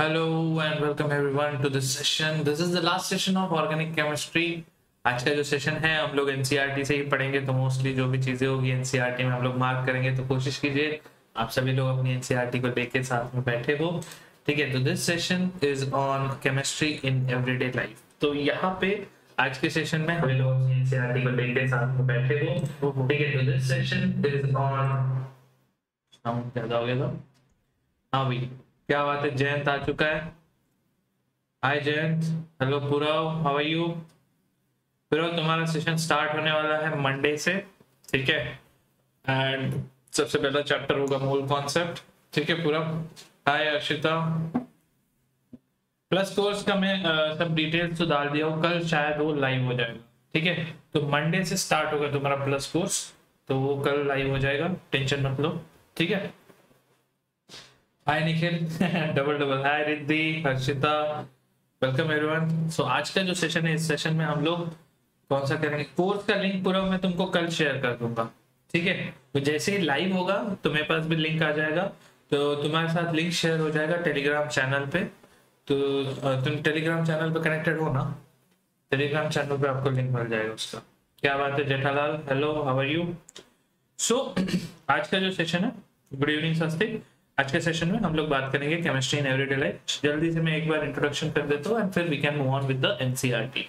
Hello and welcome everyone to this session. This is the last session of organic chemistry. आज का जो session है हम लोग एनसीईआरटी से ही पढ़ेंगे, तो मोस्टली जो भी चीजें होगी एनसीईआरटी में हम लोग मार्क करेंगे। तो कोशिश कीजिए आप सभी लोग अपनी एनसीईआरटी को लेके साथ में बैठे हो, ठीक है। तो this session is on chemistry in everyday life. तो यहाँ पे आज के सेशन में हम लोग अपनी एनसीईआरटी को लेके साथ में बैठे हो, ठीक है। तो दिस सेशन इज ऑन, हम ज्यादा हो गया था। हाँ भाई, क्या बात है, जयंत आ चुका है। Hi Jayant, hello Purav, how are you? Purav, तुम्हारा सेशन स्टार्ट होने वाला है मंडे से, ठीक है। एंड सबसे पहला चैप्टर होगा मूल कॉन्सेप्ट, ठीक है पूरव। हाय अर्शिता। प्लस कोर्स का मैं सब डिटेल्स तो डाल दिया हूँ, कल शायद वो लाइव हो जाएगा, ठीक है। तो मंडे से स्टार्ट होगा तुम्हारा प्लस कोर्स, तो वो कल लाइव हो जाएगा, टेंशन मत लो, ठीक है। हाय निखिल डबल डबल हाय रिद्धि, हर्षिता, वेलकम एवरीवन। सो आज का जो सेशन है, इस सेशन में हम लोग कौन सा करेंगे, कोर्स का लिंक पूरा मैं तुमको कल शेयर कर दूंगा, ठीक है। तो जैसे ही लाइव होगा तो मेरे पास भी लिंक आ जाएगा, तो तुम्हारे साथ लिंक शेयर हो जाएगा टेलीग्राम चैनल पे। तो तुम टेलीग्राम चैनल पे कनेक्टेड हो ना? टेलीग्राम चैनल पे आपको लिंक मिल जाएगा उसका। क्या बात है Jethalal, hello how are you? So आज का जो सेशन है, गुड इवनिंग स्वस्तिक। आज के सेशन में हम लोग बात करेंगे केमिस्ट्री इन एवरीडे लाइफ। जल्दी से मैं एक बार इंट्रोडक्शन कर देता हूँ एंड फिर we can move on with the NCERT.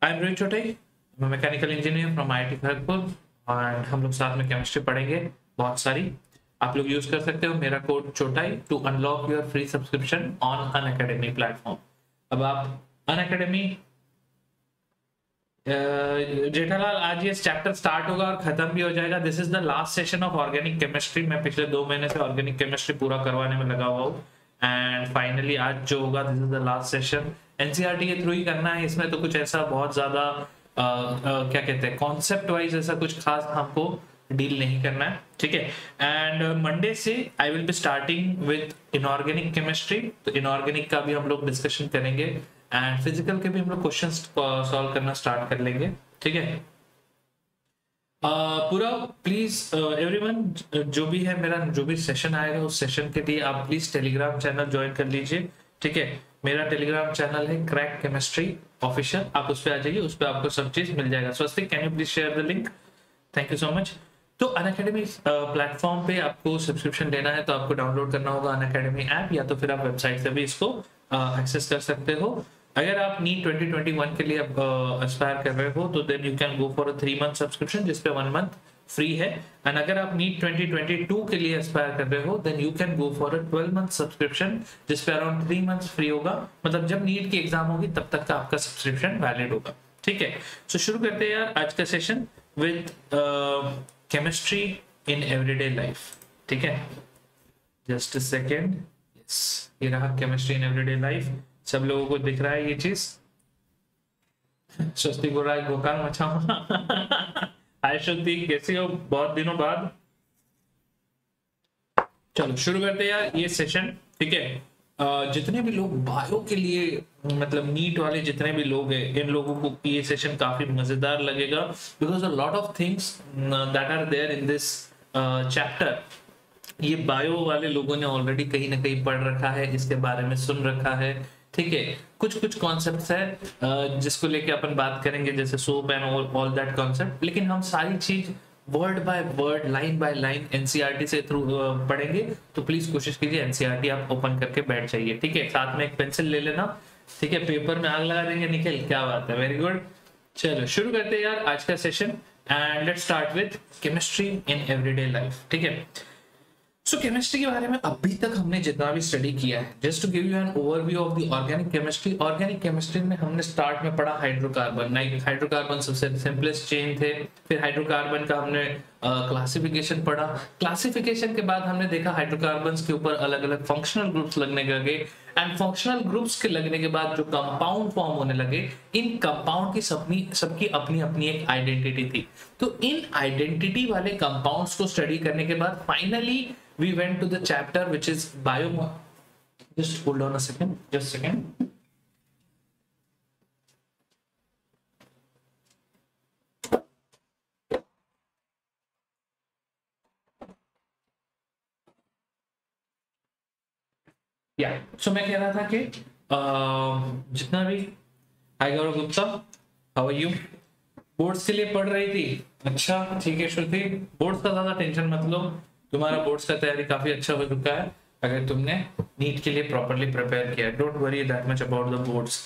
I am Rohit Chotai, mechanical engineer from IIT Kharagpur, and हम लोग साथ में केमिस्ट्री पढ़ेंगे बहुत सारी। आप लोग यूज कर सकते हो मेरा code Chotai to unlock your free subscription on Unacademy platform. अब आप अनअकैडमी जेठालाल, आज ये चैप्टर स्टार्ट होगा और खत्म भी हो जाएगा। This is the last session of organic chemistry. मैं पिछले 2 महीने से ऑर्गेनिक केमिस्ट्री पूरा करवाने में लगा हुआ हूँ, एंड फाइनली आज जो होगा, this is the last session. NCERT के थ्रू ही करना है, इसमें तो कुछ ऐसा बहुत ज्यादा क्या कहते हैं, कॉन्सेप्ट वाइज ऐसा कुछ खास हमको डील नहीं करना है, ठीक है। एंड मंडे से I will be starting with inorganic chemistry. तो इनऑर्गेनिक का भी हम लोग डिस्कशन करेंगे, एंड फिजिकल के भी हम लोग क्वेश्चंस सॉल्व करना स्टार्ट कर लेंगे, ठीक है। पूरा प्लीज एवरीवन, जो भी है मेरा जो भी सेशन आएगा उस सेशन के लिए आप प्लीज टेलीग्राम चैनल ज्वाइन कर लीजिए, ठीक है। मेरा टेलीग्राम चैनल है क्रैक केमिस्ट्री ऑफिशियल, आप उस पर आ जाइए, उस पर आपको सब चीज मिल जाएगा। Swastik, can you please share the link? Thank you so much. तो अनअकैडमी प्लेटफॉर्म पे आपको सब्सक्रिप्शन लेना है तो आपको डाउनलोड करना होगा अनअकैडमी ऐप, या तो फिर आप वेबसाइट से भी इसको एक्सेस कर सकते हो। अगर आप नीट 2021 के लिए एस्पायर कर रहे हो तो then you can go for a 3 month subscription, जिसपे 1 मंथ फ्री है। एंड अगर आप नीट 2022 के लिए एस्पायर कर रहे हो then you can go for a 12 month subscription, जिसपे अराउंड 3 मंथ्स फ्री होगा। मतलब जब नीट की एग्जाम होगी तब तक का आपका सब्सक्रिप्शन वैलिड होगा, ठीक है। सो शुरू करते हैं यार आज का session with chemistry in everyday life, ठीक है। जस्ट अ सेकेंड, यस, ये रहा केमिस्ट्री इन एवरीडे लाइफ। सब लोगों को दिख रहा है ये चीज? स्वस्ति बोल रहा है गोकाल मचाऊंगा। हाय श्रुति, कैसी हो बहुत दिनों बाद? चलो शुरू करते हैं यार ये सेशन, ठीक है। जितने भी लोग बायो के लिए, मतलब नीट वाले जितने भी लोग हैं, इन लोगों को ये सेशन काफी मजेदार लगेगा, because a lot of things that are there in this chapter ये बायो वाले लोगों ने ऑलरेडी कहीं ना कहीं पढ़ रखा है, इसके बारे में सुन रखा है, ठीक है। कुछ कॉन्सेप्ट्स है जिसको लेके अपन बात करेंगे, जैसे soap and all that concept, लेकिन हम सारी चीज word by word, line by line NCERT से थ्रू पढ़ेंगे। तो प्लीज कोशिश कीजिए एनसीईआरटी आप ओपन करके बैठ जाइए, ठीक है। साथ में एक पेंसिल ले लेना, ठीक है, पेपर में आग लगा देंगे निखिल, क्या बात है, वेरी गुड। चलो शुरू करते हैं यार आज का session, and let's start with chemistry in everyday life, ठीक है। सो केमिस्ट्री के बारे में अभी तक हमने जितना भी स्टडी किया है, just to give you an overview of the organic chemistry. Organic chemistry में हमने स्टार्ट में पढ़ा हाइड्रोकार्बन। हाइड्रोकार्बन सबसे सिंपलेस्ट चेन थे। फिर हाइड्रोकार्बन का हमने क्लासिफिकेशन पढ़ा। क्लासिफिकेशन के बाद हमने देखा हाइड्रोकार्बन्स के ऊपर अलग अलग फंक्शनल ग्रुप्स लगने लगे, एंड फंक्शनल ग्रुप्स के लगने के बाद जो कंपाउंड फॉर्म होने लगे, इन कंपाउंड की सबकी अपनी अपनी एक आइडेंटिटी थी। तो इन आइडेंटिटी वाले कंपाउंड्स को स्टडी करने के बाद finally we went to the chapter which is bio. Just hold on a second, just a second. या सो मैं कह रहा था कि जितना भी, hi Gaurav Gupta, how are you? Boards के लिए पढ़ रही थी? अच्छा ठीक है श्रुति, बोर्ड्स का ज्यादा टेंशन मत लो, तुम्हारा बोर्ड्स का तैयारी काफी अच्छा हो चुका है अगर तुमने नीट के लिए प्रॉपर्ली प्रिपेयर किया। Don't worry that much about the boards.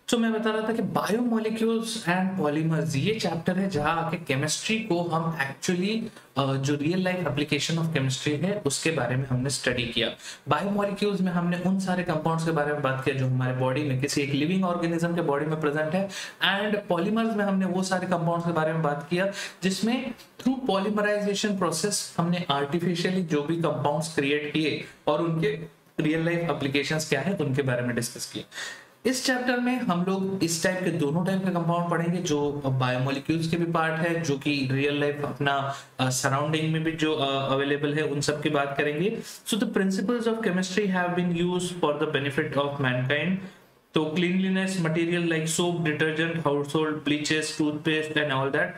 तो मैं बता रहा था कि बायोमोलिक्यूल्स एंड पॉलीमर्स ये चैप्टर है जहां आके केमिस्ट्री को हम एक्चुअली जो real life application of chemistry है उसके बारे में हमने स्टडी किया। बायोमोलिक्यूल्स में हमने उन सारे कंपाउंड्स के बारे में बात किया जो हमारे बॉडी में किसी एक लिविंग ऑर्गेनिज्म के बॉडी में प्रेजेंट है, एंड पॉलीमर्स में हमने वो सारे कंपाउंड्स के बारे में बात किया जिसमें थ्रू पॉलीमराइजेशन प्रोसेस हमने आर्टिफिशियली जो भी कंपाउंड्स क्रिएट किए और उनके रियल लाइफ एप्लीकेशंस क्या है उनके बारे में डिस्कस किया। इस चैप्टर में हम लोग इस टाइप के दोनों टाइप के कंपाउंड पढ़ेंगे, जो बायोमोलिक्यूल्स के भी पार्ट है, जो कि रियल लाइफ अपना सराउंडिंग में भी जो अवेलेबल है उन सब की बात करेंगे। So the principles of chemistry have been used for the benefit of mankind. तो cleanliness material like soap, detergent, household bleaches, toothpaste and all that.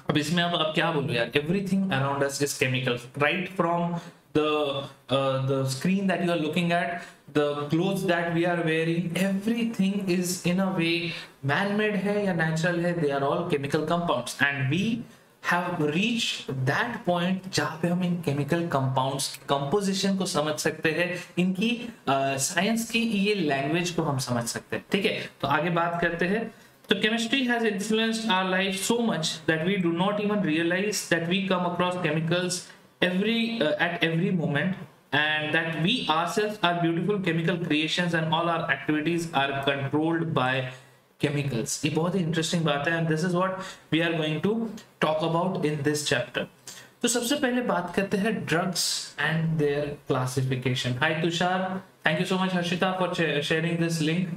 अब इसमें अब क्या बोलूं यार, everything around us is chemical, right from the screen that you are looking at, the clothes that we are wearing, everything is in a way man-made है या natural है, they are all chemical compounds and we have reached that point जहाँ पे हम इन chemical compounds composition को समझ सकते हैं, इनकी science की ये language को हम समझ सकते हैं। ठीक है, तो आगे बात करते हैं। तो chemistry has influenced our life so much that we do not even realize that we come across chemicals at every moment, and that we ourselves are beautiful chemical creations and all our activities are controlled by chemicals। ये बहुत ही interesting बात है and this is what we are going to talk about in this chapter। तो सबसे पहले बात करते हैं drugs and their classification। Hi Tushar, thank you so much Harshita for sharing this link।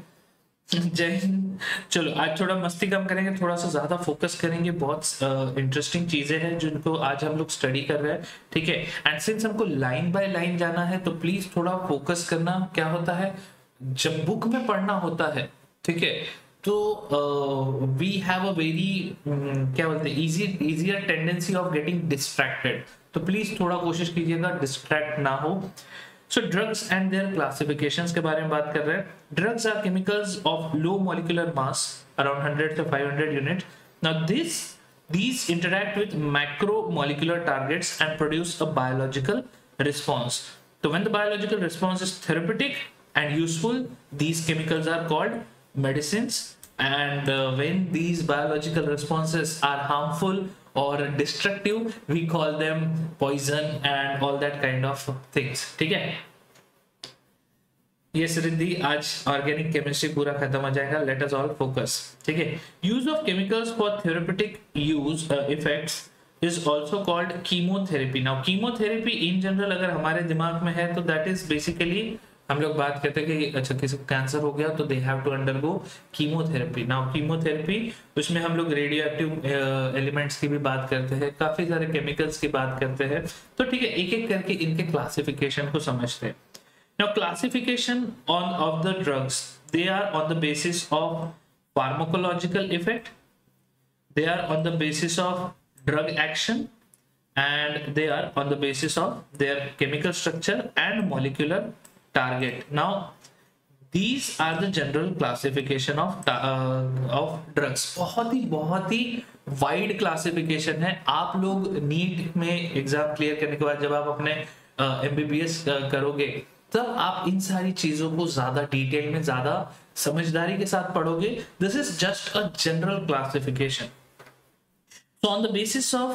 जय हिंद। चलो आज थोड़ा मस्ती कम करेंगे, थोड़ा सा ज्यादा फोकस करेंगे, बहुत इंटरेस्टिंग चीजें हैं जिनको आज हम लोग स्टडी कर रहे हैं। ठीक है, एंड सिंस हमको लाइन बाय लाइन जाना है तो प्लीज थोड़ा फोकस करना। क्या होता है जब बुक में पढ़ना होता है, ठीक है, तो वी हैव अ वेरी क्या बोलते हैं easier tendency of getting distracted, तो प्लीज थोड़ा कोशिश कीजिएगा डिस्ट्रैक्ट ना हो। So drugs and their classifications के बारे में बात कर रहे हैं। Drugs are chemicals of low molecular mass, around 100 to 500 units. Now these interact with macromolecular targets and produce a biological response. So when the biological response is therapeutic and useful, these chemicals are called medicines. And when these biological responses are harmful or destructive, we call them poison and all that kind of things। ठीक है, ये रिद्धि आज organic chemistry पूरा खत्म हो जाएगा। Let us all focus. ठीक है, use of chemicals for therapeutic use effects is also called chemotherapy. Now chemotherapy in general अगर हमारे दिमाग में है तो दैट इज बेसिकली हम लोग बात करते हैं कि अच्छा किसी को कैंसर हो गया तो they have to undergo chemotherapy. Now chemotherapy उसमें हम लोग रेडियो एक्टिव एलिमेंट्स की भी बात करते हैं, काफी सारे केमिकल्स की बात करते हैं। तो ठीक है, एक एक करके इनके क्लासिफिकेशन को समझते हैं। Now classification of the drugs, they are on the basis of pharmacological effect, they are on the basis of drug action, and they are on the basis of their chemical structure and molecular target. Now these are the general classification of drugs। बहुत ही wide classification है। आप लोग NEET में exam clear करने के बाद जब आप अपने एमबीबीएस करोगे तब आप इन सारी चीजों को ज्यादा डिटेल में ज्यादा समझदारी के साथ पढ़ोगे। This is just a general classification. So on the basis of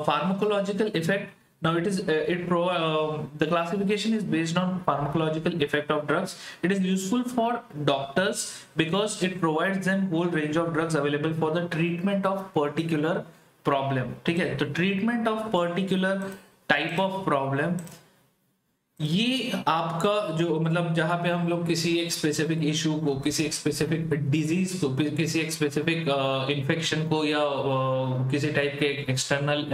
pharmacological effect, now the classification is based on pharmacological effect of drugs. It is useful for doctors because it provides them whole range of drugs available for the treatment of particular problem। ठीक है, तो treatment of particular type of problem, ये आपका जो मतलब जहां पे हम लोग किसी एक स्पेसिफिक इशू को, किसी एक स्पेसिफिक डिजीज को, किसी एक स्पेसिफिक इन्फेक्शन को या किसी टाइप के एक्सटर्नल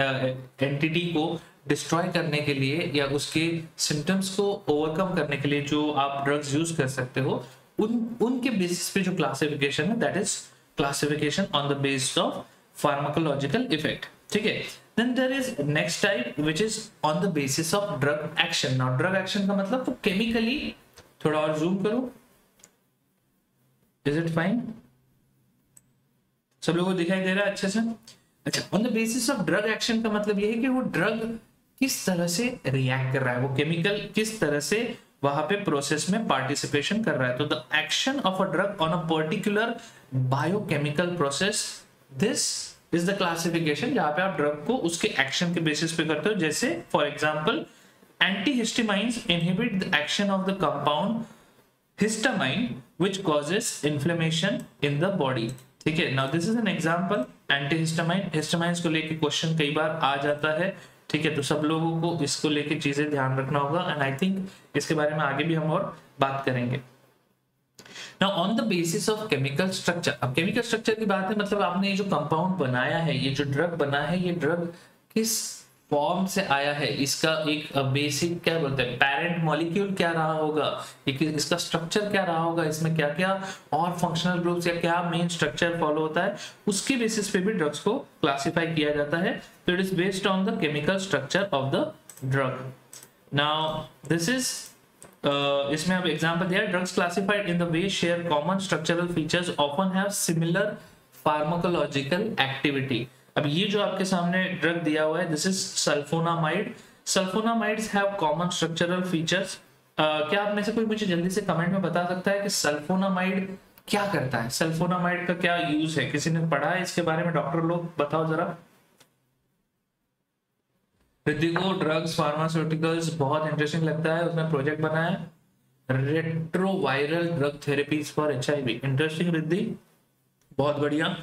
एंटिटी को डिस्ट्रॉय करने के लिए या उसके सिम्टम्स को ओवरकम करने के लिए जो आप ड्रग्स यूज कर सकते हो, उनके बेसिस पे जो क्लासिफिकेशन है that is classification on the basis of pharmacological effect. ठीक है, then there is next type which is on the basis of drug action। now drug action का मतलब तो chemically थोड़ा और जूम करूं, इज इट फाइन? सब लोगों को दिखाई दे रहा है अच्छे से? अच्छा, on the basis of drug action का मतलब ये है कि वो ड्रग किस तरह से रिएक्ट कर रहा है, वो केमिकल किस तरह से वहां पे प्रोसेस में पार्टिसिपेशन कर रहा है। तो the action of a drug on a particular biochemical process, this is the classification जहां पे आप ड्रग को उसके एक्शन के बेसिस पे करते हो। जैसे for example, antihistamines inhibit the action of the compound histamine which causes inflammation in the body. ठीक है, now this is an example, antihistamine. Histamines को लेके क्वेश्चन कई बार आ जाता है। ठीक है, तो सब लोगों को इसको लेके चीजें ध्यान रखना होगा, एंड आई थिंक इसके बारे में आगे भी हम और बात करेंगे। Now on the basis of chemical structure, अब केमिकल स्ट्रक्चर की बात है, मतलब आपने ये जो कंपाउंड बनाया है, ये जो ड्रग बना है, ये ड्रग किस फॉर्म से आया है, इसका एक बेसिक क्या बोलते हैं, पेरेंट मॉलिक्यूल क्या रहा होगा, इसका स्ट्रक्चर क्या रहा होगा, इसमें क्या क्या और फंक्शनल ग्रुप्स या क्या मेन स्ट्रक्चर फॉलो होता है, उसके बेसिस पे भी ड्रग्स को क्लासिफाई किया जाता है। तो it is based on the chemical structure of the drug. Now this is इसमें अब एग्जांपल दिया, drugs classified in the way share common structural features, often have similar pharmacological activity. अब ये जो आपके सामने ड्रग दिया हुआ है, this is sulfonamide. Sulfonamides have common structural features. क्या आप में से कोई मुझे जल्दी से कमेंट में बता सकता है कि सल्फोनामाइड क्या करता है, सल्फोनामाइड का क्या यूज है? किसी ने पढ़ा है इसके बारे में? डॉक्टर लोग बताओ जरा। रिद्धि को ड्रग्स फार्मास्यूटिकल्स बहुत इंटरेस्टिंग लगता है, उसने प्रोजेक्ट बनाया है retroviral drug therapies for HIV। Interesting Riddhi, बहुत बढ़िया।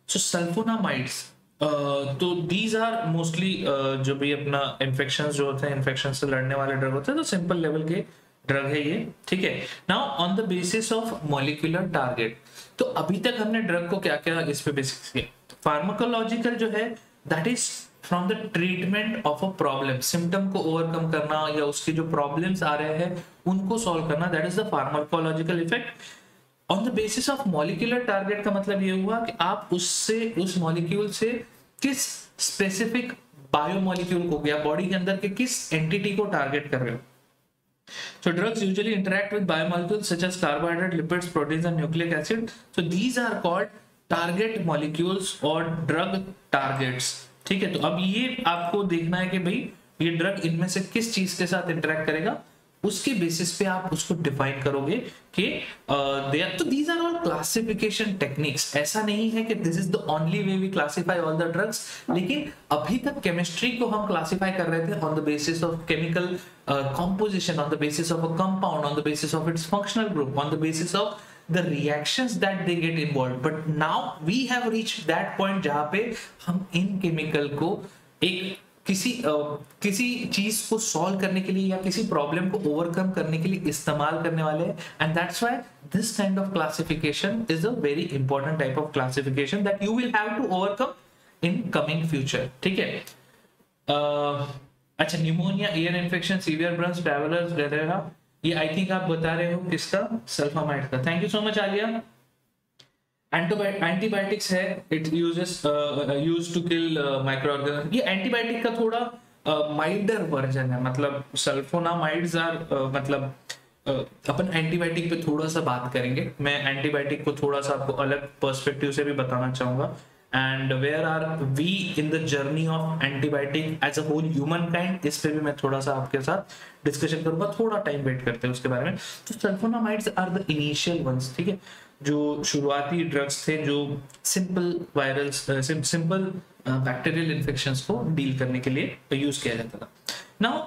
सो सल्फोनामाइड्स, तो दीज आर मोस्टली जो भी अपना इन्फेक्शन जो होते हैं, इन्फेक्शन से लड़ने वाले ड्रग होते हैं, तो सिंपल लेवल के ड्रग है ये। ठीक है, now on the basis of molecular target, तो अभी तक हमने ड्रग को क्या क्या इस पे बेसिक्स किया। फार्माकोलॉजिकल जो है, that is from the treatment of a problem, symptom को ओवरकम करना या उसके जो प्रॉब्लम्स आ रहे हैं उनको सॉल्व करना, that is the pharmacological effect. On the basis of molecular target का मतलब ये हुआ कि आप उससे, उस मॉलिक्यूल से किस स्पेसिफिक बायोमॉलिक्यूल को या बॉडी के अंदर के किस एंटिटी को टारगेट कर रहे हो। So drugs usually interact with biomolecules such as carbohydrate, lipids, proteins and nucleic acid. So these are called target molecules or drug targets. ठीक है, तो अब ये आपको देखना है कि भाई ये ड्रग इनमें से किस चीज के साथ इंटरेक्ट करेगा, उसके बेसिस पे आप उसको डिफाइन करोगे कि तो these are all classification techniques. ऐसा नहीं है कि this is the only way we classify all the drugs, लेकिन अभी तक केमिस्ट्री को हम क्लासिफाई कर रहे थे on the basis of chemical composition, on the basis of a compound, on the basis of its functional group, on the basis of the reactions that they get involved. But now we have reached that point जहाँ पे हम इन chemical को एक किसी चीज को solve करने के लिए या किसी प्रॉब्लम को ओवरकम करने के लिए इस्तेमाल करने वाले हैं, and that's why this kind of classification is a very important type of classification that you will have to overcome in coming future. ठीक है, अच्छा, pneumonia, ear infection, severe burns, travellers वगैरह, ये आई थिंक आप बता रहे हो किसका, सल्फामाइड का। Thank you so much Alia. Antibiotics है, it used to kill microorganism. ये एंटीबायोटिक का थोड़ा माइल्डर वर्जन है, मतलब सल्फोनामाइड्स आर मतलब अपन एंटीबायोटिक पे थोड़ा सा बात करेंगे। मैं एंटीबायोटिक को थोड़ा सा आपको अलग पर्सपेक्टिव से भी बताना चाहूंगा, and where are we in the journey of antibiotic as a whole human kind, इस पे भी मैं थोड़ा सा आपके साथ डिस्कशन करूंगा। थोड़ा टाइम वेट करते हैं उसके बारे में। तो sulphonamides are the initial ones, ठीक है, जो शुरुआती ड्रग्स थे जो simple virals, simple bacterial infections को डील करने के लिए यूज किया जाता था। Now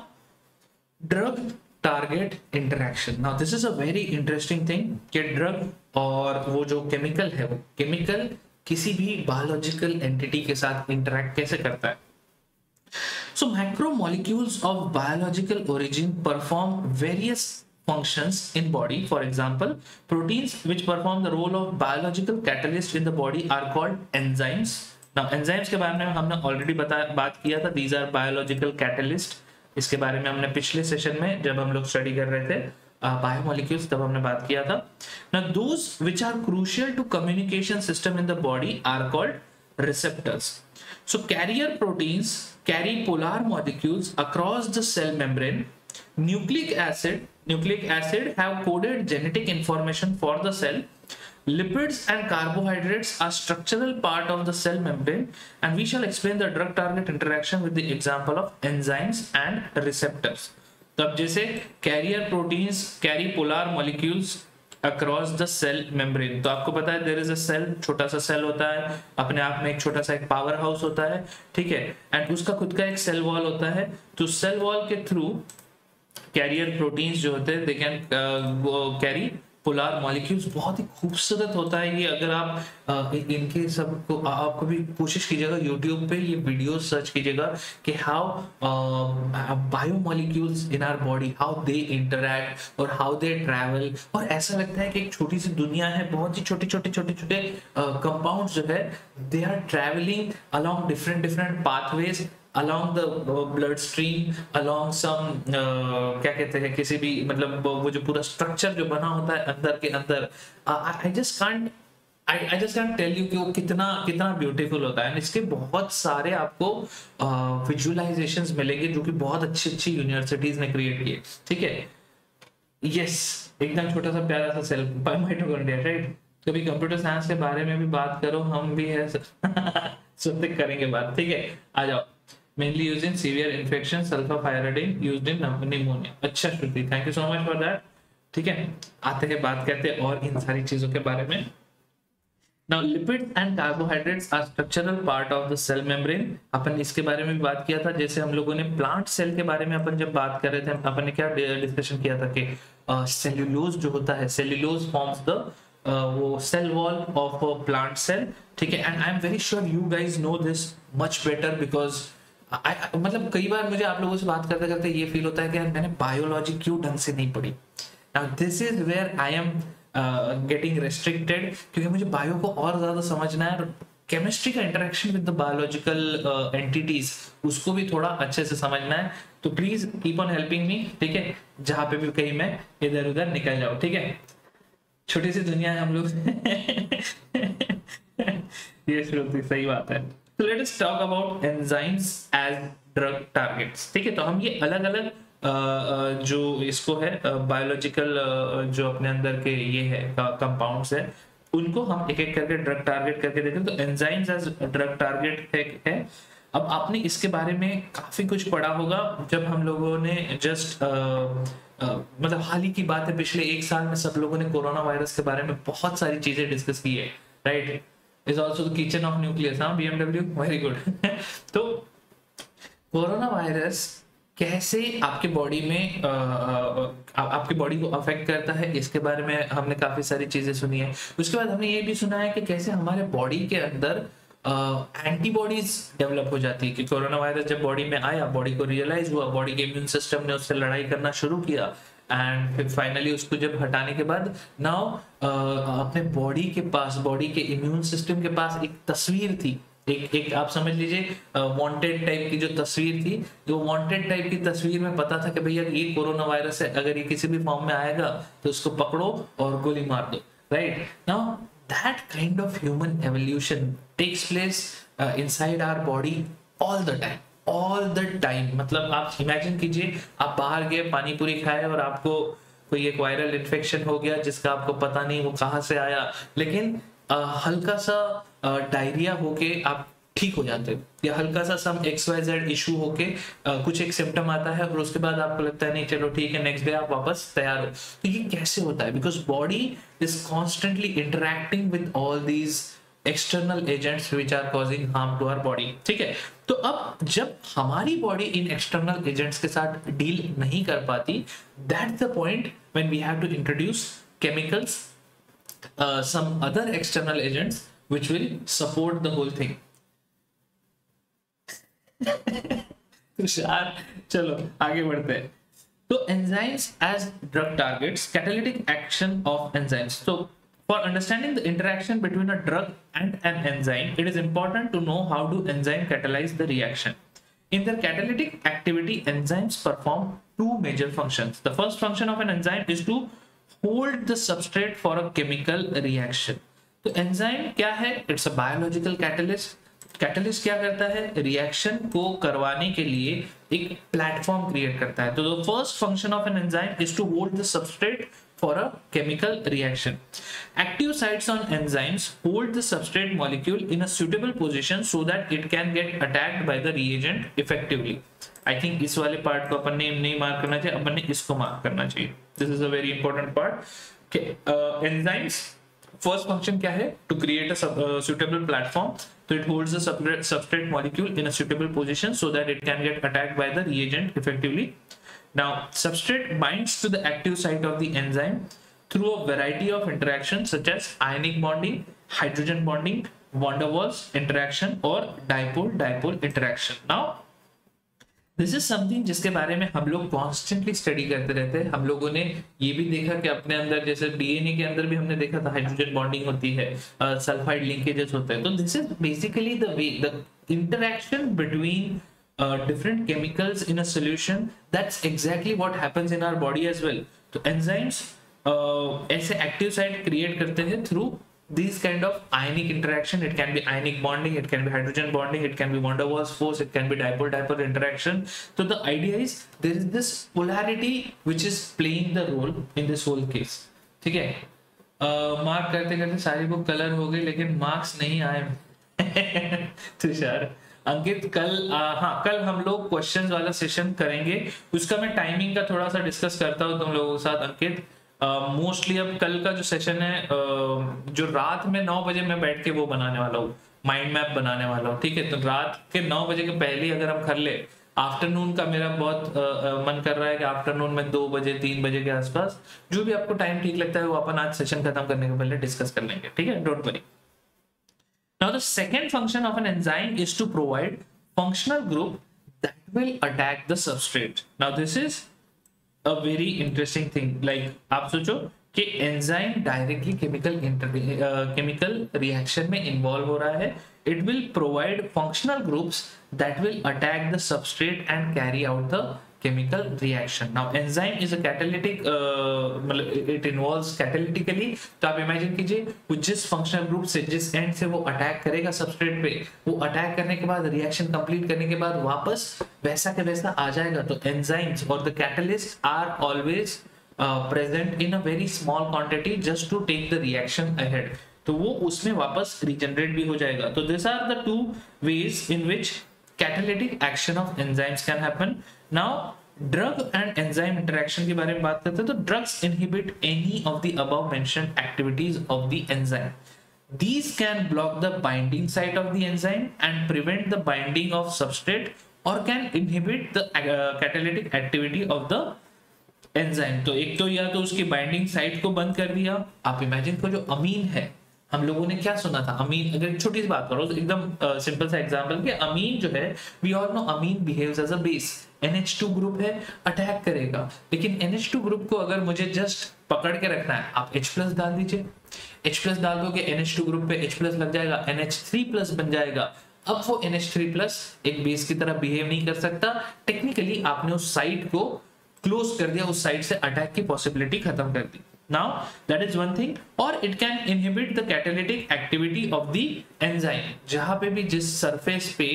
drug target interaction, now this is a very interesting thing कि ड्रग और वो जो केमिकल है, वो केमिकल किसी भी बायोलॉजिकल एंटिटी के साथ इंटरेक्ट कैसे करता है। So macromolecules of biological origin perform various functions in body. For example, proteins which perform the role of biological catalyst in the body are called enzymes. Now enzymes के बारे में हमने already बात किया था, these are biological catalyst. इसके बारे में हमने पिछले सेशन में जब हम लोग स्टडी कर रहे थे बायोमोलिक्यूल्स, तब हमने बात किया था। Now those which are crucial to communication system in the body are called receptors. So carrier proteins carry polar molecules across the cell membrane. Nucleic acid have coded genetic information for the cell. Lipids and carbohydrates are structural part of the cell membrane, and we shall explain the drug target interaction with the example of enzymes and receptors. तब जैसे carrier proteins carry polar molecules across the cell membrane. तो आपको पता है there is a cell, छोटा सा cell होता है, अपने आप में एक छोटा सा एक पावर हाउस होता है, ठीक है, एंड उसका खुद का एक सेल वॉल होता है. तो सेल वॉल के थ्रू कैरियर प्रोटीन्स जो होते हैं they can carry polar molecules. बहुत ही खूबसूरत होता है ये. अगर आप इनके सबको आपको भी कोशिश कीजिएगा यूट्यूब पे ये वीडियो सर्च कीजिएगा कि how biomolecules in our body, how they interact और हाउ दे ट्रैवल. और ऐसा लगता है कि एक छोटी सी दुनिया है, बहुत ही छोटे छोटे कंपाउंड्स जो है they are travelling along different pathways along the blood stream, along some क्या कहते हैं किसी भी मतलब वो जो पूरा स्ट्रक्चर जो बना होता है अंदर के अंदर. I just can't tell you कि वो कितना ब्यूटीफुल होता है. इसके बहुत सारे आपको विजुअलाइजेशंस मिलेंगे जो कि बहुत अच्छी यूनिवर्सिटीज ने क्रिएट किए. ठीक है, यस, एकदम छोटा सा प्यारा सा सेल माइटोकॉन्ड्रिया, राइट. कभी कंप्यूटर साइंस के बारे में भी बात करो, हम भी है सुनते करेंगे बात. ठीक है, आ जाओ. Mainly used in severe infection, sulfapyridine used in pneumonia. अच्छा Shruti, thank you so much for that. ठीक है, आते हैं बात करते हैं और इन सारी चीजों के बारे में. Now lipids and carbohydrates are structural part of the cell membrane. अपन इसके बारे में भी बात किया था. जैसे हम लोगों ने प्लांट सेल के बारे में अपन जब बात कर रहे थे, अपन ने क्या डिस्कशन किया था कि सेल्यूलोज जो होता है, सेल्यूलोज फॉर्म्स द वो cell wall of a plant cell. ठीक है, and I am very sure you guys know this much better because मतलब कई बार मुझे आप लोगों से बात करते करते ये फील होता है कि यार मैंने बायोलॉजी क्यों ढंग से नहीं पढ़ी. Now this is where I am getting restricted, क्योंकि मुझे बायो को और ज्यादा समझना है. केमिस्ट्री का interaction with the biological entities उसको भी थोड़ा अच्छे से समझना है. तो please keep on helping me. ठीक है, जहां पे भी कहीं मैं इधर उधर निकल जाऊं. ठीक है, छोटी सी दुनिया है हम लोग. ये श्रुति सही बात है. So let us talk about enzymes as drug targets. ठीक है, तो हम ये अलग अलग जो इसको है बायोलॉजिकल जो अपने अंदर के ये है कंपाउंड्स है उनको हम एक एक करके ड्रग टारगेट करके देखें. तो एंजाइम्स एज ड्रग टारगेट है. अब आपने इसके बारे में काफी कुछ पढ़ा होगा जब हम लोगों ने जस्ट मतलब हाल ही की बात है, पिछले एक साल में सब लोगों ने कोरोना वायरस के बारे में बहुत सारी चीजें डिस्कस की है, right. is also the kitchen of nucleus, हाँ, BMW, very good. तो कोरोना वायरस कैसे आपके बॉडी में आपकी बॉडी को अफेक्ट करता है, इसके बारे में हमने काफी सारी चीजें सुनी है. उसके बाद हमने ये भी सुना है कि कैसे हमारे बॉडी के अंदर एंटीबॉडीज डेवलप हो जाती है. कि कोरोना वायरस जब बॉडी में आया, बॉडी को रियलाइज हुआ, बॉडी के इम्यून सिस्टम ने उससे लड़ाई करना शुरू किया एंड फिर फाइनली उसको जब हटाने के बाद नाउ अपने बॉडी के पास, बॉडी के इम्यून सिस्टम के पास एक तस्वीर थी, एक आप समझ लीजिए वांटेड टाइप की जो तस्वीर थी. जो वांटेड टाइप की तस्वीर में पता था कि भैया ये कोरोना वायरस है, अगर ये किसी भी फॉर्म में आएगा तो उसको पकड़ो और गोली मार दो, right. Now that kind of human evolution takes place inside our body all the time. मतलब आप इमेजिन कीजिए, आप बाहर गए, पानी पूरी खाए और आपको कोई एक वायरल इन्फेक्शन हो गया जिसका आपको पता नहीं वो कहाँ से आया, लेकिन हल्का सा डायरिया होके आप ठीक हो जाते हो, या हल्का सा सम XYZ इशू होके कुछ एक सिम्टम आता है और उसके बाद आपको लगता है नहीं चलो ठीक है, नेक्स्ट डे आप वापस तैयार हो. तो ये कैसे होता है? Because body is constantly interacting with all these external agents which are causing harm to our body. ठीक है, तो अब जब हमारी बॉडी इन एक्सटर्नल एजेंट्स के साथ डील नहीं कर पाती, that's the point when we have to introduce chemicals, some other external agents which will support the whole thing. Tushar, चलो आगे बढ़ते हैं. तो enzymes as drug targets, catalytic action of enzymes. So for understanding the interaction between a drug and an enzyme, it is important to know how do enzyme catalyze the reaction. In their catalytic activity, enzymes perform two major functions. The first function of an enzyme is to hold the substrate for a chemical reaction. तो enzyme क्या है? It's a biological catalyst. Catalyst क्या करता है? Reaction को करवाने के लिए एक प्लेटफॉर्म क्रिएट करता है। तो the first function of an enzyme is to hold the substrate for a chemical reaction. Active sites on enzymes hold the substrate molecule in a suitable position so that it can get attacked by the reagent effectively. I think इस वाले part को अपन ने नहीं mark करना चाहिए, अपन ने इसको mark करना चाहिए. This is a very important part. Okay, enzymes first function क्या है? To create a suitable platform. So it holds the substrate molecule in a suitable position so that it can get attacked by the reagent effectively. Now, substrate binds to the active site of the enzyme through a variety of interactions such as ionic bonding, hydrogen bonding, van der Waals interaction or dipole-dipole interaction. Now, this is something जिसके बारे में हम लोग constantly study करते रहते हैं. हम लोगों ने ये भी देखा कि अपने अंदर जैसे DNA के अंदर भी हमने देखा था हाइड्रोजन बॉन्डिंग होती है, सल्फाइड लिंकेजेस होते हैं. तो this is basically the way the interaction between different chemicals in a solution. That's exactly what happens in our body as well. तो enzymes ऐसे active site create करते हैं through these kind of ionic interaction. It can be ionic bonding, it can be hydrogen bonding, it can be van der Waals force, it can be dipole-dipole interaction. So the idea is there is this polarity which is playing the role in this whole case. ठीक है, mark करते करते सारी book colour हो गई लेकिन marks नहीं आए. तुषार, अंकित, कल हम लोग क्वेश्चंस वाला सेशन करेंगे. उसका मैं टाइमिंग का थोड़ा सा डिस्कस करता हूँ तुम लोगों के साथ. अंकित, मोस्टली अब कल का जो सेशन है जो रात में 9 बजे मैं बैठ के वो बनाने वाला हूँ, माइंड मैप बनाने वाला हूँ. ठीक है, तो रात के 9 बजे के पहले अगर हम कर ले, आफ्टरनून का मेरा बहुत मन कर रहा है कि आफ्टरनून में 2 बजे 3 बजे के आसपास जो भी आपको टाइम ठीक लगता है वो अपन आज सेशन खत्म करने के पहले डिस्कस कर लेंगे. ठीक है, don't worry. Now the second function of an enzyme is to provide functional group that will attack the substrate. Now this is a very interesting thing. Like आप सोचो कि enzyme directly chemical reaction में involve हो रहा है. It will provide functional groups that will attack the substrate and carry out the chemical reaction. Now enzyme is a catalytic it involves catalytically. तो आप imagine कीजिए वो जिस functional group से जिस end से वो attack करेगा substrate पे, वो attack करने के बाद reaction complete करने के बाद वापस वैसा के वैसा आ जाएगा. तो enzymes or the catalysts are always present in a very small quantity just to take the reaction ahead. तो वो उसमें वापस regenerate भी हो जाएगा. तो these are the two ways in which catalytic action of enzymes can happen. Now drug and enzyme interaction के बारे में बात करते हैं. तो drugs inhibit any of the above mentioned activities of the enzyme. These can block the binding site of the enzyme and prevent the binding of substrate or can inhibit the catalytic activity of the enzyme. तो एक तो या तो उसकी binding site को बंद कर दिया. आप इमेजिन करो जो अमीन है, हम लोगों ने क्या सुना था अमीन, अगर छोटी सी बात करो एकदम सिंपल सा एग्जांपल कि अमीन जो है we all know amine behaves as a base. NH2 group है, अटैक करेगा. लेकिन NH2 ग्रुप को अगर मुझे जस्ट पकड़ के रखना है, आप H+ डाल दीजिए. H+ डाल दोगे NH2 ग्रुप पे H+ लग जाएगा, NH3+ बन जाएगा. अब वो NH3+ एक बेस की तरह बिहेव नहीं कर सकता. टेक्निकली आपने उस साइट को क्लोज कर दिया, उस साइट से अटैक की पॉसिबिलिटी खत्म कर दी. Now that is one thing. Or it can inhibit the catalytic activity of the enzyme. जहां पे भी जिस सरफेस पे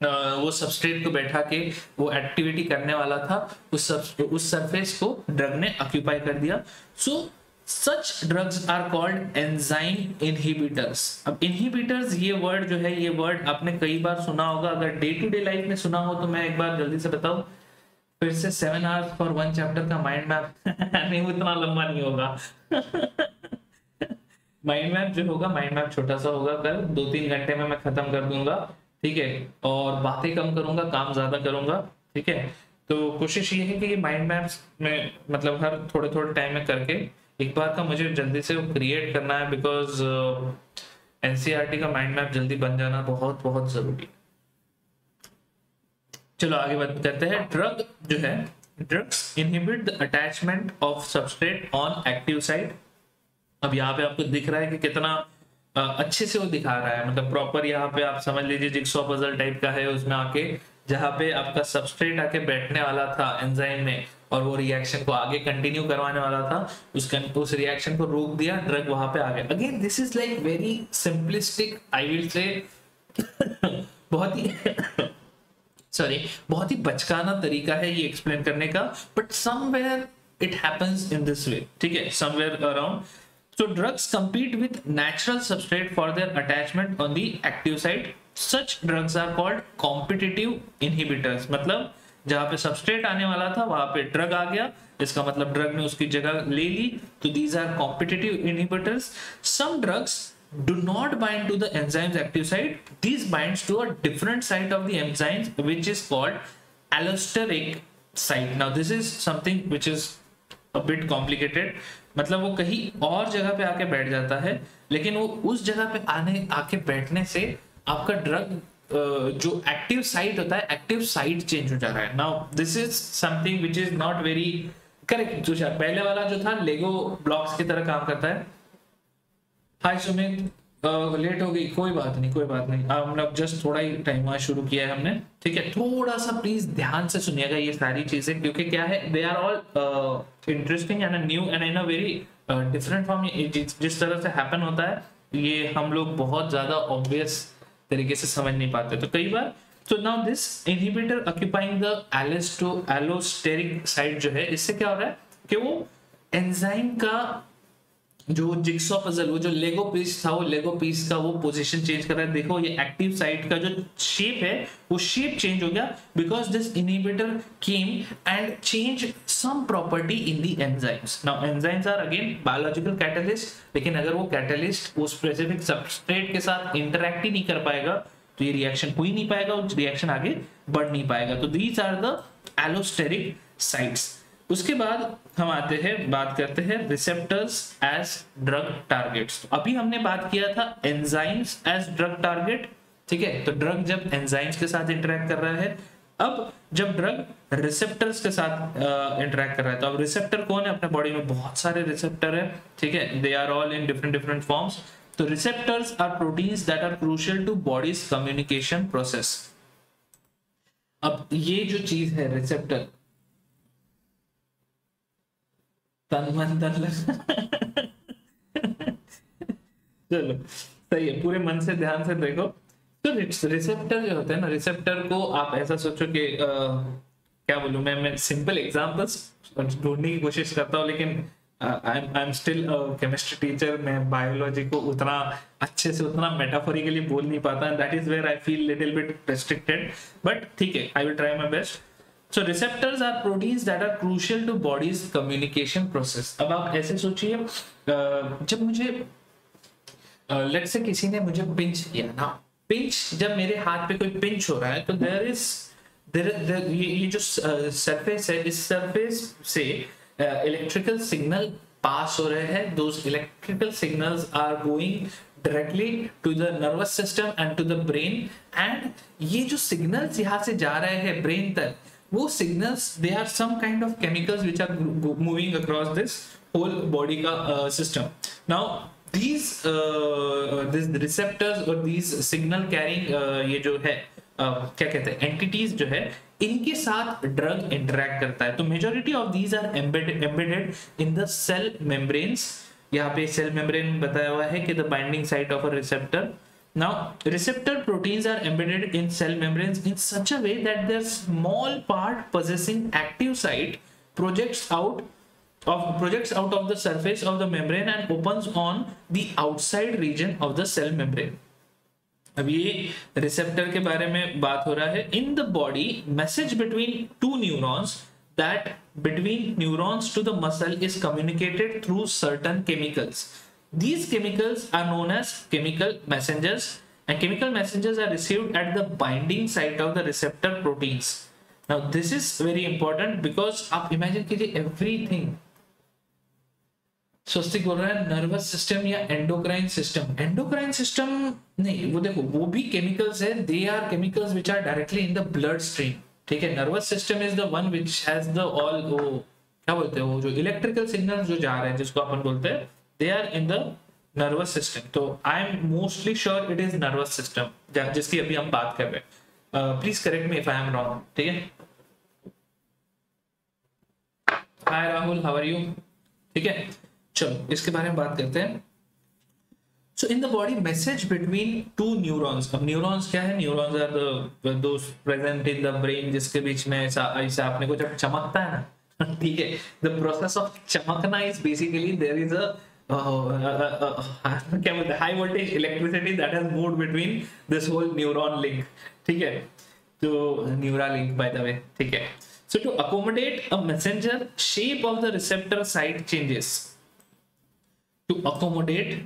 वो सबस्ट्रेट को बैठा के वो एक्टिविटी करने वाला था, उस सरफेस को ड्रग ने ऑक्यूपाई कर दिया. सो such drugs are called enzyme inhibitors. अब inhibitors ये वर्ड जो है, ये वर्ड आपने कई बार सुना होगा. अगर डे टू डे लाइफ में सुना हो तो मैं एक बार जल्दी से बताऊं फिर से. 7 hours for 1 chapter का माइंड मैप नहीं, उतना लंबा नहीं होगा. माइंड मैप जो होगा, माइंड मैप छोटा सा होगा. कल 2-3 घंटे में मैं खत्म कर दूंगा. ठीक है, और बातें कम करूंगा, काम ज्यादा करूंगा. ठीक है, तो कोशिश ये है कि ये माइंड मैप्स में मतलब हर थोड़े थोड़े टाइम में करके एक बार का मुझे जल्दी से क्रिएट करना है. बिकॉज एनसीईआरटी का माइंड मैप जल्दी बन जाना बहुत बहुत जरूरी है. चलो आगे बात करते हैं. ड्रग जो है, drugs inhibit the attachment of substrate on active site. अब यहाँ पे आपको दिख रहा है कि कितना अच्छे से वो दिखा रहा है. मतलब प्रॉपर यहाँ पे आप समझ लीजिए जिक्सॉ पजल टाइप का है. उसमें आके जहाँ पे आपका सबस्ट्रेट आके बैठने वाला था एंजाइम में और वो रिएक्शन को आगे कंटिन्यू करवाने वाला था, उस रिएक्शन को रोक दिया, ड्रग वहां पे आ गया. Again this is like very simplistic, I will say बहुत ही सॉरी, बहुत ही बचकाना तरीका है ये एक्सप्लेन करने का, but somewhere it happens in this way, ठीक है, somewhere around. So drugs compete with natural substrate for their attachment on the active site. Such drugs are called competitive inhibitors. मतलब जहाँ पे सबस्ट्रेट आने वाला था वहां पे ड्रग आ गया, इसका मतलब ड्रग ने उसकी जगह ले ली, तो these are competitive inhibitors. Some drugs do not bind to the enzyme's active site. These binds to a different site of the enzymes which is called allosteric site. Now this is something which is a bit complicated. मतलब वो कहीं और जगह पे आके बैठ जाता है, लेकिन वो उस जगह पे आके बैठने से आपका ड्रग जो एक्टिव साइट होता है, एक्टिव साइट चेंज हो जा रहा है. Now this is something which is not very correct. Tushar, पहले वाला जो था लेगो ब्लॉक्स की तरह काम करता है. हाय सुमित, लेट हो गई, कोई बात नहीं, कोई बात नहीं. हमने जस्ट थोड़ा ही टाइम आज शुरू किया है हमने, ठीक है. थोड़ा सा प्लीज ध्यान से सुनिएगा ये सारी चीजें, क्योंकि क्या है, they are all interesting and new and in a very different form. जिस तरह से हैपन होता है ये हम लोग बहुत ज्यादा ऑब्वियस तरीके से समझ नहीं पाते, तो कई बार. तो now this inhibitor occupying the allosteric site जो है, इससे क्या हो रहा है कि वो एंजाइम का जो जिक्सॉ पजल, वो जो लेगो पीस था, वो लेगो पीस का वो पोजीशन चेंज कर रहा है. देखो ये एक्टिव साइट का जो शेप है वो शेप चेंज हो गया, because this inhibitor came and change some property in the enzymes. Now enzymes are again biological catalyst, लेकिन अगर वो कैटलिस्ट उस स्पेसिफिक सबस्ट्रेट के साथ इंटरैक्ट ही नहीं कर पाएगा तो ये रिएक्शन हो ही नहीं पाएगा, उस रिएक्शन आगे बढ़ नहीं पाएगा. तो these are the allosteric sites. उसके बाद हम आते हैं, बात करते हैं रिसेप्टर्स एज ड्रग टारगेट्स. अभी हमने बात किया था एंजाइम्स एज ड्रग टारगेट, ठीक है. तो ड्रग जब एंजाइम्स के साथ इंटरेक्ट कर रहा है, अब जब ड्रग रिसेप्टर्स के साथ इंटरेक्ट कर रहा है, तो अब रिसेप्टर कौन है? अपने बॉडी में बहुत सारे रिसेप्टर है, ठीक है. They are all in different forms. तो receptors are proteins that are crucial to body's communication process. अब ये जो चीज है रिसेप्टर, तन मन धन चलो सही है, पूरे मन से ध्यान से देखो. तो रिसेप्टर जो होते हैं ना, रिसेप्टर को आप ऐसा सोचो कि क्या बोलूं मैं सिंपल एग्जांपल्स ढूंढने की कोशिश करता हूँ, लेकिन I am still chemistry teacher. मैं बायोलॉजी को उतना अच्छे से, उतना मेटाफोरिकली बोल नहीं पाता, that is where I feel little bit restricted, but ठीक है, I will try my best. So receptors are proteins that are crucial to body's communication process. अब आप ऐसे सोचिए, जब मुझे लेट्स से किसी ने मुझे पिंच किया ना, पिंच जब मेरे हाथ पे कोई पिंच हो रहा है, तो ये जो सरफेस है, इस सरफेस से इलेक्ट्रिकल सिग्नल पास हो रहे हैं. Those electrical signals are going directly to the nervous system and to the brain. And ये जो signals यहाँ से जा रहे हैं ब्रेन तक, वो signals they are some kind of chemicals which are moving across this whole body का system. Now these receptors और these signal carrying ये जो है क्या कहते हैं entities जो है, इनके साथ ड्रग इंटरैक्ट करता है. तो majority of these are embedded in the cell membranes. यहाँ पे सेल मेम्ब्रेन बताया हुआ है कि the binding site of a receptor. Now, receptor proteins are embedded in cell membranes in such a way that their small part possessing active site projects out of the surface of the membrane and opens on the outside region of the cell membrane. अब ये receptor के बारे में बात हो रहा है. In the body, message between two neurons that between neurons to the muscle is communicated through certain chemicals. These chemicals are known as chemical messengers, and chemical messengers are received at the binding site of the receptor proteins. Now this is very important because आप imagine कीजिए everything. स्वस्तिक बोल रहा है nervous system या endocrine system. Endocrine system नहीं, वो देखो वो भी केमिकल्स है. They are chemicals which are directly in the blood stream, ठीक है. Nervous system is the one which has the all, वो क्या बोलते हैं, वो जो इलेक्ट्रिकल सिग्नल्स जो जा रहे हैं, जिसको अपन बोलते हैं, they are in the nervous system. तो I am mostly sure it is nervous system जिसकी अभी हम बात कर रहे हैं. Please correct me if I am wrong. ठीक है. Hi Rahul, how are you? ठीक है, चलो इसके बारे में बात करते हैं. So in the body, message between two neurons. अब neurons क्या है? Neurons are the those present in the brain जिसके बीच में ऐसा आपने को जब चमकता है ना, ठीक है, the process of चमकना is basically there is a क्या बोलते हैं, high voltage electricity that has moved between this whole neuron link, ठीक है, तो neural link by the way, ठीक है. So to accommodate a messenger, shape of the receptor site changes. To accommodate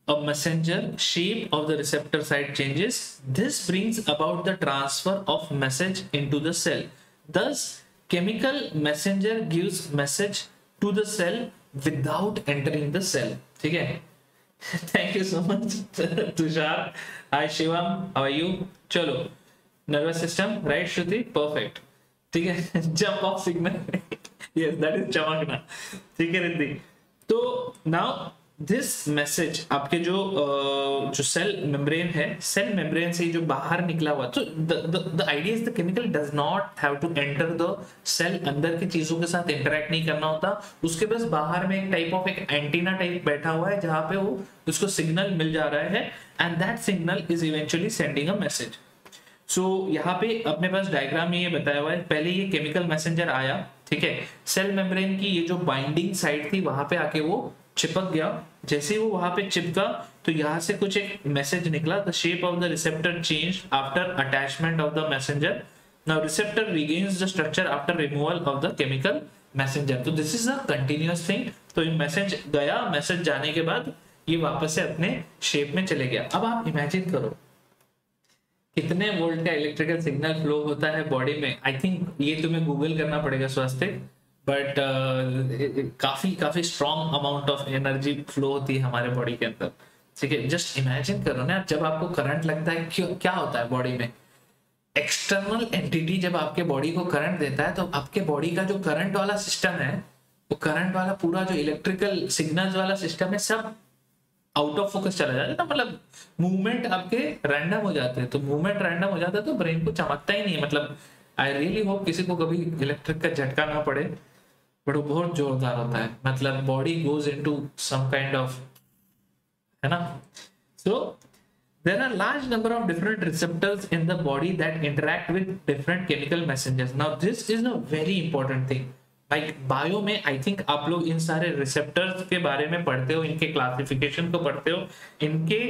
a messenger, shape of the receptor site changes. This brings about the transfer of message into the cell. Thus, chemical messenger gives message to the cell without entering the cell. ठीक है? Thank you so much, Tushar. Hi Shivam, how are you? चलो, nervous system, right Shruti? Perfect. ठीक है? Jump off signal. Yes, that is चमकना. ठीक है रिद्धि? तो now this message आपके जो सेल मेम्ब्रेन है, सेल मेम्ब्रेन से जो बाहर निकला हुआ, तो the idea is the chemical does not have to enter the cell, अंदर की चीजों के साथ इंटरेक्ट नहीं करना होता, उसके बस बाहर में एक टाइप ऑफ एक एंटीना टाइप बैठा हुआ है जहां पे वो उसको सिग्नल मिल जा रहा है, and that signal is eventually sending a message. So यहाँ पे अपने पास डायग्राम में ये बताया हुआ है, पहले ये केमिकल मैसेंजर आया, ठीक है, सेल मेम्ब्रेन की ये जो बाइंडिंग साइट थी वहां पे आके वो चिपक गया. जैसे ही वो वहां पे चिपका तो यहाँ से कुछ एक मैसेज निकला, the shape of the receptor change after attachment of the messenger. Now receptor regains the structure after removal of the chemical messenger. तो this is a continuous thing. तो मैसेज गया, मैसेज जाने के बाद ये वापस से अपने शेप में चले गया. अब आप इमेजिन करो कितने वोल्ट का इलेक्ट्रिकल सिग्नल फ्लो होता है बॉडी में. आई थिंक ये तुम्हें गूगल करना पड़ेगा स्वास्थ्य, बट काफी strong amount of energy flow होती है हमारे बॉडी के अंदर, ठीक है. जस्ट इमेजिन करो ना, जब आपको करंट लगता है क्या होता है बॉडी में. एक्सटर्नल एंटिटी जब आपके बॉडी को करंट देता है तो आपके बॉडी का जो करंट वाला सिस्टम है, वो करंट वाला पूरा जो इलेक्ट्रिकल सिग्नल्स वाला सिस्टम है, सब आउट ऑफ फोकस चला जाता है ना, मतलब मूवमेंट आपके रैंडम हो जाते हैं. तो मूवमेंट रैंडम हो जाता है तो ब्रेन को चमकता ही नहीं है. मतलब आई रियली होप किसी को कभी इलेक्ट्रिक का झटका ना पड़े, बट वो बहुत जोरदार होता है. मतलब body goes into some kind of, है ना. So there are large number of different receptors in the body that interact with different chemical messengers. Now this is a very important thing. Like bio में I think आप लोग इन सारे receptors के बारे में पढ़ते हो, इनके क्लासिफिकेशन को पढ़ते हो, इनके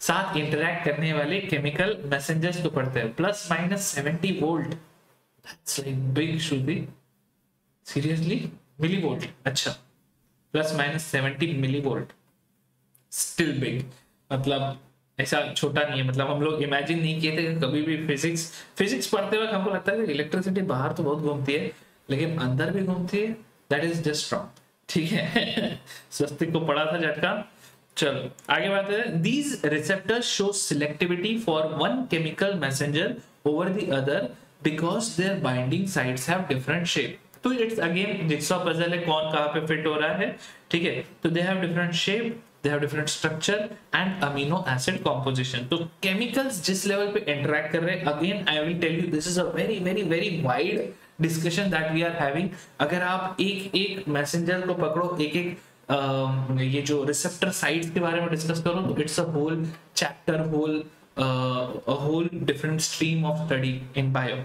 साथ इंटरैक्ट करने वाले केमिकल मैसेंजर्स को पढ़ते हो. Plus minus 70 volt, that's like big Shruti. Seriously millivolt, अच्छा, plus minus 70 millivolt, still big. मतलब ऐसा छोटा नहीं है. मतलब हम लोग इमेजिन नहीं किए थे कभी भी. फिजिक्स पढ़ते वक्त हमको लगता है कि इलेक्ट्रिसिटी बाहर तो बहुत घूमती है लेकिन अंदर भी घूमती है. दैट इज जस्ट रॉन्ग, ठीक है. स्वस्तिक को पढ़ा था झटका. चलो आगे बात है. These receptors show selectivity for one chemical messenger over the other because their binding sites have different shape. तो इट्स अगेन जिक्सॉ पजल है, कौन कहाँ पे फिट हो रहा है, ठीक है. तो they have different shape, they have different structure and amino acid composition. तो chemicals जिस लेवल पे interact कर रहे हैं, again I will tell you this is a very very very wide discussion that we are having. अगर आप एक messenger को पकड़ो, एक ये जो receptor sites के बारे में discuss करो, तो it's a whole chapter, a whole different stream of study in bio.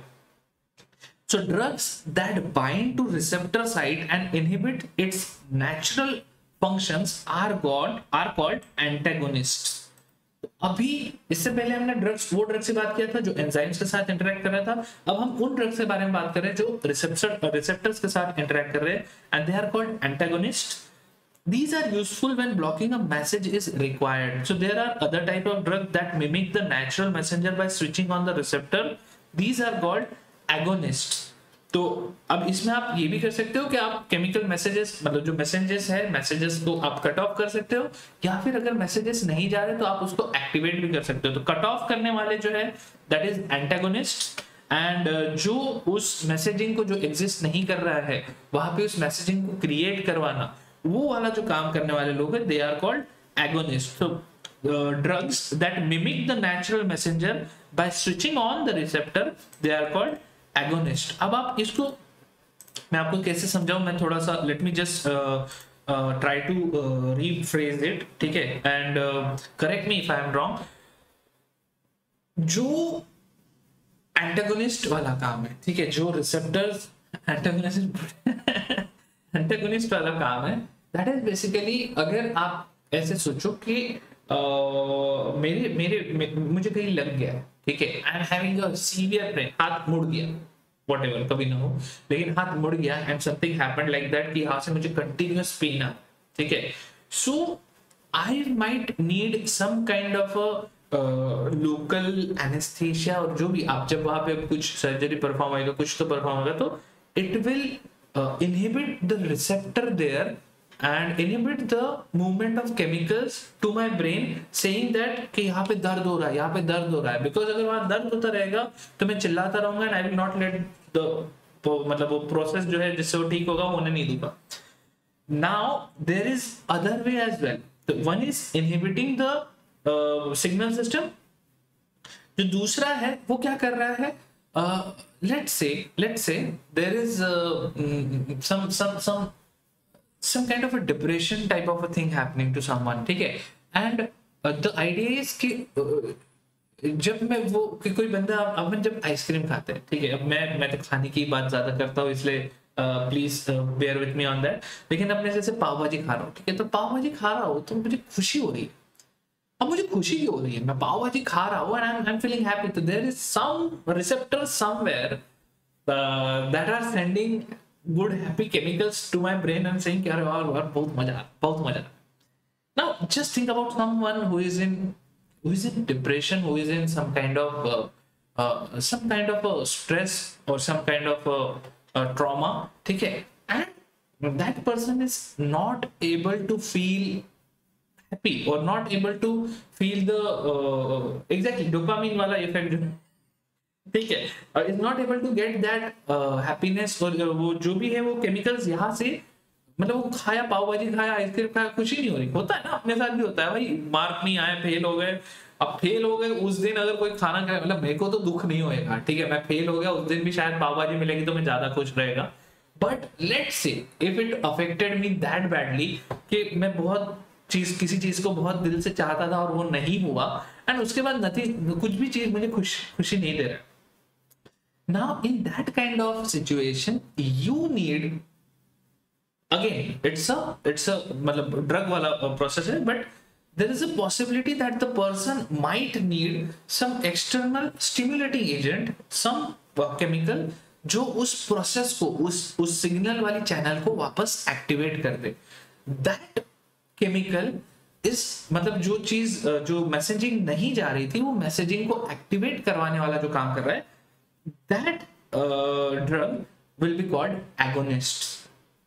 So drugs that bind to receptor site and inhibit its natural functions are called antagonists. अभी इससे पहले हमने वो ड्रग्स की बात किया था जो एंजाइम्स के साथ इंटरेक्ट कर रहा था. अब हम उन ड्रग्स के बारे में बात कर रहे हैं जो रिसेप्टर्स के साथ इंटरेक्ट कर रहे हैं, and they are called antagonist. These are useful when blocking a message is required. So there are other type of drugs that mimic the natural messenger by switching on the receptor. These are called agonists. तो अब इसमें आप ये भी कर सकते हो कि आप केमिकल मैसेजेस, मतलब जो मैसेजेस है, मैसेजेस को आप कट ऑफ कर सकते हो, या फिर अगर मैसेजेस नहीं जा रहे तो आप उसको एक्टिवेट भी कर सकते हो. तो कट ऑफ करने वाले जो है दैट इज एंटागोनिस्ट, एंड जो उस मैसेजिंग को जो एग्जिस्ट नहीं कर रहा है वहां पे उस मैसेजिंग को क्रिएट करवाना, वो वाला जो काम करने वाले लोग हैं, दे आर कॉल्ड एगोनिस्ट. तो drugs that mimic the natural messenger by switching on the receptor, they are called agonist. अब आप इसको मैं आपको कैसे समझाऊं, मैं थोड़ा सा let me just try to rephrase it, ठीक है, and correct me if I am wrong. जो एंटागोनिस्ट वाला काम है, ठीक है, जो रिसेप्टर्स एंटागोनिस्ट वाला काम है, दैट इज बेसिकली, अगर आप ऐसे सोचो कि मुझे कहीं लग गया, ठीक है, I am having a severe pain, हाथ मुड़ गया, व्हाटएवर, कभी ना हो, लेकिन हाथ मुड़ गया and something happened like that कि यहाँ से मुझे कंटिन्यूअस पेन आ, ठीक है, so I might need some kind of local anaesthesia, और जो भी आप जब वहां पे कुछ सर्जरी परफॉर्म होगा, कुछ तो परफॉर्म होगा, तो it will inhibit the receptor there and inhibit the movement of chemicals to my brain saying that कि यहाँ पे दर्द हो रहा है, यहाँ पे दर्द हो रहा है, because अगर वहाँ दर्द होता रहेगा तो मैं चिल्लाता रहूंगा and I will not let the मतलब वो प्रोसेस जो है जिससे वो ठीक होगा होने नहीं दूंगा. Now there is other way as well. So one is inhibiting the signal system. जो दूसरा है वो क्या कर रहा है, let's say there is some kind of a depression type of a thing happening to someone, ठीक है, and the idea is कि जब मैं वो कि कोई बंदा, अपन जब आइसक्रीम खाते हैं, ठीक है, अब मैं तो खाने की बात ज्यादा करता हूँ, इसलिए please bear with me on that, लेकिन अपने जैसे पाव भाजी खा रहा हूँ, ठीक है, तो पाव भाजी खा रहा हूँ तो मुझे खुशी हो रही है. अब मुझे खुशी क्यों हो रही है, मैं पाव भाजी खा रहा हूँ and I'm feeling happy, तो there is some receptor somewhere that are sending good happy chemicals to my brain and saying यार बहुत मजा. Now just think about someone who is in depression, who is in some kind of a stress or some kind of a trauma, ठीक है, and that person is not able to feel happy or not able to feel the exactly dopamine वाला effect, ठीक है, is not able to get that happiness, और वो जो भी है वो केमिकल्स यहाँ से, मतलब वो खाया, पाव भाजी खाया, आइसक्रीम खाया, खुशी नहीं हो रही. होता है ना, अपने साथ भी होता है भाई, मार्क नहीं आए, फेल हो गए. अब फेल हो गए उस दिन अगर कोई खाना खाए, मतलब मेरे को तो दुख नहीं होएगा, ठीक है, मैं फेल हो गया उस दिन भी शायद पाव भाजी मिलेगी तो मैं ज्यादा खुश रहेगा. But let's say if it affected me that badly कि मैं बहुत किसी चीज को बहुत दिल से चाहता था और वो नहीं हुआ, एंड उसके बाद कुछ भी चीज मुझे खुशी नहीं दे रहा. Now in that kind of situation you need, again it's a मतलब drug वाला process है, but there is a possibility that the person might need some external stimulating agent, some chemical जो उस प्रोसेस को, उस सिग्नल वाली channel को वापस एक्टिवेट कर दे. That chemical is मतलब जो चीज जो मैसेजिंग नहीं जा रही थी, वो मैसेजिंग को एक्टिवेट करवाने वाला जो काम कर रहा है, that drug will be called agonists,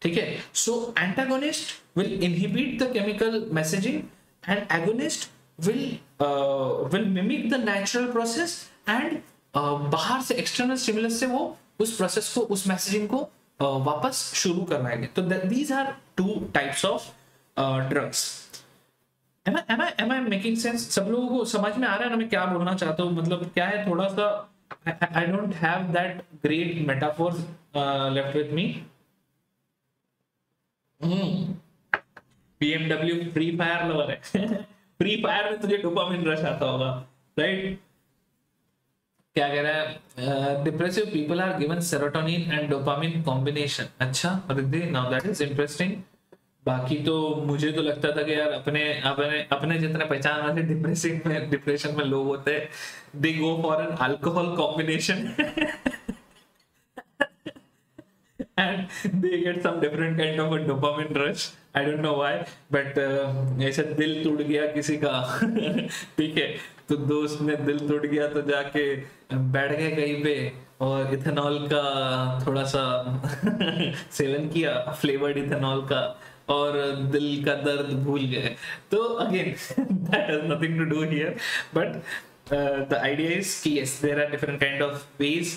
ठीक है. So antagonist will inhibit the chemical messaging and agonist will mimic the natural process and बाहर से external stimulus से वो उस प्रोसेस को, उस मैसेजिंग को वापस शुरू करवाएंगे. तो these are two types of drugs. Am I making sense? सब लोगों को समझ में आ रहा है ना मैं क्या बोलना चाहता हूँ? मतलब क्या है, थोड़ा सा I don't have that great metaphors left with me. BMW free fire lover है. फ्री फायर में तुझे डोपामिन रश आता होगा, राइट? क्या कह रहा है, depressive people are given serotonin and dopamine combination. अच्छा Riddhi, now that is interesting. बाकी तो मुझे तो लगता था कि यार अपने जितने पहचान वाले डिप्रेशन में लोग होते हैं, they go for an alcohol combination and they get some different kind of a dopamine rush. I don't know why, but ऐसे दिल टूट गया किसी का ठीक है, तो दोस्त ने दिल टूट गया तो जाके बैठ गए कहीं पे और इथेनॉल का थोड़ा सा सेवन किया, फ्लेवर्ड इथेनॉल का, और दिल का दर्द भूल गए. तो again that has nothing to do here, but the idea is कि yes, there are different kind of ways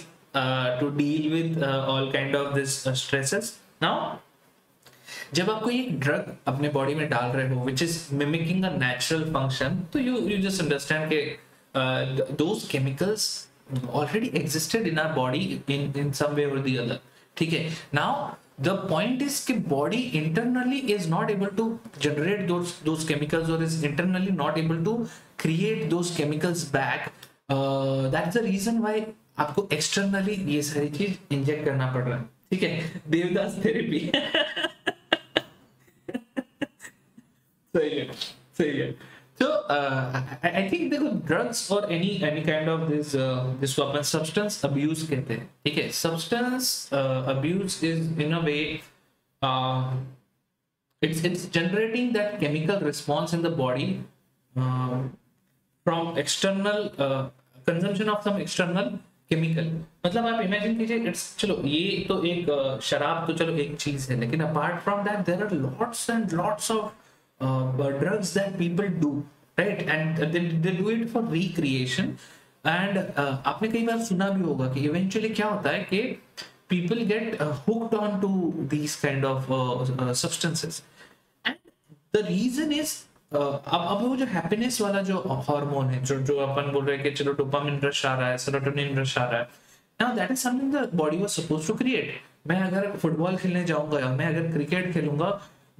to deal with all kind of this stresses. Now जब आप कोई एक ड्रग अपने बॉडी में डाल रहे हो which is mimicking a natural function, तो you just understand कि those chemicals already existed in our body in some way or the other, ठीक है. Now the point is कि body internally is not able to generate those chemicals, or is internally not able to create those chemicals back. That's the reason why आपको externally ये सारी चीज inject करना पड़ रहा है, ठीक है, देवदास थेरेपी। सही है, सही है। So I think देखो drugs or any kind of this weapon substance abuse कहते हैं, ठीक है। Substance abuse is in a way it's generating that chemical response in the body from external consumption of some external chemical। मतलब आप imagine कीजिए, it's, चलो ये तो एक शराब तो चलो एक चीज है, लेकिन apart from that there are lots and lots of drugs that people do, right? And they do it for recreation. And आपने कई बार सुना भी होगा कि eventually क्या होता है कि people get hooked on to these kind of substances. And the reason is अब वो जो हैप्पीनेस वाला जो हार्मोन है, जो अपन बोल रहे हैं कि चलो डोपामिन रश आ रहा है, सेरोटोनिन रश आ रहा है, now that is something the body was supposed to create। मैं अगर फुटबॉल खेलने जाऊंगा या मैं अगर क्रिकेट खेलूंगा,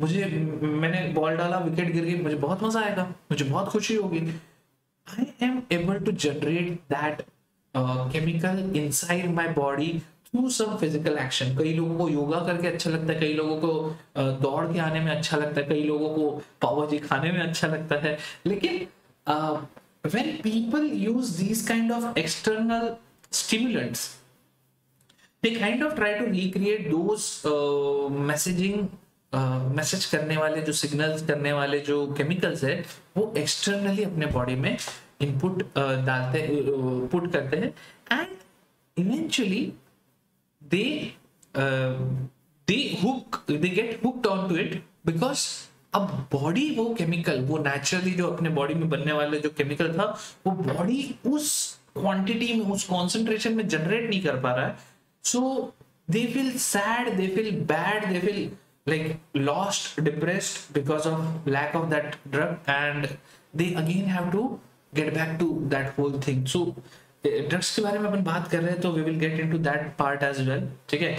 मैंने बॉल डाला, विकेट गिर गई, मुझे बहुत मजा आएगा, मुझे बहुत खुशी होगी। I am able to generate that chemical inside my body through some physical action. कई लोगों को योगा करके अच्छा लगता है, कई लोगों को दौड़ के आने में अच्छा लगता है, कई लोगों को पाव भाजी खाने में अच्छा लगता है। लेकिन when people use these kind of external stimulants, they kind of try to recreate those message करने वाले, जो सिग्नल्स करने वाले जो केमिकल्स है, वो एक्सटर्नली अपने बॉडी में इनपुट डालते, पुट करते हैं, and eventually they get hooked on to it, because अब बॉडी वो केमिकल, वो नेचुरली जो अपने बॉडी में बनने वाले जो केमिकल था, वो बॉडी उस क्वांटिटी में, उस कॉन्सेंट्रेशन में जनरेट नहीं कर पा रहा है। So they feel sad, they feel bad, they feel like lost, depressed because of lack of that drug, and they again have to get back to that whole thing. So drugs के बारे में अपन बात कर रहे हैं, तो we will get into that part as well, ठीक है।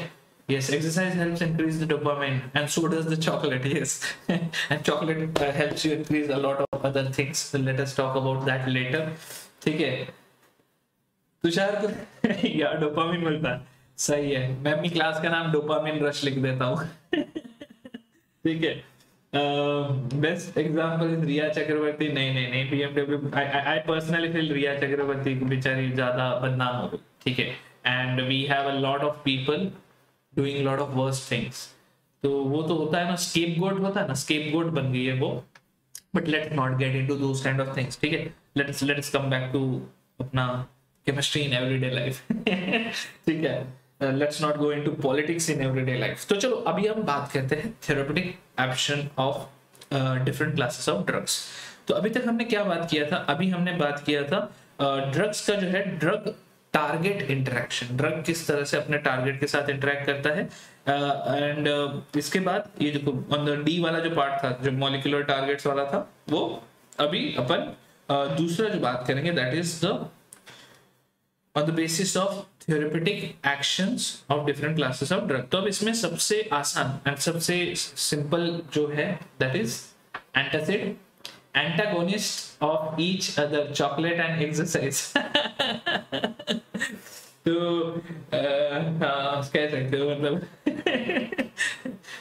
Yes, exercise helps increase the dopamine, and so does the chocolate, yes। And chocolate helps you increase a lot of other things, so let us talk about that later, ठीक है। तुषार को यार dopamine मिलता है, सही है, मैं अपनी क्लास का नाम डोपामिन रश लिख देता हूँ, ठीक है। Best example is Riya Chakraborty. नहीं BMW, I personally feel Riya Chakraborty बेचारी ज्यादा बदनाम हो गई, ठीक है। And we have a lot of people doing lot of worst things, तो वो तो होता है ना, स्केपगोट होता है ना, स्केपगोट बन गई है वो। But let's not get into those kind of things, ठीक है। लेट्स कम बैक टू अपना केमिस्ट्री इन एवरीडे लाइफ, ठीक है। Let's not go into politics in everyday life। तो चलो अभी हम बात करते हैं therapeutic action of different classes of drugs। तो अभी तक हमने क्या बात किया था? अभी हमने बात किया था ड्रग्स का जो है ड्रग टारगेट इंटरेक्शन, ड्रग किस तरह से अपने टारगेट के साथ इंटरेक्ट करता है। एंड इसके बाद ये जो ऑन द डी वाला जो पार्ट था, जो मॉलिक्यूलर टारगेट्स वाला था, वो अभी अपन दूसरा जो बात करेंगे, that is the on the basis of therapeutic actions of different classes of drug। तो अब इसमें सबसे आसान एंड सबसे सिंपल जो है, that is antacid, antagonist of each other, chocolate and exercise। तो कह सकते हो, मतलब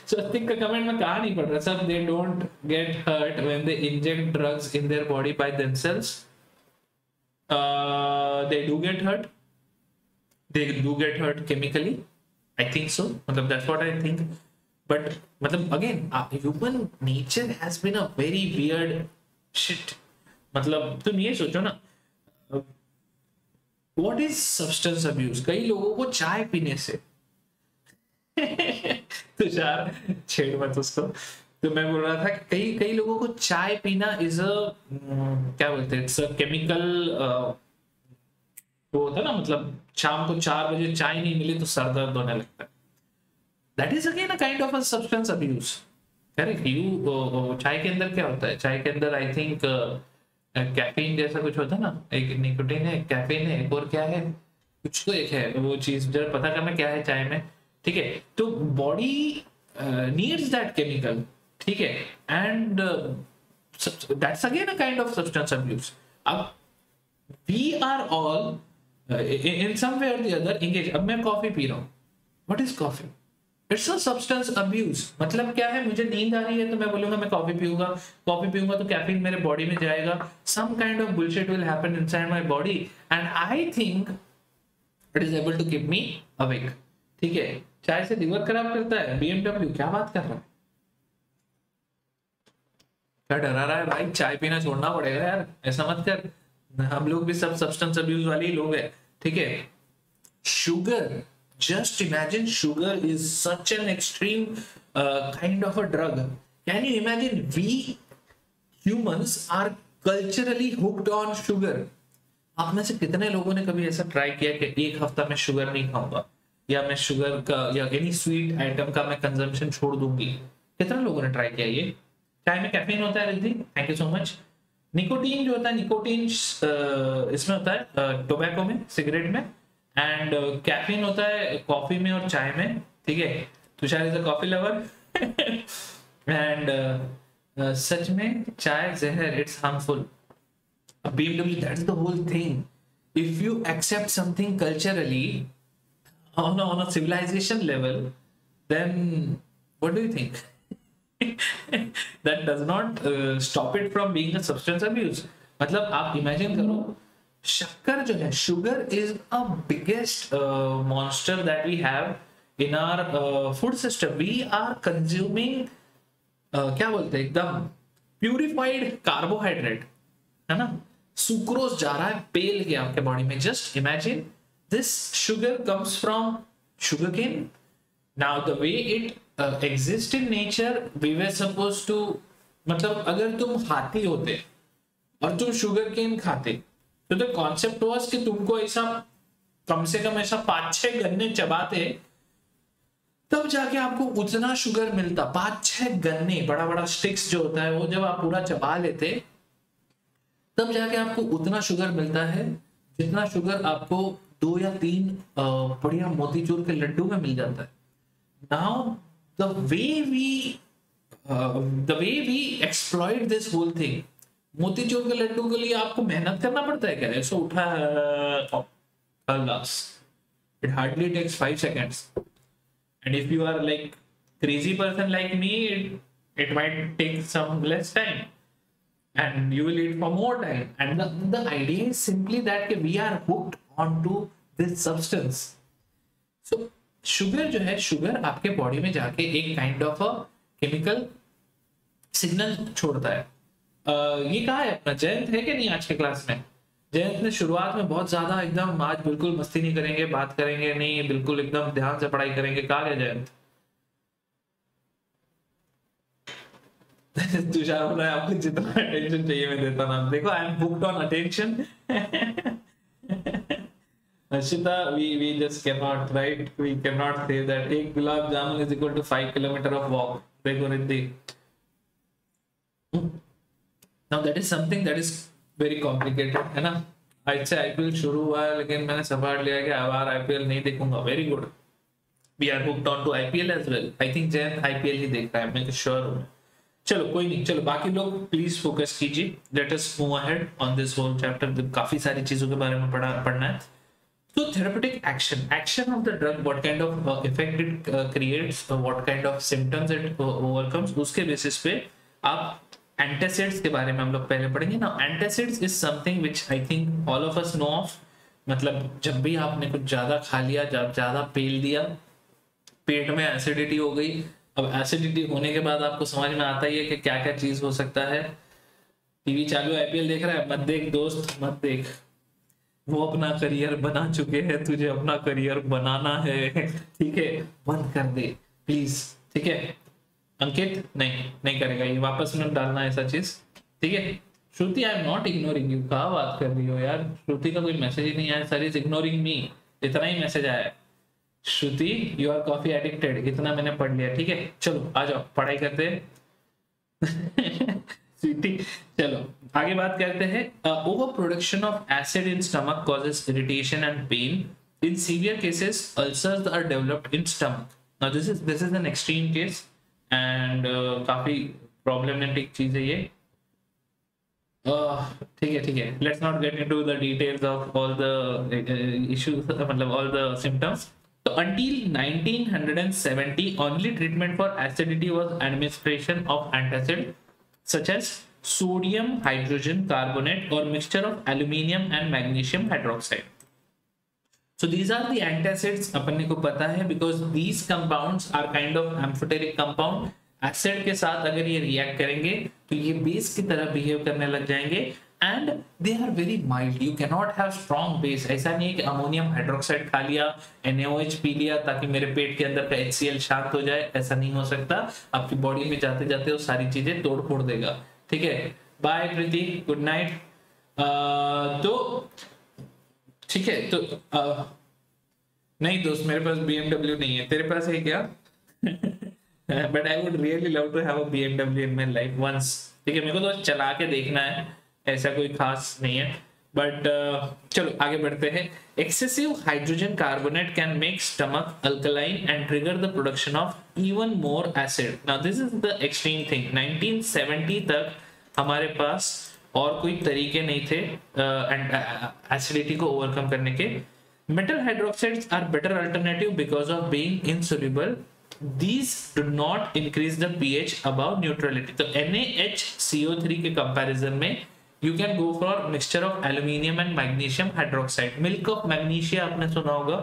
स्वस्तिक का कमेंट में कहा नहीं पड़ रहा सब, they don't get hurt when they inject drugs in their body by themselves। They do get hurt, they do get hurt chemically, I think so, मतलब that's what I think। but मतलब again human nature has been a very weird shit। मतलब तुम ये सोचो ना, what is substance abuse? कई लोगों को चाय पीने से तुषार छेड़ मत उसको। तो मैं बोल रहा था कि कई लोगों को चाय पीना इज अ क्या बोलते हैं, इट्स अ केमिकल, वो होता है ना, मतलब शाम को 4 बजे चाय नहीं मिली तो सर दर्द होने लगता है। That is again a kind of a substance abuse, correct. You चाय के अंदर क्या होता है? चाय के अंदर आई थिंक कैफीन जैसा कुछ होता है ना, एक निकोटीन है, कैफीन है, एक और क्या है, कुछ तो एक है वो चीज, जरा पता करना क्या है चाय में। ठीक है, तो बॉडी नीड्स दैट केमिकल, ठीक है, and that's again a kind of substance abuse. अब we are all in some way or the other engage. अब मैं कॉफी पी रहा हूँ, what is coffee? It's a substance abuse. मतलब क्या है, मुझे नींद आ रही है तो मैं बोलूंगा मैं कॉफी पीऊंगा तो कैफीन मेरे बॉडी में जाएगा, some kind of bullshit will happen inside my body and I think it is able to keep me awake. ठीक है, चाय से लिवर खराब करता है BMW, क्या बात कर रहा है, क्या डरा रहा है भाई, चाय पीना छोड़ना पड़ेगा यार, ऐसा मत कर. हम लोग भी सब सब्सटेंस अब्यूज वाले ही लोग हैं, ठीक है. Sugar, just imagine sugar is such an extreme kind of a drug. Can you imagine we humans are culturally hooked on sugar? आप में से कितने लोगों ने कभी ऐसा ट्राई किया कि एक हफ्ता में शुगर नहीं खाऊंगा, या मैं शुगर का या एनी स्वीट आइटम का मैं कंजम्पशन छोड़ दूंगी? कितने लोगों ने ट्राई किया ये? चाय में कैफीन होता है Riddhi, thank you so much. Nicotine जो होता है, निकोटीन इसमें होता है टोबैको में, सिगरेट में, एंड कैफीन होता है कॉफी में और चाय में, ठीक है. Tushar is a coffee lover and such में चाय जहर, it's harmful. BMW, that's the whole thing. If you accept something culturally on a civilization level, then what do you think? That does not stop it from being a substance abuse. मतलब आप imagine करो, शक्कर जो है, sugar is a biggest monster that we have in our food system. We are consuming क्या बोलते हैं, एकदम purified carbohydrate, है ना. सुक्रोज जा रहा है पेल के आपके बॉडी में. Just imagine this sugar comes from sugarcane. Now the way it exists in nature, we were supposed to, मतलब अगर तुम हाथी होते और तुम शुगर केन खाते तो द कॉन्सेप्ट वाज कि तुमको ऐसा कम से कम ऐसा 5-6 गन्ने चबाते तब जाके आपको उतना शुगर मिलता. 5-6 गन्ने, बड़ा बड़ा स्टिक्स जो होता है वो जब आप पूरा चबा लेते तब जाके आपको उतना शुगर मिलता है जितना शुगर आपको 2 या 3 बढ़िया मोतीचूर के लड्डू में मिल जाता है. Now the way we exploit this whole thing, motichoor के लड्डू के लिए आपको मेहनत करना पड़ता है क्या? ऐसा उठा खलास, it hardly takes 5 seconds. And if you are like crazy person like me, it might take some less time and you will eat for more time. And the idea is simply that we are hooked onto this substance. So sugar जो है, sugar आपके body में जाके एक kind of a chemical signal छोड़ता है. ये कहा है अपना जयंत है कि नहीं आज के क्लास में? जयंत ने शुरुआत में बहुत ज्यादा एकदम आज बिल्कुल मस्ती नहीं करेंगे, बात करेंगे नहीं, बिल्कुल एकदम ध्यान से पढ़ाई करेंगे. कहा गया जयंत? तुषार बोल रहा है आपको जितना अटेंशन चाहिए मैं देता ना. देखो I am booked on attention. Ashita, we just cannot, right? We cannot say that एक gulab jamun is equal to 5 kilometer of walk. देखो Riddhi. Now that is something that is very complicated, है ना? आज से IPL शुरू हुआ है लेकिन मैंने संभाल लिया कि अब IPL नहीं देखूंगा. Very good. We are hooked on to IPL as well. I think Jayant IPL ही देख रहा है, मैं श्योर हूँ. चलो कोई नहीं, चलो बाकी लोग प्लीज फोकस कीजिए. Let us move ahead on this whole chapter. काफी सारी चीजों के बारे में पढ़ना है. So therapeutic action of the drug, what kind of effect it creates, what kind of symptoms it overcomes, उसके बेसिस पे आप एंटासिड्स के बारे में हम लोग पहले पढ़ेंगे ना. Antacids is something which I think all of us know of. मतलब जब भी आपने कुछ ज्यादा खा लिया, ज्यादा पेल दिया, पेट में एसिडिटी हो गई. अब एसिडिटी होने के बाद आपको समझ में आता ही है कि क्या क्या चीज हो सकता है. टीवी चालू, IPL देख रहा है, मत देख दोस्त, मत देख. वो अपना करियर बना चुके हैं, तुझे अपना करियर बनाना है, ठीक है, बंद कर दे प्लीज. ठीक है अंकित, नहीं करेगा ये, वापस में डालना ऐसा चीज, ठीक है. Shruti, I am not ignoring you. कहाँ बात कर रही हो यार? श्रुति का कोई मैसेज ही नहीं आया. सर इज इग्नोरिंग मी, इतना ही मैसेज आया है. श्रुति यू आर कॉफी एडिक्टेड, इतना मैंने पढ़ लिया. ठीक है चलो आ जाओ पढ़ाई करते हैं. चलो आगे बात करते हैं. Over production of acid in stomach causes irritation and pain. In severe cases, ulcers are developed in stomach. Now this is an extreme case and काफी problematic चीज है ये. ठीक है. Let's not get into the details of all the issues, मतलब all the symptoms. So until 1970, only treatment for acidity was administration of antacid, such as sodium hydrogen carbonate or mixture of aluminium and magnesium hydroxide. So these are the antacids अपने को पता है, because these compounds are kind of amphoteric compound. Acid के साथ अगर ये react करेंगे तो ये बेस की तरह बिहेव करने लग जाएंगे and they are very mild. You can not have strong base. ऐसा नहीं है कि अमोनियम हाइड्रोक्साइड खा लिया, NaOH पी लिया ताकि मेरे पेट के अंदर का HCl शांत हो जाए. ऐसा नहीं हो सकता. आपकी बॉडी में जाते जाते वो सारी चीजें तोड़ फोड़ देगा. ठीक है. बाय प्रीति, गुड नाइट. तो ठीक है. तो नहीं दोस्त, मेरे पास BMW नहीं है. तेरे पास है क्या? But I would really love to have a BMW in my life once. ठीक है, मेरे को तो चला के देखना है, ऐसा कोई खास नहीं है. बट चलो आगे बढ़ते हैं. Excessive hydrogen carbonate can make stomach alkaline and trigger the production of even more acid. Now this is the extreme thing. 1970 तक हमारे पास और कोई तरीके नहीं थे एसिडिटी को ओवरकम करने के. Metal hydroxides are better alternative because of being insoluble. These do not increase the pH above neutrality. तो NaHCO3 के कंपैरिजन में you can go for mixture of aluminium and magnesium hydroxide. Milk of magnesia आपने सुना होगा.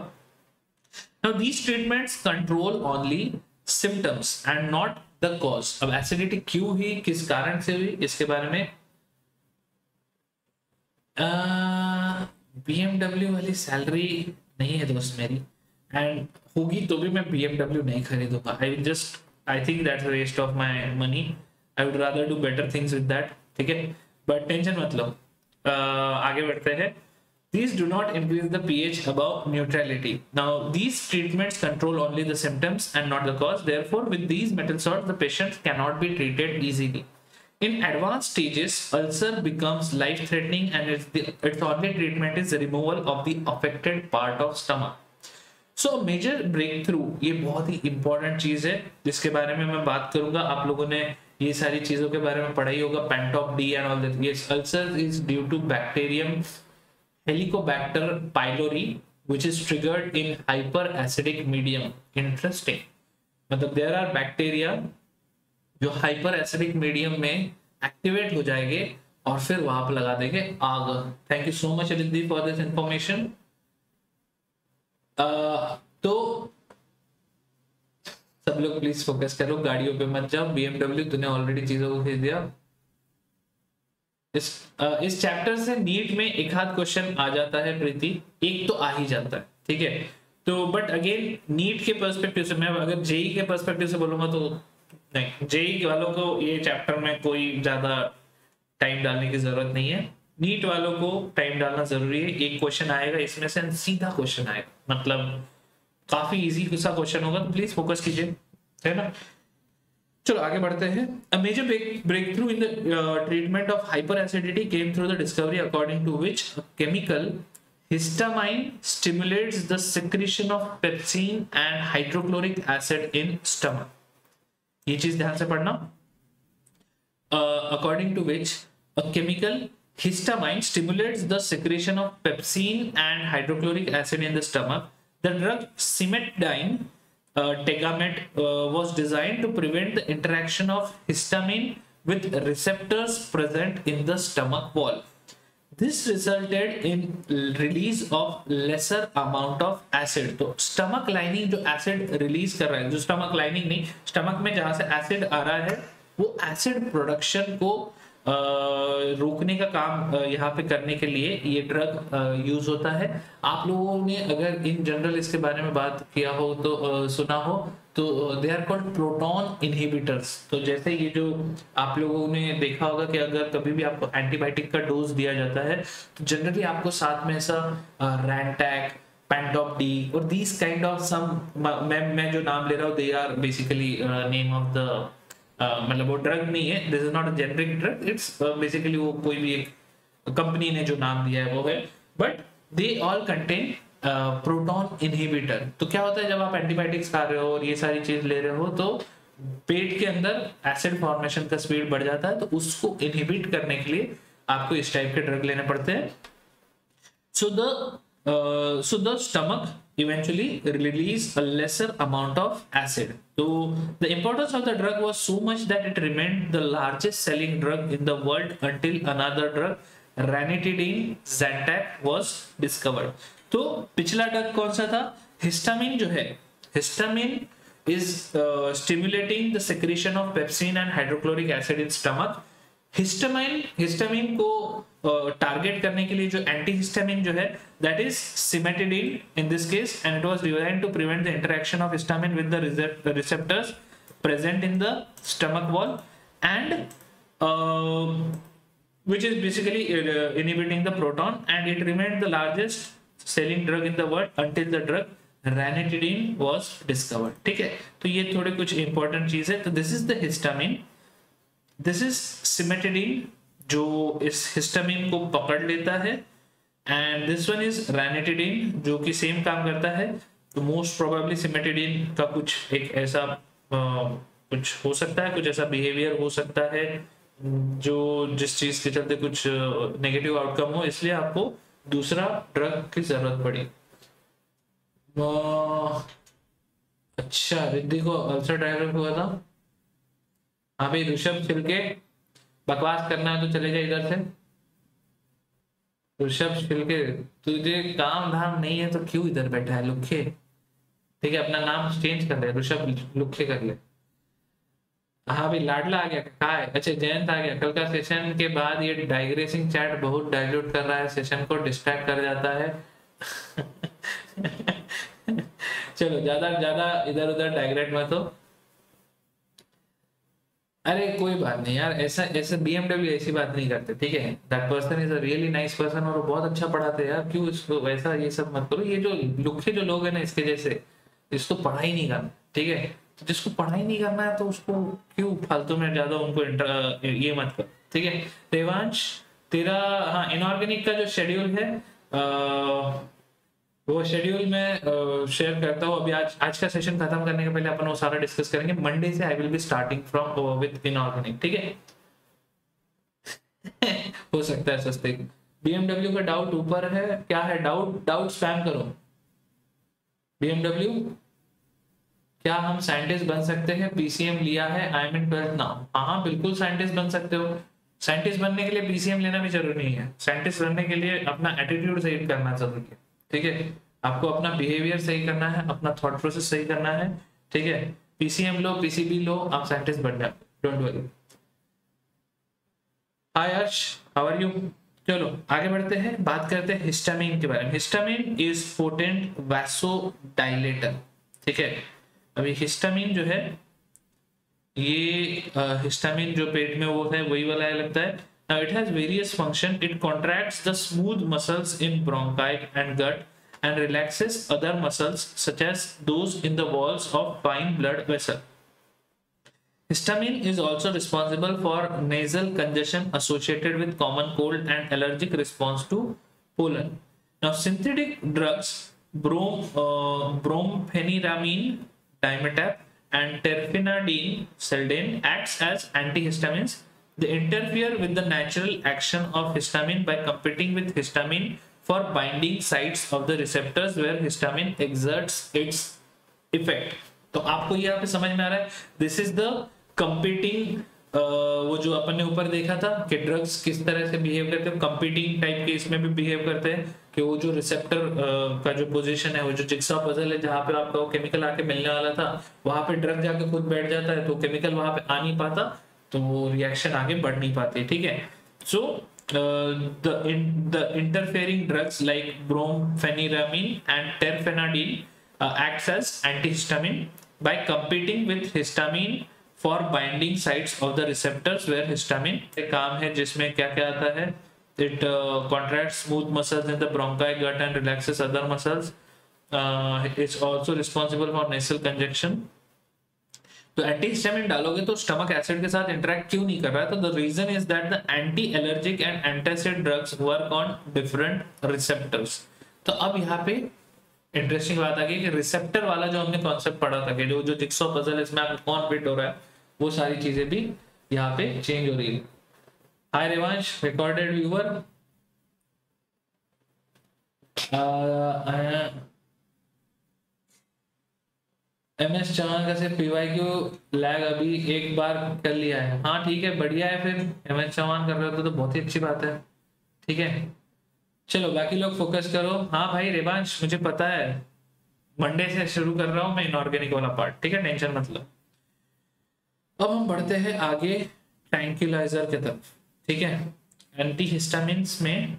Now these treatments control only symptoms and not the cause. अब acidity क्यों हुई, किस कारण से हुई, इसके बारे में BMW वाली सैलरी नहीं है दोस्त मेरी, एंड होगी तो भी मैं BMW नहीं खरीदूंगा. I think that's a waste of my money. I would rather do better things with that. ठीक है, बट टेंशन मत लो. आगे बढ़ते हैं. These do not increase the pH above neutrality. Now these treatments control only the symptoms and not the cause. Therefore, with these metal salts, the patient cannot be treated easily. In advanced stages, ulcer becomes life-threatening, and its only treatment is the removal of the affected part of stomach. So, major breakthrough, ये बहुत ही important चीज है जिसके बारे में मैं बात करूंगा. आप लोगों ने ये सारी चीजों के बारे में पढ़ा ही होगा. Pantop D and all that. Yes, ulcer is due to bacterium Helicobacter pylori, which is triggered in hyperacidic medium. Interesting. मतलब there are bacteria जो हाइपर एसिडिक मीडियम में एक्टिवेट हो जाएंगे और फिर वहां पर लगा देंगे आग. Thank you so much Riddhi for this information. तो सब लोग प्लीज फोकस करो, गाड़ियों पे मत जाओ. BMW तूने ऑलरेडी चीजों को भेज दिया. इस चैप्टर से नीट में एक आध क्वेश्चन आ जाता है प्रीति, एक तो आ ही जाता है. ठीक है, तो बट अगेन नीट के पर्सपेक्टिव से, मैं अगर जेई के पर्सपेक्टिव से बोलूंगा तो नहीं, जेई वालों को ये चैप्टर में कोई ज्यादा टाइम डालने की जरूरत नहीं है. नीट वालों को टाइम डालना जरूरी है. एक क्वेश्चन आएगा इसमें से, सीधा क्वेश्चन आएगा, मतलब काफी इजी सा क्वेश्चन होगा, तो प्लीज फोकस कीजिए, है ना. चलो आगे बढ़ते हैं. A major breakthrough in the treatment of hyperacidity came through the discovery according to which a chemical histamine stimulates the secretion of pepsin and hydrochloric acid in stomach. ये चीज ध्यान से पढ़ना. According to which a chemical histamine stimulates the secretion of pepsin and hydrochloric acid in the stomach. The drug cimetidine Tegamet was designed to prevent the interaction of histamine with receptors present in the stomach wall. This resulted in release of lesser amount of acid. तो stomach lining जो acid release कर रहा है, जो stomach lining नहीं, stomach में जहाँ से acid आ रहा है, वो acid production को रोकने का काम यहाँ पे करने के लिए ये ड्रग यूज होता है. आप लोगों ने अगर इन जनरल इसके बारे में बात किया हो तो सुना हो तो they are called proton inhibitors. तो जैसे ये जो आप लोगों ने देखा होगा कि अगर कभी भी आपको एंटीबायोटिक का डोज दिया जाता है तो जनरली आपको साथ में ऐसा रैंटैक, पेंटॉप डी और दीज काइंड ऑफ सम, मैं जो नाम ले रहा हूँ they are basically name of the, मतलब वो ड्रग नहीं है, this is not a generic drug, it's basically वो कोई भी एक कंपनी ने जो नाम दिया है वो है, but they all contain proton inhibitor. तो क्या होता है जब आप एंटीबायोटिक्स खा रहे हो और ये सारी चीज ले रहे हो तो पेट के अंदर एसिड फॉर्मेशन का स्पीड बढ़ जाता है, तो उसको इनहिबिट करने के लिए आपको इस टाइप के ड्रग लेने पड़ते हैं। So the stomach eventually release a lesser amount of acid. So the importance of the drug was so much that it remained the largest selling drug in the world until another drug, ranitidine Zantac, was discovered. तो पिछला drug कौन सा था? Histamine जो है, histamine is stimulating the secretion of pepsin and hydrochloric acid in stomach. Histamine को target करने के लिए जो एंटीहिस्टामिन जो है that is cimetidine in this case, and it was designed to prevent the interaction of histamine with the receptors present in the stomach wall and which is basically inhibiting the proton, and it remained the largest selling drug in the world until the drug ranitidine was discovered. ठीक है, तो ये थोड़े कुछ important चीज है। तो this is the histamine, this is cimetidine जो इस हिस्टामिन को पकड़ लेता है, and this one is ranitidine जो कि सेम काम करता है। तो मोस्ट प्रोबेबली सिमेटिडीन का कुछ एक ऐसा कुछ हो सकता है, कुछ ऐसा बिहेवियर हो सकता है जो जिस चीज के चलते कुछ नेगेटिव आउटकम हो, इसलिए आपको दूसरा ड्रग की जरूरत पड़ी। अच्छा, रिद्धि को अल्सर डायग्राम हुआ था। हाँ भाई ऋषभ छिलके, बकवास करना है तो चले जाए इधर से। ऋषभ छिलके, तुझे काम धाम नहीं है तो क्यों इधर बैठा है लुखे? ठीक है, अपना नाम चेंज कर ले, ऋषभ लुखे कर ले। हाँ भाई लाडला आ गया, कहा है? अच्छा जयंत आ गया। कल का सेशन के बाद ये डाइग्रेसिंग चैट बहुत डाइल्यूट कर रहा है, सेशन को डिस्ट्रैक्ट कर जाता है। चलो ज्यादा इधर उधर डाइग्रेट मत हो। अरे कोई बात नहीं यार, ऐसा BMW ऐसी बात नहीं करते, ठीक है। That person is a really nice person और वो बहुत अच्छा पढ़ाते हैं यार, क्यों इसको वैसा ये सब मत करो। ये जो लुखे जो लोग हैं ना इसके जैसे, इसको पढ़ाई नहीं करना, ठीक है। तो जिसको पढ़ाई नहीं करना है तो उसको क्यों फालतू में ज्यादा उनको ये मत कर, ठीक है। देवांश तेरा, हाँ इनऑर्गेनिक का जो शेड्यूल है वो शेड्यूल में शेयर करता हूँ। अभी आज का सेशन खत्म करने के पहले अपन वो सारा डिस्कस करेंगे। मंडे से I will be starting from with inorganic, ठीक है। हो सकता है सस्ते। BMW का डाउट ऊपर है, क्या है डाउट स्पैम करो। BMW क्या हम साइंटिस्ट बन सकते हैं? PCM लिया है, I M in 12th now. हाँ बिल्कुल साइंटिस्ट बन सकते हो। साइंटिस्ट बनने के लिए PCM लेना भी जरूरी नहीं है। साइंटिस्ट बनने के लिए अपना एटीट्यूड सही करना जरूरी है, ठीक है। आपको अपना बिहेवियर सही करना है, अपना थॉट प्रोसेस सही करना है, ठीक है। PCM लो, PCB लो, आप साइंटिस्ट बन जाओ, don't worry. Hi Harsh, how are you? चलो आगे बढ़ते हैं, बात करते हैं हिस्टामिन के बारे में। हिस्टामिन इज पोटेंट वैसोडाइलेटर, ठीक है। अभी हिस्टामिन जो है ये हिस्टामिन जो पेट में वो है वही वाला है लगता है। Now it has various function. It contracts the smooth muscles in bronchi and gut and relaxes other muscles such as those in the walls of fine blood vessel. Histamine is also responsible for nasal congestion associated with common cold and allergic response to pollen. Now synthetic drugs brompheniramine dimetap and terfenadine seldane acts as antihistamines. They interfere with the natural action of histamine by competing with histamine for binding sites of the receptors where histamine exerts its effect. तो आपको यहाँ पे समझ में आ रहा है, this is the competing, वो जो अपन ने ऊपर देखा था कि ड्रग्स किस तरह से बिहेव करते हैं, कंपीटिंग टाइप के इसमें भी बिहेव करते हैं कि वो जो रिसेप्टर का जो पोजीशन है, वो जो जिक्सा पजल है जहाँ पे आपका वो केमिकल आके मिलने वाला था, वहां पे ड्रग जाके खुद बैठ जाता है, तो केमिकल वहां पे आ नहीं पाता, तो वो रिएक्शन आगे बढ़ नहीं पाती, ठीक है। सो the interfering drugs like brompheniramine and terfenadine acts as antihistamine by competing with histamine for binding sites of the receptors where histamine एक काम है जिसमें क्या क्या आता है, it contracts smooth muscles in the bronchi, gut and relaxes other muscles. It's also responsible for nasal congestion. तो antihistamine डालोगे तो स्टमक एसिड के साथ इंटरेक्ट क्यों नहीं कर रहा है? तो the reason is that the anti allergic and antacid drugs work on different receptors. तो अब यहाँ पे इंटरेस्टिंग बात आ गई कि रिसेप्टर वाला जो हमने कॉन्सेप्ट पढ़ा था कि जो जो जिक्सॉ पजल इसमें आपको कौन फिट हो रहा है, वो सारी चीजें भी यहाँ पे चेंज हो रही है। हाय Revansh, recorded viewer. MS Chauhan का सिर्फ PYQ लैग अभी एक बार कर लिया है। हाँ ठीक है, बढ़िया है, फिर MS चौहान कर रहे हो तो बहुत ही अच्छी बात है। ठीक है, चलो बाकी लोग फोकस करो। हाँ भाई रेवांश, मुझे पता है, मंडे से शुरू कर रहा हूँ मैं इनऑर्गेनिक वाला पार्ट, ठीक है, टेंशन मत लो। अब हम बढ़ते हैं आगे ट्रैंक्विलाइजर के तरफ। ठीक है, एंटीहिस्टामिन्स में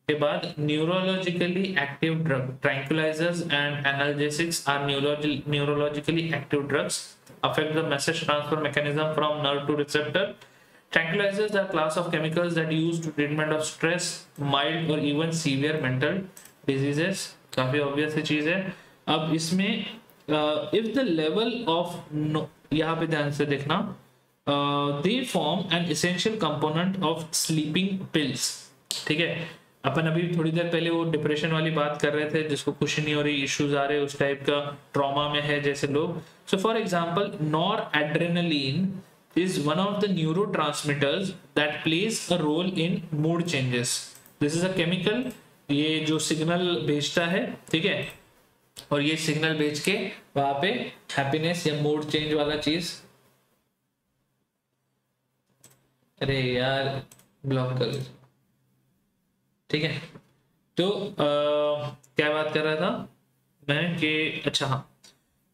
के बाद neurologically active drug, tranquillisers and analgesics are neurologically active drugs, affect the message transfer mechanism from nerve to receptor. Tranquilizers are class of chemicals that are used to treatment of stress, mild or even severe mental diseases. काफी obvious चीज है। अब इसमें if the level of यहाँ पे ध्यान से देखना, they form an essential component of sleeping pills। ठीक है, अपन अभी थोड़ी देर पहले वो डिप्रेशन वाली बात कर रहे थे, जिसको कुछ नहीं हो रही, इश्यूज आ रहे, उस टाइप का ट्रॉमा में है जैसे लोग। So for example, noradrenaline is one of the neurotransmitters that plays a role in mood changes. This is a chemical, ये जो सिग्नल भेजता है, ठीक है, और ये सिग्नल भेज के वहां पे हैप्पीनेस या मूड चेंज वाला चीज, अरे यार ब्लॉक कर लो। ठीक है, तो क्या बात कर रहा था मैं कि अच्छा हाँ,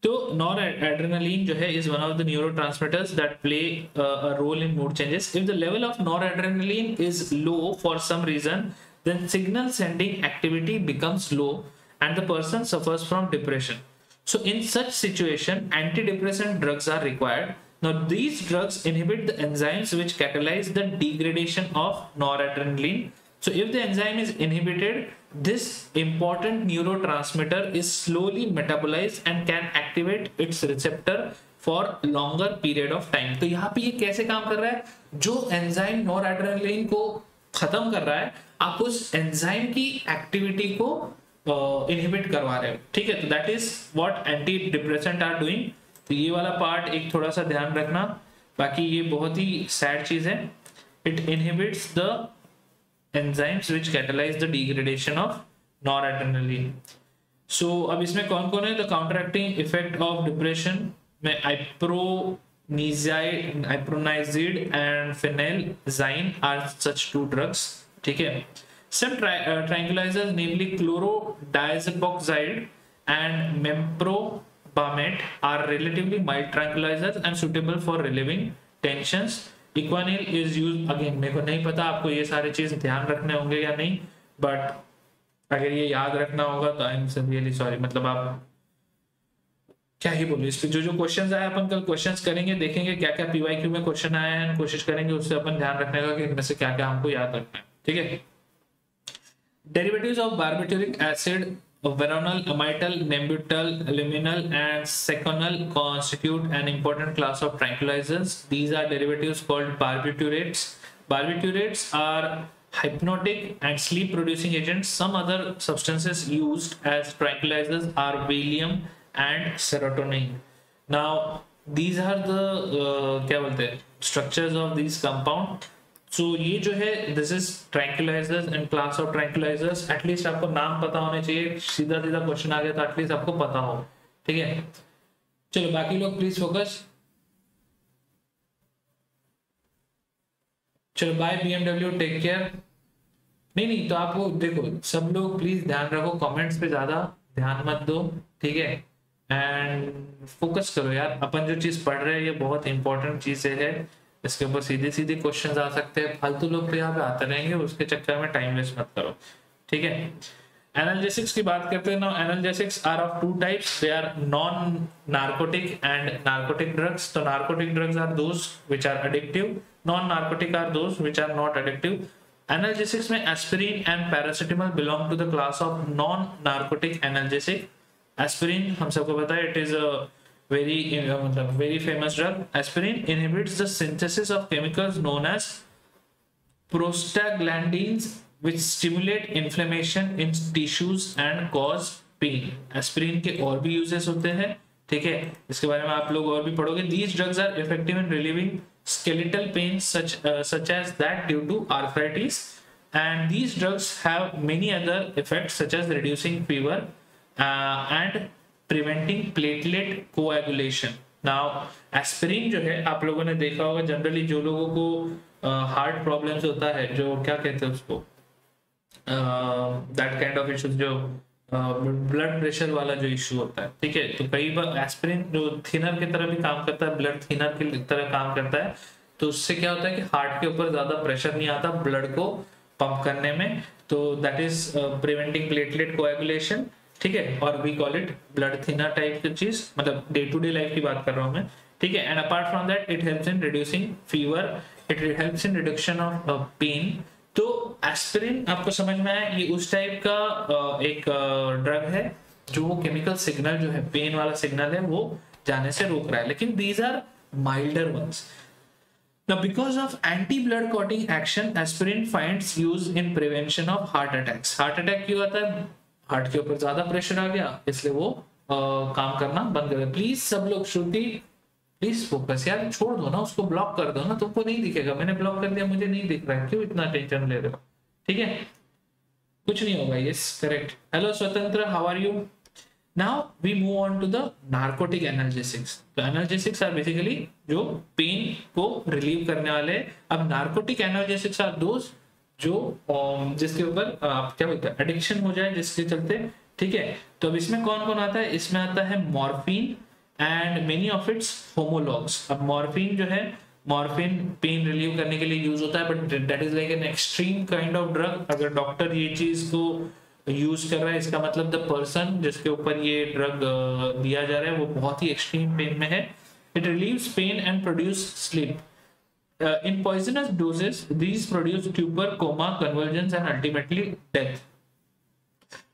तो noradrenaline जो है is one of the neurotransmitters that play a role in mood changes. If the level of noradrenaline is low for some reason, then signal sending activity becomes low and the person suffers from depression. So in such situation, antidepressant drugs are required. Now these drugs inhibit the enzymes which catalyze the degradation of noradrenaline. So if the enzyme is inhibited, this important neurotransmitter is slowly metabolized and can activate its receptor for longer period of time. तो यहाँ पे ये कैसे काम कर रहा है, जो एंजाइम नॉरएड्रेनालिन को खत्म कर रहा है, आप उस एंजाइम की एक्टिविटी को इनहिबिट करवा रहे हो। ठीक है, तो that is what antidepressant are doing. तो ये वाला पार्ट एक थोड़ा सा ध्यान रखना, बाकी ये बहुत ही सैड चीज है। It inhibits the enzymes which catalyze the degradation of noradrenaline. So अब इसमें कौन कौन है, the counteracting effect of depression में ironizid and phenelzyme are such two drugs. ठीक है, some tranquilizers namely chlorodiazepoxide and memprobamate are relatively mild tranquilizers and suitable for relieving tensions. Equanil is used, again मेरे को नहीं पता आपको ये सारे चीज ध्यान रखने होंगे या नहीं, बट अगर ये याद रखना होगा तो आई एम रियली सॉरी। मतलब आप क्या ही बोलो, इस पे जो जो क्वेश्चंस आए अपन कल क्वेश्चंस करेंगे, देखेंगे क्या क्या PYQ में क्वेश्चन आए हैं, कोशिश करेंगे उससे अपन ध्यान रखने का कि इनमें से क्या क्या हमको याद रखना है। ठीक है, derivatives of barbituric acid, veronal, amytal, nembutal, luminal and seconal constitute an important class of tranquilizers. These are derivatives called barbiturates. Barbiturates are hypnotic and sleep producing agents. Some other substances used as tranquilizers are Valium and serotonin. Now these are the क्या बोलते हैं structures of these compound. So ये जो है this is tranquilizers and class of tranquilizers. At least आपको नाम पता होने चाहिए, सीधा सीधा क्वेश्चन आ गया तो एटलीस्ट आपको पता हो। ठीक है, चलो बाकी लोग प्लीज फोकस। चलो बाय BMW, टेक केयर। नहीं तो आपको देखो, सब लोग प्लीज ध्यान रखो, कमेंट्स पे ज्यादा ध्यान मत दो। ठीक है, एंड फोकस करो यार, अपन जो चीज पढ़ रहे हैं ये बहुत इंपॉर्टेंट चीजें है, इसके ऊपर सीधे सीधे क्वेश्चंस आ सकते हैं, फालतू लोग तो यहाँ पे आते रहेंगे, उसके चक्कर में टाइम वेस्ट मत करो। ठीक है, एनाल्जेसिक्स की बात करते हैं ना। Analgesics are of two types, they are non narcotic and narcotic drugs. तो narcotic drugs are those which are addictive, non narcotic are those which are not addictive. Analgesics में aspirin and paracetamol belong to the class of non narcotic analgesic. Aspirin हम सबको पता है, it is a very famous drug. Aspirin inhibits the synthesis of chemicals known as prostaglandins, which stimulate inflammation in tissues and cause pain. Aspirin के और भी uses होते हैं, ठीक है, इसके बारे में आप लोग और भी पढ़ोगे। These drugs are effective in relieving skeletal pain such as that due to arthritis, and these drugs have many other effects such as reducing fever and preventing platelet coagulation. Now aspirin जो है आप लोगों ने देखा होगा, generally जो लोगों को हार्ट प्रॉब्लम्स होता है, जो क्या कहते हैं उसको, दैट काइंड ऑफ इश्यूज, जो ब्लड प्रेशर वाला जो इश्यू होता है, ठीक है, तो कई बार एस्पिरिन जो थिनर की तरह भी काम करता है, ब्लड थिनर की तरह काम करता है, तो उससे क्या होता है कि हार्ट के ऊपर ज्यादा प्रेशर नहीं आता ब्लड को पंप करने में, तो that is preventing platelet coagulation, ठीक है, और we call it blood thinner type की चीज, मतलब डे टू डे लाइफ की बात कर रहा हूं मैं, ठीक है। And apart from that it helps in reducing fever, it helps in reduction of pain. तो एस्पिरिन आपको समझ में आया, ये उस टाइप का एक ड्रग है जो वो केमिकल सिग्नल जो है, पेन वाला सिग्नल है, वो जाने से रोक रहा है, लेकिन these are milder ones. Now because of anti-blood clotting action, aspirin finds use in prevention of heart attacks. Heart attack क्यों आता है? हार्ट के ऊपर ज्यादा प्रेशर आ गया, इसलिए वो काम करना बंद कर दिया। प्लीज सब लोग, श्रुति प्लीज फोकस यार, छोड़ दो ना उसको, ब्लॉक कर दो ना, तुमको नहीं दिखेगा, मैंने ब्लॉक कर दिया, मुझे नहीं दिख रहा है, क्यों इतना टेंशन ले रहे हो, ठीक है, कुछ नहीं होगा। Yes correct. Hello Swatantra, how are you? Now we move on to the narcotic analgesics. तो एनाल्जेसिक्स आर बेसिकली जो पेन को रिलीव करने वाले। अब नार्कोटिक एनाल्जेसिक्स आर दोज जो जिसके ऊपर आप क्या बोलते हैं, एडिक्शन हो जाए जिसके चलते, ठीक है। तो अब इसमें कौन कौन आता है? इसमें आता है morphine and many of its homologues. अब मॉर्फिन जो है, मॉर्फिन पेन रिलीव करने के लिए यूज होता है, but that is like an extreme kind of drug. अगर डॉक्टर ये चीज को यूज कर रहा है, इसका मतलब द पर्सन जिसके ऊपर ये ड्रग दिया जा रहा है वो बहुत ही एक्सट्रीम पेन में है। It relieves pain and produce sleep. In poisonous doses, these produce stupor, coma, convulsions, and ultimately death.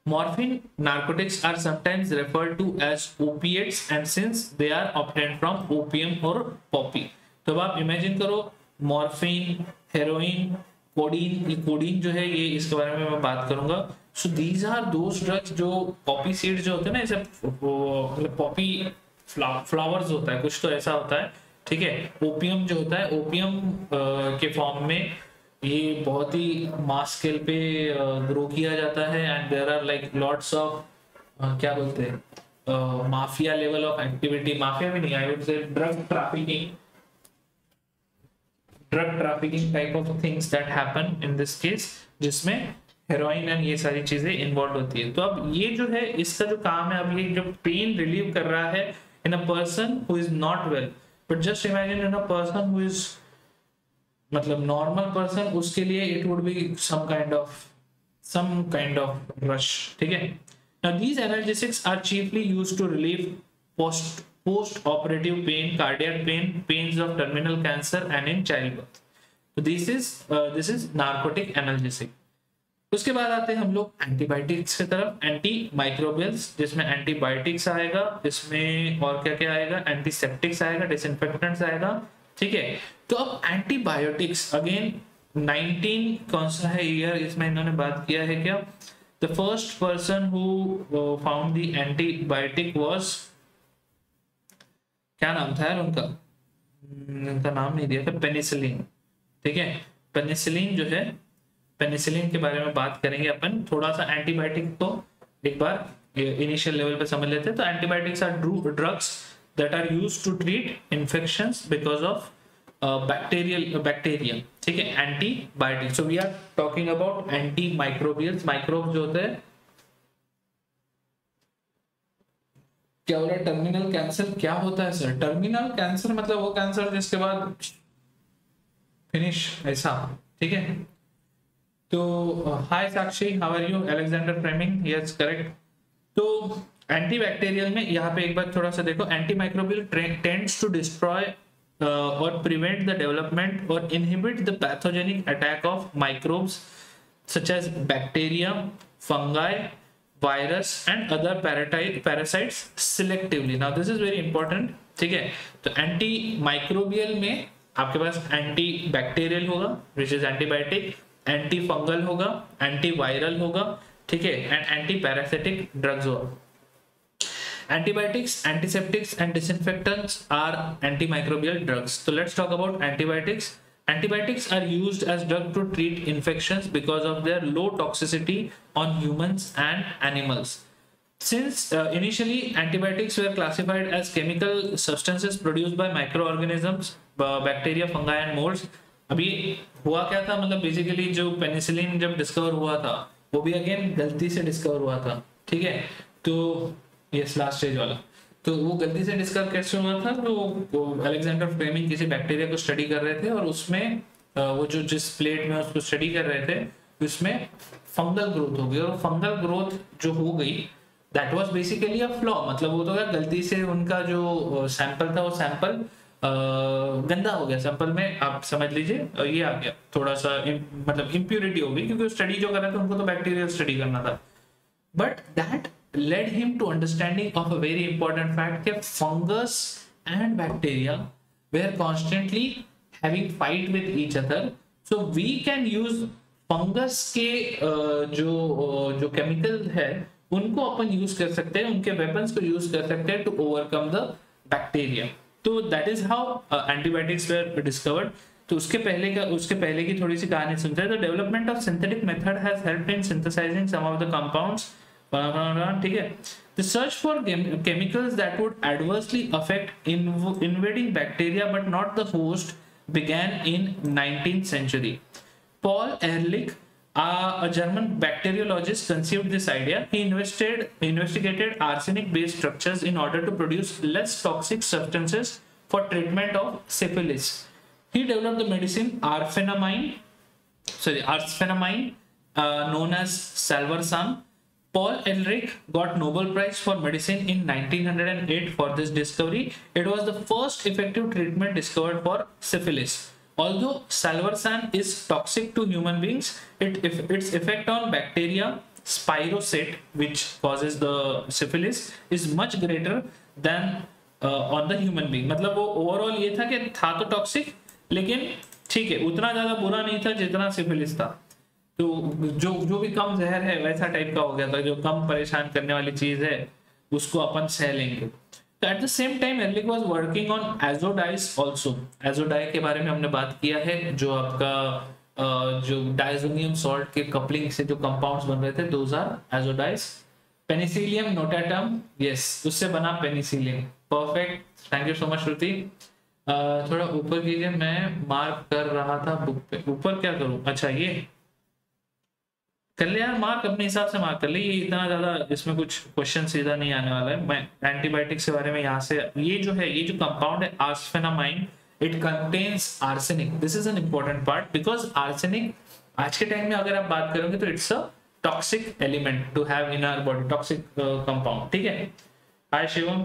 Morphine narcotics are sometimes referred to as opiates, and since they are obtained from opium or poppy, तो अब आप imagine करो, morphine, heroin, codeine, ये codeine जो है, ये इसके बारे में मैं बात करूंगा। So these are those drugs जो पॉपी सीड्स जो होते हैं ना, ऐसे मतलब पॉपी फ्लावर्स होता है, कुछ तो ऐसा होता है, ठीक है। ओपियम जो होता है, ओपियम के फॉर्म में ये बहुत ही मास स्केल पे ग्रो किया जाता है, and there are like lots of क्या बोलते हैं, mafia level of activity, mafia भी नहीं, I would say drug trafficking type of things that happen in this case, जिसमें हेरोइन एंड ये सारी चीजें इन्वॉल्व होती है। तो अब ये जो है, इसका जो काम है, अब ये जो पेन रिलीव कर रहा है in a person who is not well, but just imagine in a person who is मतलब नॉर्मल पर्सन, उसके लिए it would be some kind of rush, ठीक है। Now these analgesics are chiefly used to relieve post operative pain, cardiac pain, pains of terminal cancer and in childbirth. तो this is narcotic analgesic. उसके बाद आते हैं हम लोग antibiotics की तरफ। एंटी माइक्रोबियल्स, जिसमें एंटीबायोटिक्स आएगा, इसमें और क्या क्या आएगा, एंटीसेप्टिक्स आएगा, डिसइंफेक्टेंट्स आएगा, ठीक है। तो अब एंटीबायोटिक्स अगेन 19 कौन सा है ईयर, इसमें इन्होंने बात किया है क्या? The first person who found the antibiotic was, क्या नाम था यार उनका नाम नहीं दिया था, पेनिसिलिन, ठीक है। पेनिसिलिन जो है, पेनिसिलिन के बारे में बात करेंगे अपन। थोड़ा सा एंटीबायोटिक को एक बार इनिशियल लेवल पे समझ लेते हैं। तो antibiotics are drugs that are used to treat infections because of bacteria, ठीक है, antibiotic. So we are talking about antimicrobials. Microbe जो होते हैं, क्या बोला, टर्मिनल कैंसर क्या होता है सर? टर्मिनल कैंसर मतलब वो कैंसर जिसके बाद फिनिश, ऐसा, ठीक है। तो hi Sakshi, how are you? Alexander Fleming, yes correct. तो एंटीबैक्टीरियल में यहाँ पे एक बार थोड़ा सा देखो, antimicrobial tends to destroy or prevent the development or inhibit the pathogenic attack of microbes such as bacteria, fungi, virus and other parasites selectively. Now this is very important, ठीक है। तो एंटी माइक्रोबियल में आपके पास anti bacterial होगा which is antibiotic, anti fungal होगा, anti viral होगा, ठीक है, एंड एंटी पैरासिटिक ड्रग्स हुआ। Antibiotics, antiseptics and disinfectants are antimicrobial drugs. So let's talk about antibiotics. Antibiotics are used as drug to treat infections because of their low toxicity on humans and animals. Since initially antibiotics were classified as chemical substances produced by microorganisms, bacteria, fungi and molds. अभी हुआ क्या था, मतलब basically जो penicillin जब discover हुआ था वो भी अगेन गलती से डिस्कवर हुआ था, ठीक है। तो यस, लास्ट स्टेज वाला, तो वो गलती से डिस्कवर कैसे हुआ था, तो अलेक्जेंडर फ्लेमिंग किसी बैक्टीरिया को स्टडी कर रहे थे और उसमें वो जो जिस प्लेट में उसको स्टडी कर रहे थे उसमें फंगल ग्रोथ हो गई, और फंगल ग्रोथ जो हो गई that was basically a flaw, मतलब वो तो क्या, गलती से उनका जो सैंपल था वो सैंपल गंदा हो गया, सैंपल में आप समझ लीजिए ये आ गया थोड़ा सा मतलब इम्प्योरिटी हो गई, क्योंकि स्टडी जो कर रहे थे उनको तो बैक्टीरियल स्टडी करना था। But that led him to understanding of a very important fact that fungus and bacteria were constantly having fight with each other. So we can use fungus के जो chemical है उनको अपन यूज कर सकते हैं, उनके weapons को यूज कर सकते हैं to overcome the bacteria. तो that is how antibiotics were discovered. तो उसके पहले की थोड़ी सी कहानी सुनते हैं। The development of synthetic method has helped in synthesizing some of the compounds, ठीक है। The search for chemicals that would adversely affect invading bacteria but not the host began in 19th century. Paul Ehrlich, a German bacteriologist, conceived this idea. He investigated arsenic-based structures in order to produce less toxic substances for treatment of syphilis. He developed the medicine arsphenamine, known as salvarsan. Paul Ehrlich got Nobel Prize for Medicine in 1908 for this discovery. It was the first effective treatment discovered for syphilis. Although salvarsan is toxic to human beings, its effect on bacteria spirosate, which causes the syphilis, is much greater than on the human being. मतलब वो overall ये था कि था तो toxic, लेकिन ठीक है उतना ज्यादा बुरा नहीं था जितना syphilis था। तो जो भी कम जहर है वैसा टाइप का हो गया था, जो कम परेशान करने वाली चीज है उसको अपन सह लेंगे। तो at the same time Ehrlich was working on azo dyes also. Azo dye के बारे में हमने बात किया है, जो आपका जो डायजोनियम सॉल्ट के कपलिंग से जो कंपाउंड्स बन रहे थे, those are azo dyes. Penicillium notatum, yes, उससे बना penicillin. Perfect, thank you so much Shruti. थोड़ा ऊपर कीजिए, मैं मार्क कर रहा था बुक पे। ऊपर क्या करूं? अच्छा ये कर ले यार, मार्क अपने हिसाब से मार्क कर ले, ये इतना ज्यादा इसमें कुछ क्वेश्चन सीधा नहीं आने वाला है। मैं एंटीबायोटिक्स के बारे में यहाँ से, ये जो कंपाउंड है arsphenamine, it contains arsenic. This is an important part because arsenic आज के टाइम में अगर आप बात करोगे तो it's a toxic element to have in our body, toxic compound, ठीक है। हाय शिवम,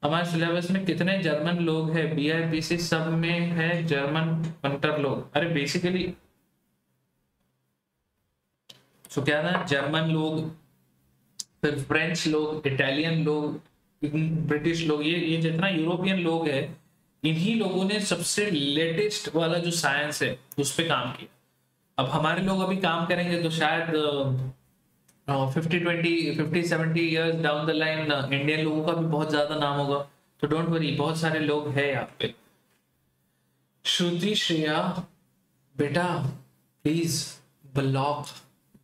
हमारे सिलेबस में कितने जर्मन लोग हैं? BIPC सब में है जर्मन पंटर लोग। अरे बेसिकली तो क्या ना, जर्मन लोग, फिर फ्रेंच लोग, इटालियन लोग, ब्रिटिश लोग, ये जितना यूरोपियन लोग है, इन्हीं लोगों ने सबसे लेटेस्ट वाला जो साइंस है उस पे काम किया। अब हमारे लोग अभी काम करेंगे तो शायद 50-70 years down the line Indian लोगों का भी बहुत ज्यादा नाम होगा। तो डोंट वरी, बहुत सारे लोग हैं यहाँ पे। श्रुति श्रेया बेटा please block,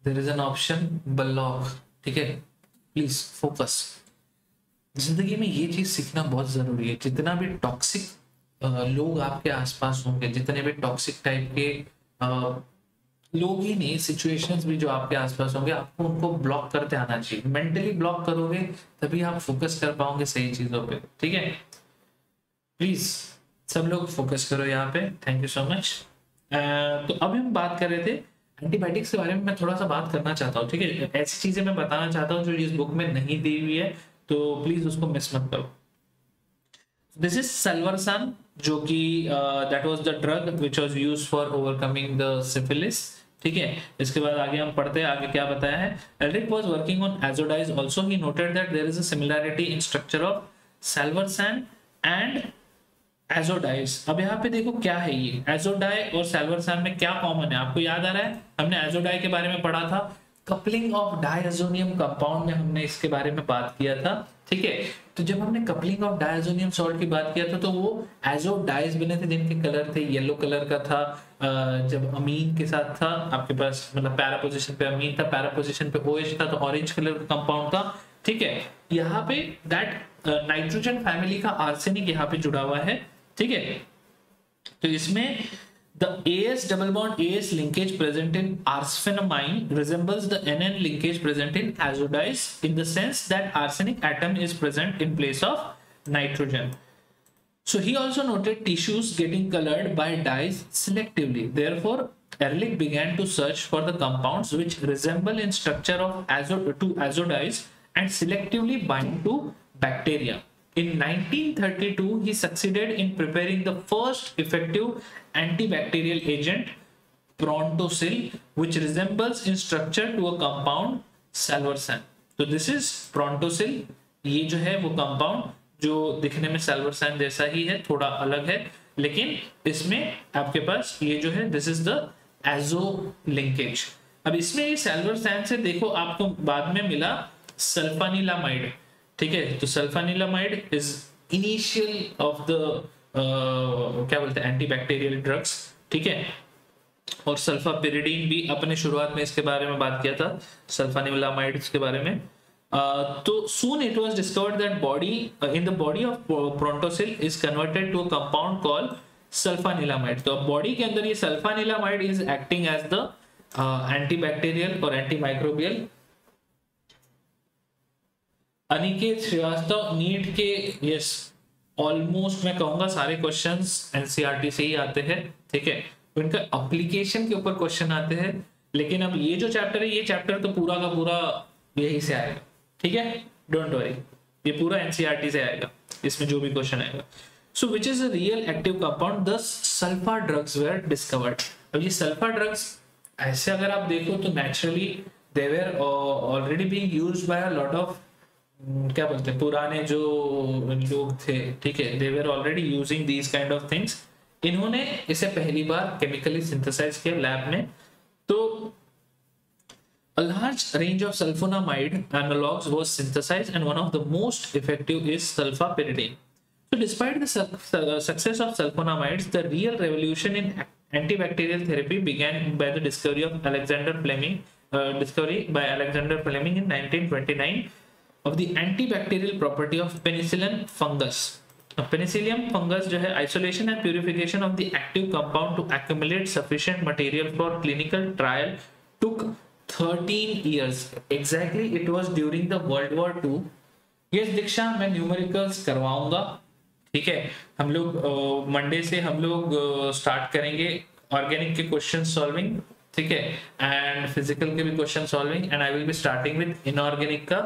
there is an option block, ठीक है, प्लीज फोकस। जिंदगी में ये चीज सीखना बहुत जरूरी है। जितना भी टॉक्सिक लोग आपके आसपास होंगे, जितने भी टॉक्सिक टाइप के लोग ही नहीं, सिचुएशंस भी जो आपके आसपास होंगे, आपको उनको ब्लॉक करते आना चाहिए। मेंटली ब्लॉक करोगे तभी आप फोकस कर पाओगे सही चीजों पे, ठीक है। प्लीज सब लोग फोकस करो यहाँ पे, थैंक यू सो मच। तो अभी हम बात कर रहे थे एंटीबायोटिक्स के बारे में। मैं थोड़ा सा बात करना चाहता हूँ, ठीक है। ऐसी चीजें मैं बताना चाहता हूँ जो इस बुक में नहीं दी हुई है, तो प्लीज उसको मिस मत करो। दिस इज सल्वर्सान, जो कि that was the drug which was used for overcoming the syphilis, ठीक है। इसके बाद आगे हम पढ़ते हैं, आगे क्या बताया है। एल्ड्रिक was working on azo dyes also. He noted that there is a similarity in structure of salvarsan and azo dyes. अब यहाँ पे देखो क्या है ये एजोडाई और सल्वर्सान में क्या कॉमन है, आपको याद आ रहा है? हमने एजोडाई के बारे में पढ़ा था कपलिंग ऑफ डायazonium कंपाउंड में हमने इसके बारे में बात किया था, ठीक है। तो जब हमने कपलिंग ऑफ डायazonium सॉल्ट की बात किया था तो वो एजो डाइज बने थे जिनके कलर थे येलो कलर का था। जब अमीन के साथ था आपके पास, मतलब पैरा पोजीशन पे अमीन था, पैरा पोजीशन पे OH था, तो ऑरेंज कलर का कंपाउंड था, ठीक है। यहाँ पे दैट नाइट्रोजन फैमिली का आर्सेनिक यहाँ पे जुड़ा हुआ है, ठीक है। तो इसमें the AS double bond AS linkage present in arsphenamine resembles the NN linkage present in azodize in the sense that arsenic atom is present in place of nitrogen. So he also noted tissues getting colored by dyes selectively. Therefore, Ehrlich began to search for the compounds which resemble in structure of azodize and selectively bind to bacteria. In 1932, he succeeded in preparing the first effective antibacterial agent, Prontosil, which resembles in structure to a compound salvarsan. So this is Prontosil. ये जो है वो compound जो दिखने में salvarsan जैसा ही है, थोड़ा अलग है, लेकिन इसमें आपके पास ये जो है this is the azo linkage. अब इसमें ये salvarsan से देखो आपको बाद में मिला सल्फानिलामाइड, ठीक है। तो सल्फानिलामाइड इज इनिशियल ऑफ द क्या बोलते हैं एंटीबैक्टीरियल ड्रग्स, ठीक है। और सल्फापिरिडीन भी अपने शुरुआत में इसके बारे में बात किया था, सल्फानिलामाइड के बारे में। तो soon it was discovered that body in the body of prontosil is converted to a compound called sulphanilamide. तो बॉडी के अंदर ये sulphanilamide is acting as the antibacterial और एंटीमाइक्रोबियल। अनिकेत श्रीवास्तव नीट के यस ऑलमोस्ट मैं कहूंगा सारे क्वेश्चंस एनसीईआरटी से ही आते हैं, ठीक है। उनका एप्लीकेशन के ऊपर क्वेश्चन आते हैं, लेकिन अब ये जो चैप्टर है ये चैप्टर तो पूरा का पूरा यही से आएगा, ठीक है, डोंट वरी, ये पूरा एनसीईआरटी से आएगा, इसमें जो भी क्वेश्चन आएगा। So which is a real active compound the sulpha drugs were discovered. अब ये सल्फा ड्रग्स ऐसे अगर आप देखो तो naturally they were already being used by a lot of क्या बोलते हैं पुराने जो लोग थे, ठीक है, they were already using these kind of things. इन्होंने इसे पहली बार केमिकली सिंथेसाइज किया लैब में। तो a large range of sulfonamide analogs was synthesized and one of the most effective is sulfapyridine. So despite the success of sulfonamides, the real revolution in antibacterial therapy began by the discovery by Alexander Fleming in 1929 of the antibacterial property of penicillin fungus. Penicillium fungus जो है isolation and purification of the active compound to accumulate sufficient material for clinical trial took 13 years. Exactly, it was during the World War II. Yes दीक्षा, मैं numericals करवाऊंगा, ठीक है। हम लोग Monday से हम लोग स्टार्ट करेंगे ऑर्गेनिक के क्वेश्चन सॉल्विंग, ठीक है, एंड फिजिकल के भी question solving, and I will be starting with inorganic का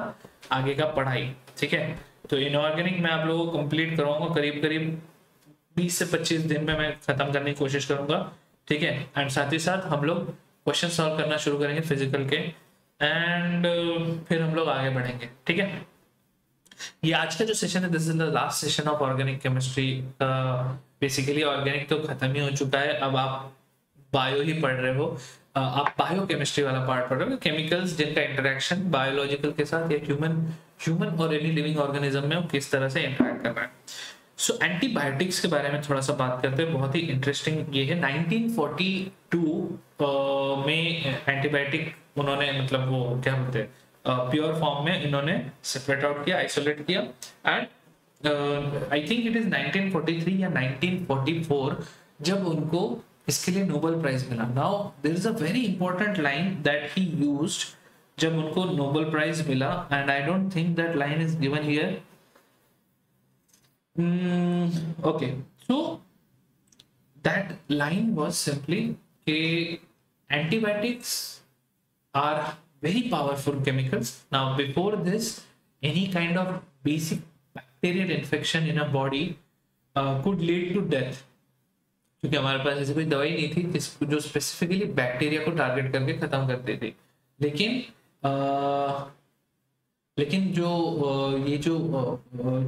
आगे का पढ़ाई, ठीक है। तो इनऑर्गेनिक मैं आप लोगों को कंप्लीट करवाऊंगा करीब करीब 20 से 25 दिन में मैं खत्म करने की कोशिश करूंगा, ठीक है। एंड साथ ही साथ हम लोग क्वेश्चन सॉल्व करना शुरू करेंगे फिजिकल के, एंड फिर हम लोग आगे बढ़ेंगे, ठीक है। ये आज का जो सेशन है this is the last session of organic chemistry. Basically organic तो खत्म ही हो चुका है, अब आप बायो ही पढ़ रहे हो, आप बायो केमिस्ट्री वाला पार्ट पढ़ रहे हो, केमिकल्स जिनका इंटरेक्शन बायोलॉजिकल के साथ या ह्यूमन और एनी लिविंग ऑर्गेनिज्म में किस तरह से इंटरेक्ट कर रहा है। सो एंटीबायोटिक्स के बारे में थोड़ा सा बात करते हैं, बहुत ही इंटरेस्टिंग ये है। 1942 में एंटीबायोटिक उन्होंने मतलब वो क्या बोलते हैं प्योर फॉर्म में इन्होंने सेपरेट आउट किया, आइसोलेट किया, and I think it is 1943 या 1944 जब उनको इसके लिए नोबेल प्राइज मिला। Now there is a very important line that he used जब उनको नोबेल प्राइज मिला, and I don't think that line is given here. Okay, so that line was simply antibiotics are very powerful chemicals. Now before this, any kind of basic bacterial infection in a body could lead to death, क्योंकि हमारे पास ऐसी कोई दवाई नहीं थी जो specifically bacteria को target करके खत्म करती थी। लेकिन जो ये जो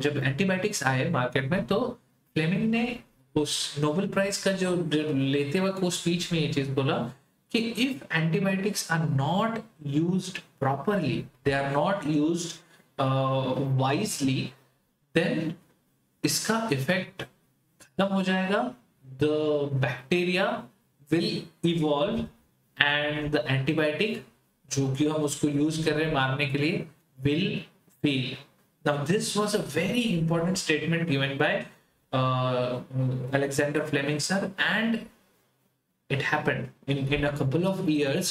जब एंटीबायोटिक्स आए मार्केट में तो फ्लेमिंग ने उस नोबेल प्राइज का जो लेते वक्त वो स्पीच में ये चीज बोला कि if antibiotics are not used properly, they are not used wisely, then इसका इफेक्ट खत्म हो जाएगा, the bacteria will evolve and the antibiotic जो कि हम उसको यूज कर रहे हैं मारने के लिए will fail. Now this was a very important statement given by Alexander Fleming sir, and it happened in a couple of years.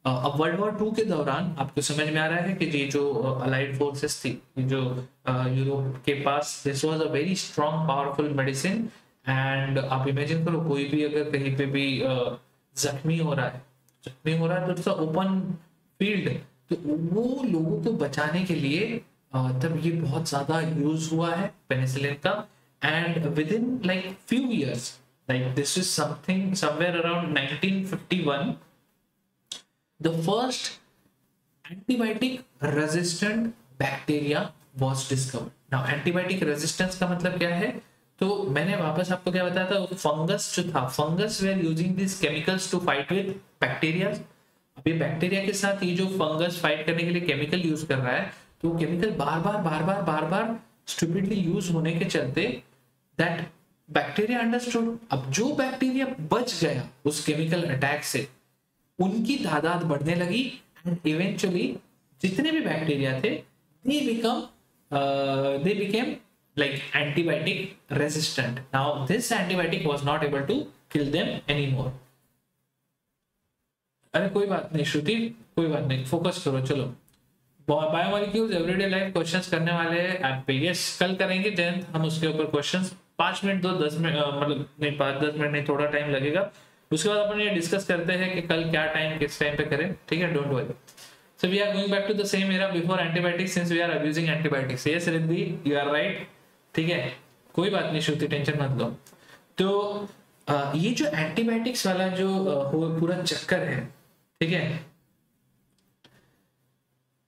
अब वर्ल्ड वॉर 2 के दौरान आपको समझ में आ रहा है कि ये जो अलाइड फोर्सेस थी, जो यूरोप के पास, this was a very strong powerful medicine. And आप इमेजिन करो, कोई भी अगर कहीं पे भी जख्मी हो रहा है तो इट्स ओपन फील्ड, तो वो लोगों को बचाने के लिए तब ये बहुत ज्यादा यूज हुआ है पेनिसिलिन का. And with in like few years, like this is something somewhere around 1951, the first antibiotic resistant bacteria was discovered. Now antibiotic resistance का मतलब क्या है, तो मैंने वापस आपको क्या बताया था, फंगस जो था, fungus were using these chemicals to fight with bacteria. अभी बैक्टीरिया के साथ ये जो फंगस फाइट करने के लिए केमिकल यूज कर रहा है, तो केमिकल बार बार स्टूपिडली यूज होने के चलते दैट बैक्टीरिया अंडरस्टूड. अब जो बैक्टीरिया बच गया उस केमिकल अटैक से, उनकी तादाद बढ़ने लगी एंड इवेंचुअली जितने भी बैक्टीरिया थे they became like antibiotic resistant. Now this antibiotic was not able to kill them anymore. अरे कोई बात नहीं श्रुति, कोई बात नहीं, फोकस करो. चलो, बायोमोलिक्यूल्स एवरीडे लाइफ क्वेश्चंस करने वाले हैं ऐप पे. यस, कल करेंगे 10th हम उसके ऊपर क्वेश्चंस. 5 मिनट दो, 10 मिनट मतलब नहीं, 5-10 मिनट नहीं, थोड़ा टाइम लगेगा. उसके बाद अपन ये डिस्कस करते हैं कि कल क्या टाइम किस टाइम पे करें. ठीक है, don't worry. So we are going back to the same era before antibiotics since we are abusing antibiotics. Yes Riddhi, you are right. ठीक है, कोई बात नहीं श्रुति, टेंशन मत लो. तो ये जो एंटीबायोटिक्स वाला जो पूरा चक्कर है, ठीक है,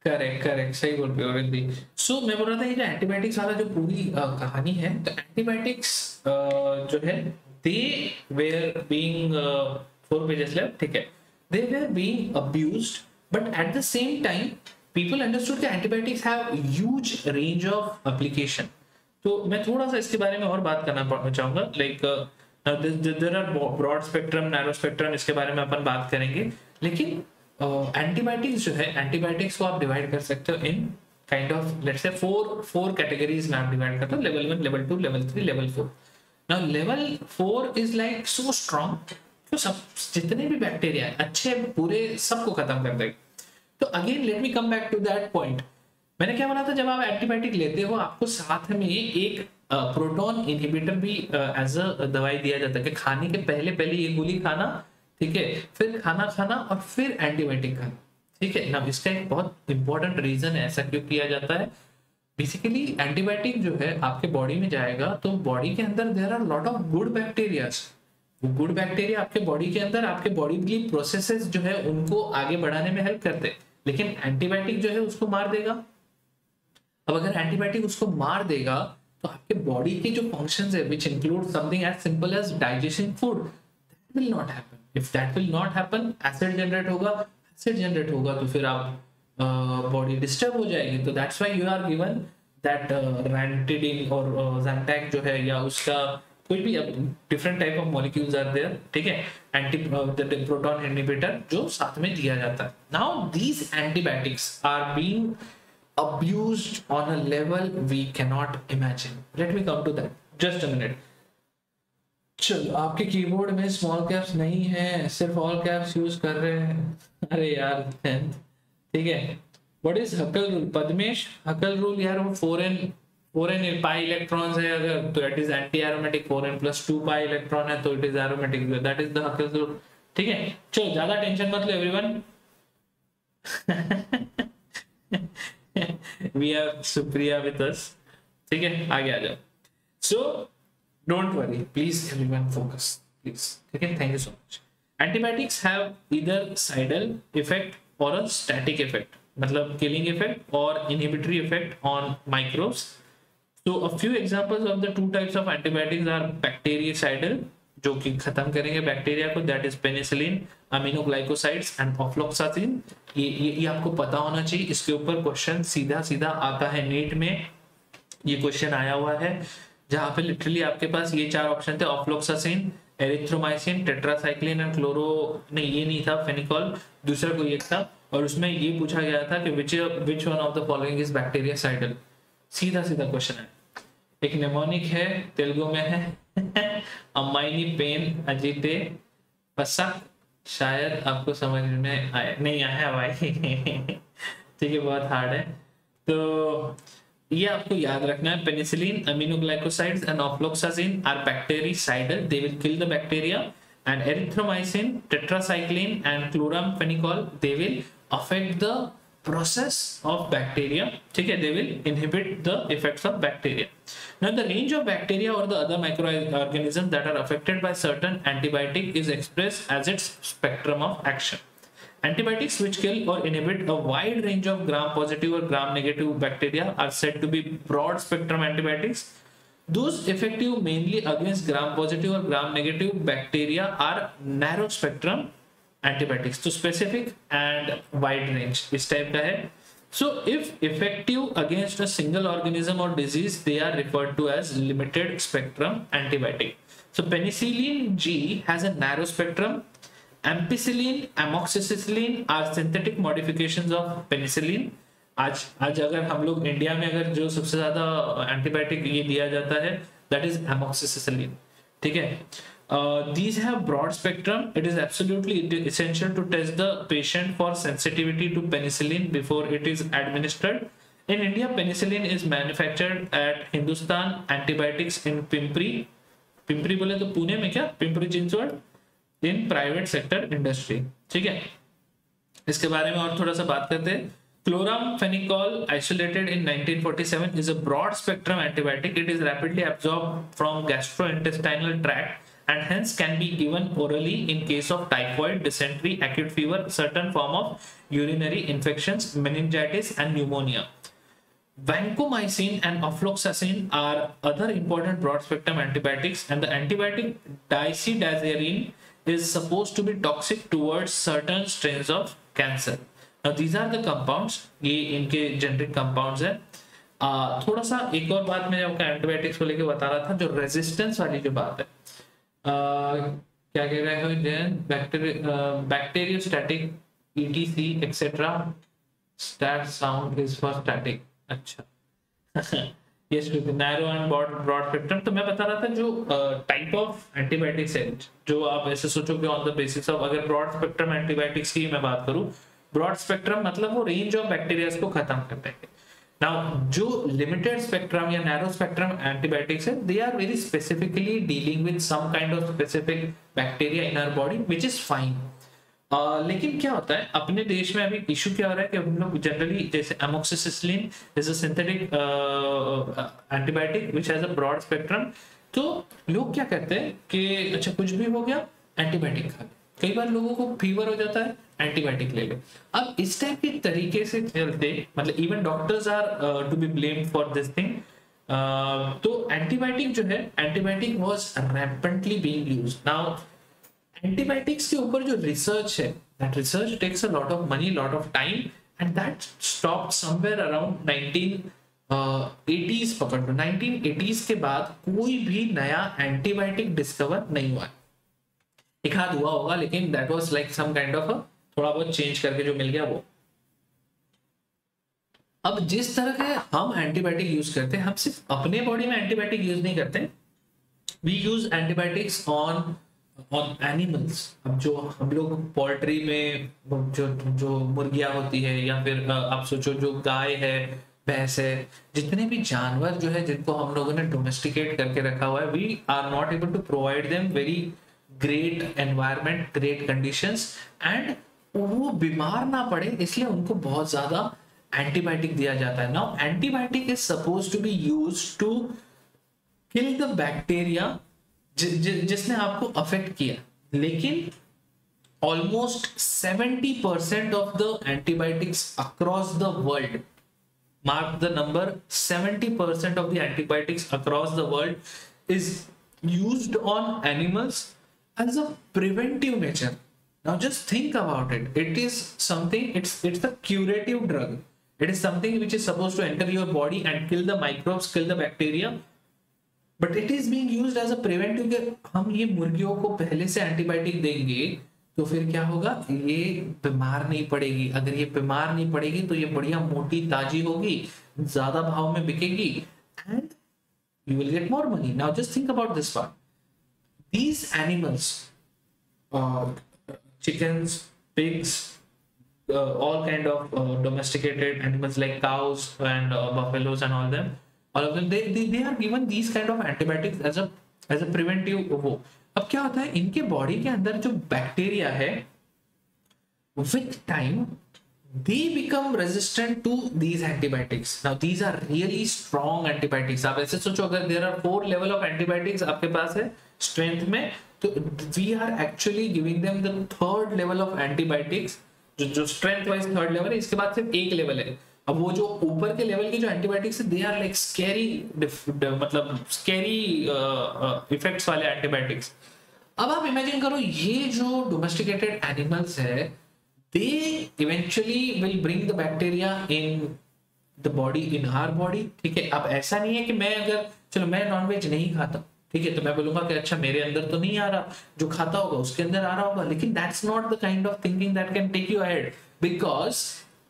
करेक्ट सही बोल रहे हो रिद्धि. सो मैं बोल रहा था ये जो एंटीबायोटिक्स वाला जो पूरी कहानी है, तो एंटीबायोटिक्स जो है they were being 4 pages left. ठीक है, they were being abused, but at the same time people understood that antibiotics have huge range of application. तो मैं थोड़ा सा इसके बारे में और बात करना चाहूंगा. Like there are broad spectrum, narrow spectrum, इसके बारे में अपन बात करेंगे. लेकिन एंटीबायोटिक्स जो है, एंटीबायोटिक्स को आप डिवाइड कर सकते हो in kind of let's say 4 categories में आप डिवाइड करते हो. Level 1, level 2, level 3, level 4. Now level 4 is like so strong, तो सब जितने भी बैक्टीरिया है अच्छे पूरे सबको खत्म कर देगा. तो again let me come back to that point. मैंने क्या बोला था, जब आप एंटीबायोटिक लेते हो आपको साथ में एक प्रोटॉन इनहिबिटर भी एज अ दवाई दिया जाता है कि खाने के पहले ये गोली खाना, ठीक है, फिर खाना और फिर एंटीबायोटिक खाना. ठीक है ना, इसका एक बहुत इंपॉर्टेंट रीजन है ऐसा क्यों किया जाता है. बेसिकली एंटीबायोटिक जो है आपके बॉडी में जाएगा तो बॉडी के अंदर there are lot of good bacterias. वो गुड बैक्टीरिया आपके बॉडी के अंदर आपके बॉडी की प्रोसेसेस जो है उनको आगे बढ़ाने में हेल्प करते हैं. लेकिन एंटीबायोटिक जो है उसको मार देगा. अब अगर एंटीबायोटिक उसको मार देगा तो आपके बॉडी के जो फंक्शंस है which include something as simple as digestion food, that will not happen. If that will not happen, acid generate होगा तो फिर आप बॉडी डिस्टर्ब हो जाएगी. तो that's why you are given that ranitidine और ज़ैंटैक जो है, या उसका कोई भी different type of molecules are there. ठीक है, एंटी प्रोटॉन इनहिबिटर जो साथ में दिया जाता है. Now these antibiotics are being abused on a level we cannot imagine. Let me come to that. Just a minute. चलो, आपके कीबोर्ड में स्मॉल कैप्स नहीं है, सिर्फ ऑल कैप्स यूज कर रहे हैं. अरे यार, ठीक है. What is हकल rule Padmesh? हकल rule यार वो 4n पाई इलेक्ट्रॉन्स है अगर, तो it is anti aromatic. 4n + 2 pi electron है तो it is aromatic. That is the हकल rule. ठीक है, चलो ज्यादा टेंशन मत लो everyone. We have Supriya with us. ठीक है, आगे आ जाओ. So don't worry, please everyone focus, please. ठीक है, thank you so much. Antibiotics have either sidal effect or a static effect, मतलब killing effect or inhibitory effect on microbes. So a few examples of the two types of antibiotics are bactericidal, जो कि खत्म करेंगे bacteria को, that is penicillin, aminoglycosides and ofloxacin. ये आपको पता होना चाहिए, इसके ऊपर क्वेश्चन सीधा सीधा आता है नीट में। ये क्वेश्चन आया हुआ है जहां पे लिटरली आपके पास ये 4 ऑप्शन थे, ऑफ्लोक्सासिन, एरिथ्रोमाइसिन, टेट्रासाइक्लिन एंड क्लोरो, नहीं ये नहीं था, फेनिकॉल, दूसरा कोई एक था, और उसमें ये पूछा गया था कि which one of the following is bactericidal. सीधा सीधा क्वेश्चन है। एक निमोनिक है, तेलुगु में है अमाइनी पेन अजीते पसक, शायद आपको समझ में आए, नहीं आया भाई ठीक है, बहुत हार्ड है। तो ये आपको याद रखना है, penicillin, aminoglycosides and ofloxacin are bactericidal, they will kill the bacteria, and erythromycin, tetracycline and chloramphenicol, they will affect the process of bacteria, ठीक है, they will inhibit the effects of bacteria. Now the range of bacteria or the other microorganisms that are affected by certain antibiotic is expressed as its spectrum of action. Antibiotics which kill or inhibit a wide range of gram-positive or gram-negative bacteria are said to be broad-spectrum antibiotics. Those effective mainly against gram-positive or gram-negative bacteria are narrow-spectrum antibiotics. तो specific and wide range इस type का है. So if effective against a single organism or disease, they are referred to as limited-spectrum antibiotic. So penicillin G has a narrow spectrum. Ampicillin, amoxicillin are synthetic modifications of penicillin. आज अगर हम लोग India में अगर जो सबसे ज्यादा antibiotic ये दिया जाता है, दैट इज एमोक्सिसिलिन, ठीक है. These have broad spectrum. It is absolutely essential to test the patient for sensitivity to penicillin before it is administered. In India, penicillin is manufactured at Hindustan Antibiotics in Pimpri बोले तो पुणे में क्या, Pimpri Chinchwad, in private sector industry, ठीक है. इसके बारे में और थोड़ा सा बात करते हैं. Chloramphenicol, isolated in 1947, is a broad-spectrum antibiotic. It is rapidly absorbed from gastrointestinal tract and hence can be given orally in case of typhoid, dysentery, acute fever, certain form of urinary infections, meningitis, and pneumonia. Vancomycin and ofloxacin are other important broad-spectrum antibiotics, and the antibiotic dicydazarine is supposed to be toxic towards certain strains of cancer. Now these are the compounds, ये इनके generic compounds है. थोड़ा सा एक और बात मैं आपको एंटीबायोटिक्स को लेके बता रहा था, जो रेजिस्टेंस वाली जो बात है, क्या कह रहे हो, bacteriostatic ETC et cetera, stat sound is for static. अच्छा yes, narrow and broad spectrum. तो मैं बता रहा था जो टाइप ऑफ एंटीबायोटिक्स है, जो आप ऐसे सोचोगे ऑन द बेसिस ऑफ, अगर ब्रॉड स्पेक्ट्रम एंटीबायोटिक्स की मैं बात करूं, ब्रॉड स्पेक्ट्रम मतलब वो रेंज ऑफ बैक्टीरिया को खत्म करते हैं. नाउ जो लिमिटेड स्पेक्ट्रम या नैरो स्पेक्ट्रम एंटीबायोटिक्स है, they are very specifically dealing with some kind of specific bacteria in our body, which is fine. लेकिन क्या होता है अपने देश में अभी इशू क्या हो रहा है कि हम लोग जनरली, जैसे amoxicillin is a synthetic antibiotic which has a broad spectrum, तो लोग क्या करते हैं कि अच्छा कुछ भी हो गया एंटीबायोटिक खा ले. कई बार लोगों को फीवर हो जाता है, एंटीबायोटिक ले लो. अब इस टाइप के तरीके से चलते, मतलब even doctors are to be blamed for this thing. तो एंटीबायोटिक जो है, antibiotic was rampantly being used. Now antibiotics के ऊपर जो रिसर्च है, that research takes a lot of money, lot of time, and that stopped somewhere around 1980s. पकड़ लो 1980s के बाद कोई भी नया एंटीबायोटिक डिस्कवर नहीं हुआ. एक हाथ हुआ होगा, लेकिन that was like some kind of थोड़ा बहुत चेंज करके जो मिल गया वो. अब जिस तरह के हम एंटीबायोटिक यूज करते हैं, हम सिर्फ अपने बॉडी में एंटीबायोटिक यूज नहीं करते, we use antibiotics on animals. अब जो हम लोग पोल्ट्री में जो मुर्गियां होती है, या फिर आप सोचो जो गाय है, भैंस है, जितने भी जानवर जो है जिनको हम लोगों ने डोमेस्टिकेट करके रखा हुआ है, we are not able to provide them very great environment, great conditions, and वो बीमार ना पड़े, इसलिए उनको बहुत ज्यादा एंटीबायोटिक दिया जाता है. Now antibiotic is suppose to be used to kill the bacteria जिसने आपको अफेक्ट किया, लेकिन almost 70% of the antibiotics across the world, mark the number, 70% of the antibiotics across the world is used on animals as a preventive nature. Now just think about it. It is something, it's a curative drug. It is something which is supposed to enter your body and kill the microbes, kill the bacteria. But it is being used as a preventive care. हम ये मुर्गियों को पहले से antibiotic देंगे तो फिर क्या होगा, ये बीमार नहीं पड़ेगी. अगर ये बीमार नहीं पड़ेगी तो ये बढ़िया मोटी ताजी होगी, ज्यादा भाव में बिकेगी, and you will get more money. Now just think about this part. These animals, chickens, pigs, all kind of domesticated animals like cows and buffaloes and all of them, they are given these kind of antibiotics as a preventive वो. अब क्या होता है, इनके body के अंदर जो bacteria है, with time they become resistant to these antibiotics. Now these are really strong antibiotics. आप ऐसे सोचो, अगर there are 4 level of antibiotics आपके पास है strength में, तो we are actually giving them the 3rd level of antibiotics. जो strength wise 3rd level है, इसके बाद सिर्फ एक लेवल है. अब वो जो ऊपर के लेवल के जो एंटीबायोटिक्स है, दे आर लाइक स्कैरी, मतलब स्कैरी इफेक्ट्स वाले एंटीबायोटिक्स. अब आप इमेजिन करो, ये जो डोमेस्टिकेटेड एनिमल्स है, they eventually will bring the bacteria in the body, in our body. ठीक है. अब ऐसा नहीं है कि मैं अगर, चलो मैं नॉनवेज नहीं खाता, ठीक है, तो मैं बोलूंगा कि अच्छा मेरे अंदर तो नहीं आ रहा, जो खाता होगा उसके अंदर आ रहा होगा. लेकिन that's not the kind of thinking that can take you ahead, because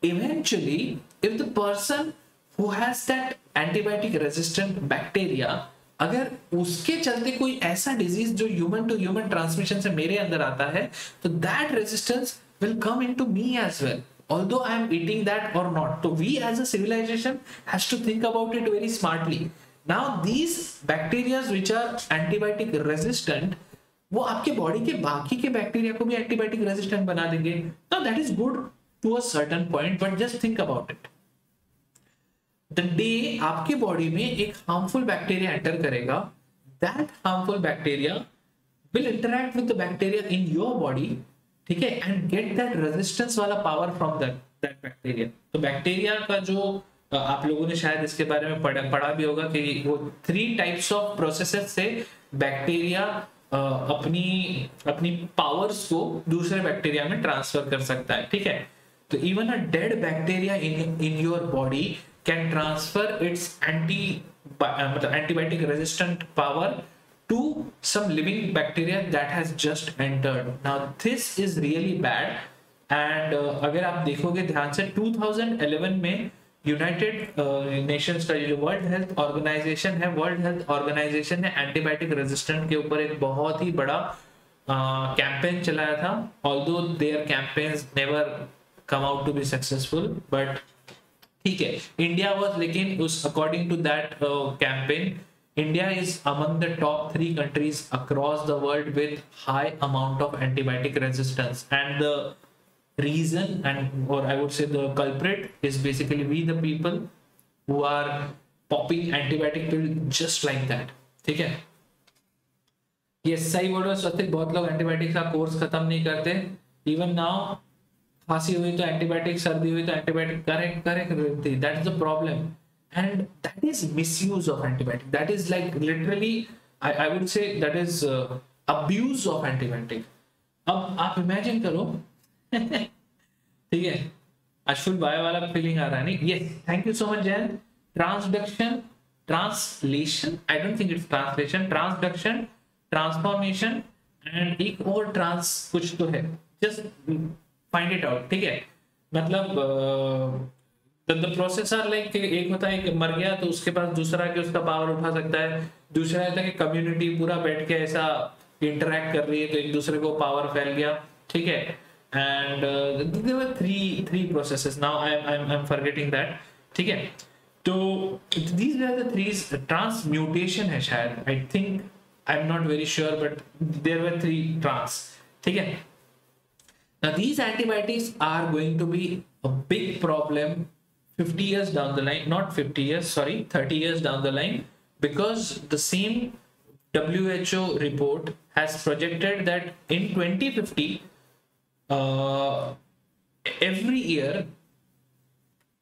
eventually if the person who has that antibiotic resistant bacteria, अगर उसके चलते कोई ऐसा डिजीज जो ह्यूमन टू ह्यूमन ट्रांसमिशन से मेरे अंदर आता है, तो that resistance will come into me as well, although I am eating that or not. So we as a civilization has to think about it very smartly. Now these bacteria which are antibiotic resistant, वो आपके body के बाकी के bacteria को भी antibiotic resistant बना देंगे. Now that is good to a certain point, but just think about it. The day आपके बॉडी में एक harmful bacteria enter करेगा, that harmful bacteria will interact with the bacteria in your body, ठीक है, and get that resistance वाला power from that bacteria. तो bacteria का जो आप लोगों ने शायद इसके बारे में पढ़ा भी होगा कि वो 3 types of processes से बैक्टीरिया अपनी पावर्स को दूसरे बैक्टीरिया में ट्रांसफर कर सकता है. ठीक है. तो even a dead bacteria in your body can transfer its antibiotic resistant power to some living bacteria that has just entered. Now this is really bad. And अगर आप देखोगे ध्यान से, 2011 में यूनाइटेड नेशंस का जो वर्ल्ड हेल्थ ऑर्गेनाइजेशन ने antibiotic resistant के ऊपर एक बहुत ही बड़ा कैंपेन चलाया था. Although their campaigns never come out to be successful, but ठीक है, India was, लेकिन उस according to that campaign, India is among the top 3 countries across the world with high amount of antibiotic resistance. And the reason, and or I would say the culprit, is basically we the people who are popping antibiotic pill just like that. ठीक है. Yes, सही बोल रहे हो स्वस्तिक, बहुत लोग antibiotic का course खत्म नहीं करते. Even now खांसी हुई तो एंटीबायोटिक, सर्दी हुई तो antibiotic, correct. That is the problem, and that is misuse of antibiotic. That is like literally, I would say that is abuse of antibiotic. अब आप इमेजिन करो, ठीक है, अशुल बाय वाला फीलिंग आ रहा है नहीं? Yes, thank you so much Jain. Translation, I don't think it's translation, transduction, transformation and एक और ट्रांस कुछ तो है, जस्ट फाइंड इट आउट. ठीक है. मतलब द प्रोसेस आर लाइक, एक होता है कि मर गया तो उसके पास दूसरा के उसका पावर उठा सकता है. दूसरा होता है कि कम्युनिटी पूरा बैठ के ऐसा इंटरैक्ट कर रही है तो एक दूसरे को पावर फैल गया. ठीक है. And there were three processes. Now I am forgetting that. ठीक है. तो दीज आर द 3. ट्रांसम्यूटेशन है शायद, I think, I am not very sure, but there were 3 trans. ठीक है. Now these antibiotics are going to be a big problem 50 years down the line, not 50 years, sorry, 30 years down the line, because the same WHO report has projected that in 2050, every year,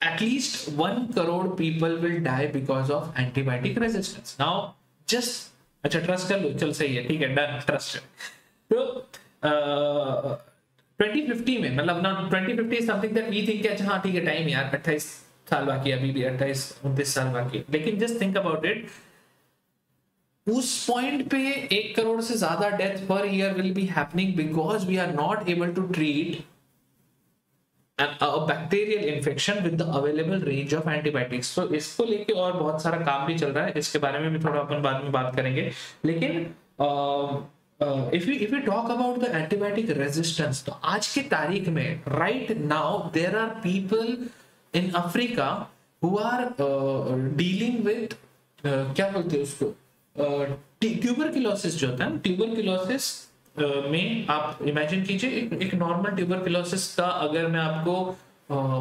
at least 1 crore people will die because of antibiotic resistance. Now, just अच्छा trust कर लो, चल सही है, ठीक है, done, trust. तो 2050 में, मतलब ना 2050 समथिंग दैट वी थिंक अच्छा हाँ ठीक है टाइम यार, 28 साल बाकी, अभी भी 28-29 साल बाकी, लेकिन जस्ट थिंक अबाउट इट, उस पॉइंट पे 1 करोड़ से ज्यादा death per year will be happening because we are not able to treat a bacterial infection with the available range of antibiotics। तो इसको लेके और बहुत सारा काम भी चल रहा है, इसके बारे में भी थोड़ा अपन बाद में बात करेंगे। लेकिन if we talk about the antibiotic resistance, तो आज की तारीख में right now there are people in Africa who are dealing with क्या बोलते हैं उसको, ट्यूबरक्लोसिस जो होता है, ट्यूबरक्लोसिस में आप इमेजिन कीजिए एक नॉर्मल ट्यूबरक्लोसिस का अगर मैं आपको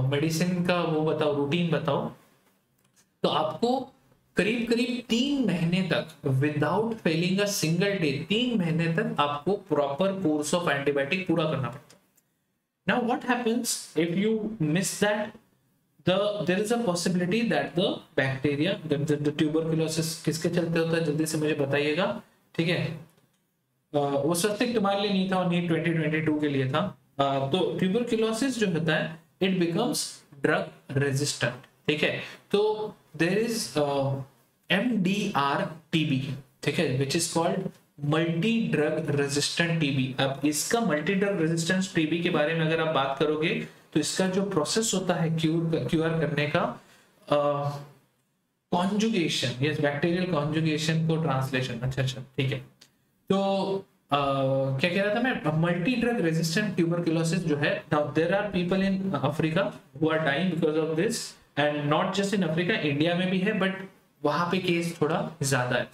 मेडिसिन का वो बताऊं, रूटीन बताऊं, तो आपको करीब करीब 3 महीने तक without failing a single day, 3 महीने तक आपको प्रॉपर कोर्स ऑफ एंटीबायोटिक पूरा करना पड़ता है। Now what happens if you miss that, there is a possibility that the bacteria, the tuberculosis किसके चलते होता है जल्दी से मुझे बताइएगा, ठीक है। वो स्वस्तिक तुम्हारे लिए नहीं था और नीट 2022 के लिए था। तो ट्यूबरक्लोसिस जो होता है इट बिकम्स ड्रग रेजिस्टेंट, ठीक है। तो देयर इज MDR TB, ठीक है, which is called multi drug resistant TB. अब इसका मल्टी ड्रग रेजिस्टेंस टीबी के बारे में अगर आप बात करोगे तो इसका जो प्रोसेस होता है क्यूर करने का, कॉन्जुगेशन, यस बैक्टीरियल कॉन्जुगेशन को ट्रांसलेशन, अच्छा ठीक है। तो क्या कह रहा था मैं, मल्टी ड्रग रेजिस्टेंट ट्यूबरक्लोसिस जो है, now there are people in Africa who are dying because of this, and not just in Africa, India में भी है बट वहां पे केस थोड़ा ज्यादा है।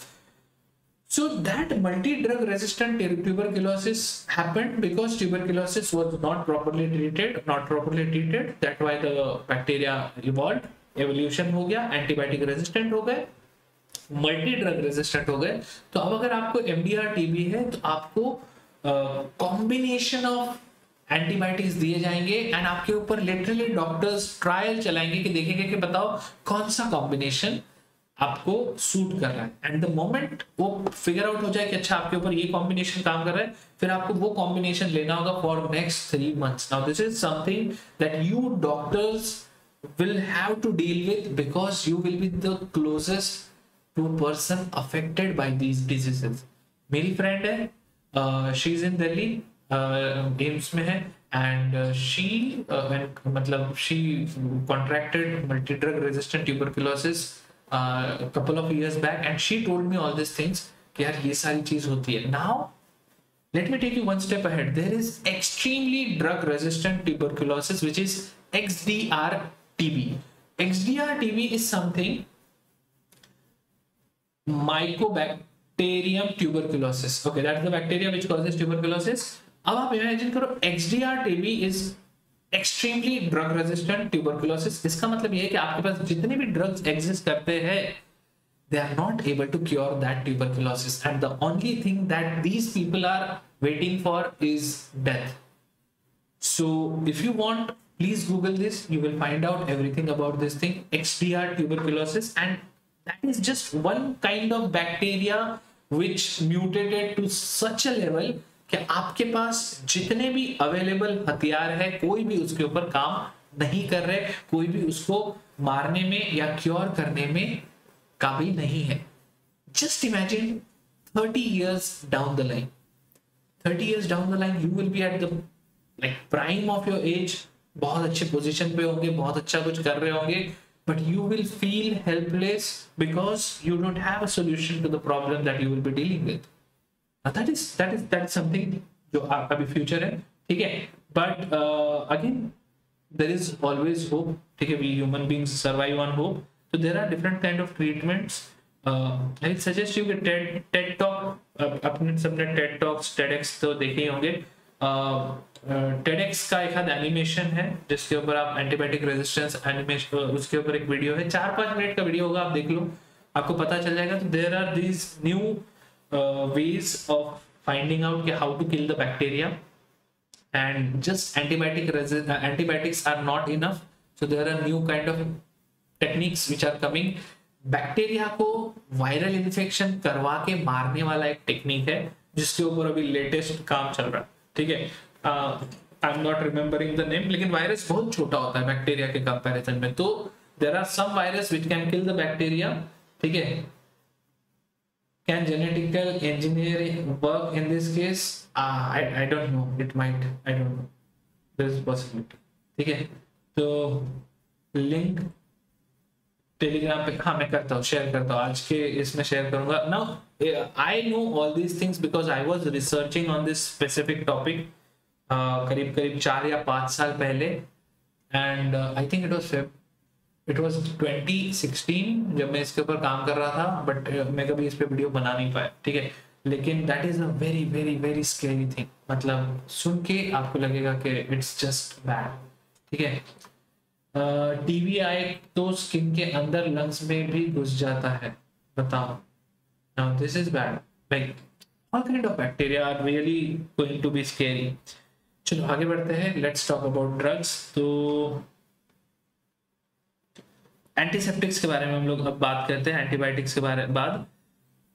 So that multi-drug resistant tuberculosis happened because tuberculosis was not properly treated. That's why the bacteria evolved, evolution हो गया, antibiotic resistant हो गए, मल्टी ड्रग रेजिस्टेंट हो गए। तो अब अगर आपको MDR TB है तो आपको कॉम्बिनेशन ऑफ एंटीबायोटिक्स दिए जाएंगे एंड आपके ऊपर लिटरली डॉक्टर्स ट्रायल चलाएंगे कि देखेंगे कि बताओ कौन सा कॉम्बिनेशन आपको सूट कर रहा है। एंड द मोमेंट वो फिगर आउट हो जाए कि अच्छा आपके ऊपर ये कॉम्बिनेशन काम कर रहा है, फिर आपको वो कॉम्बिनेशन लेना होगा for next 3 months। Now this is something that you doctors will have to deal with because you will be the closest to a person affected by these diseases। मेरी फ्रेंड है, she is in Delhi, AIIMS में है, and she मतलब she contracted multi drug resistant tuberculosis couple of years back and she told me all these things कि यार ये सारी चीज होती है। Now let me take you one step ahead, there is extremely drug resistant tuberculosis which is XDR-TB। XDR-TB is something Mycobacterium tuberculosis, okay, that's the bacteria which causes tuberculosis। अब आप imagine करो XDR-TB is extremely drug resistant tuberculosis. इसका मतलब ये है कि आपके पास जितने भी ड्रग्स एग्जिस्ट करते हैं they are not able to cure that tuberculosis and the only thing that these people are waiting for is death। So if you want, please Google this, you will find out everything about this thing, XDR tuberculosis, and that is just one kind of bacteria which mutated to such a level कि आपके पास जितने भी available हथियार है कोई भी उसके ऊपर काम नहीं कर रहे, कोई भी उसको मारने में या क्योर करने में काबिल नहीं है। Just imagine 30 years down the line, 30 years down the line you will be at the like prime of your age, बहुत अच्छे पोजीशन पे होंगे, बहुत अच्छा कुछ कर रहे होंगे, but you will feel helpless because you don't have a solution to the problem that you will be dealing with। that is something जो आपका भी फ्यूचर है, ठीक है। But again there is always hope, ठीक है, we human beings survive on hope. तो there are different kind of treatments. I suggest you कि टेड टॉक, अपने सबने टेड टॉक्स टेडएक्स तो देखे ही होंगे। टेडएक्स का एक आध एनिमेशन है जिसके ऊपर आप एंटीबायोटिक रेजिस्टेंस एनिमेशन, उसके ऊपर एक वीडियो है, 4-5 मिनट का वीडियो होगा, आप देख लो, आपको पता चल जाएगा। तो there are these new ways of finding out how to kill the bacteria, and just antibiotics are not enough, so there are new kind of techniques which are coming bacteria को viral infection करवा के मारने वाला एक technique है जिसके ऊपर अभी लेटेस्ट काम चल रहा है, ठीक है। I am not remembering the name, लेकिन वायरस बहुत छोटा होता है बैक्टीरिया के कंपैरिजन में। तो there are some virus which can kill the bacteria, ठीक है। Can genetical engineering work in this case? I don't know, it might, I don't know, there is possibility, ठीक है। तो लिंक टेलीग्राम पे, हाँ मैं करता हूँ, शेयर करता हूँ, आज के इसमें शेयर करूंगा। Now I know all these things because I was researching on this specific topic करीब करीब 4 या 5 साल पहले, and I think it was 2016 जब मैं इसके ऊपर काम कर रहा था, बट मैं कभी इस पे वीडियो बना नहीं पाया, ठीक है। लेकिन that is a very very very scary thing, मतलब सुन के आपको लगेगा कि इट्स जस्ट बैड, ठीक है। टीबी आए तो स्किन के अंदर लंग्स में भी घुस जाता है, बताओ। Now this is bad, like all kind of bacteria are really going to be scary. चलो आगे बढ़ते हैं, लेट्स टॉक अबाउट ड्रग्स। तो एंटीसेप्टिक्स के बारे में हम लोग अब बात करते हैं, एंटीबायोटिक्स के बारे में बाद।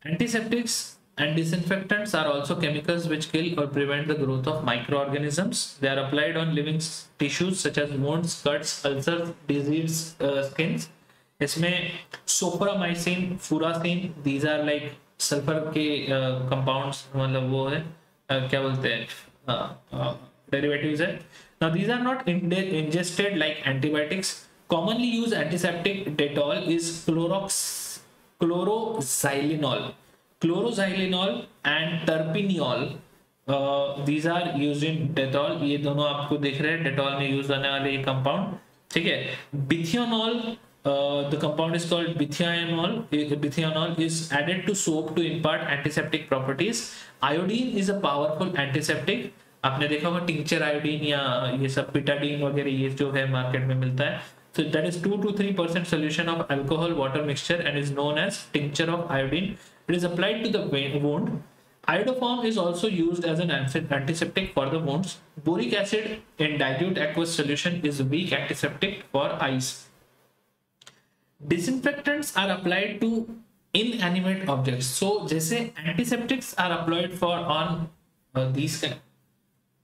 Antiseptics and disinfectants are also chemicals which kill or prevent the growth of microorganisms. They are applied on living tissues such as wounds, cuts, ulcers, diseased skins. इसमें सोप्रामाइसिन, फुरासिन, these are like सल्फर के compounds, मतलब वो है क्या बोलते हैं derivatives है। Now these are not ingested like antibiotics. Commonly used antiseptic Dettol is chloroxylenol. Chloroxylenol and terpineol, these are used in Dettol. ये दोनों आपको दिख रहे हैं Dettol में यूज होने वाले ये कंपाउंड, ठीक है। Bithionol, the compound is called bithionol. Bithionol is added to soap to impart antiseptic properties. Iodine is a powerful antiseptic. आपने देखा होगा टिंचर आयोडीन या ये सब पिटाडीन वगैरह ये जो है मार्केट में मिलता है। So that is 2 to 3% solution of alcohol water mixture and is known as tincture of iodine. It is applied to the wound. Iodoform is also used as an antiseptic for the wounds. Boric acid in dilute aqueous solution is a weak antiseptic for eyes. Disinfectants are applied to inanimate objects. So जैसे antiseptics are applied for on these kind.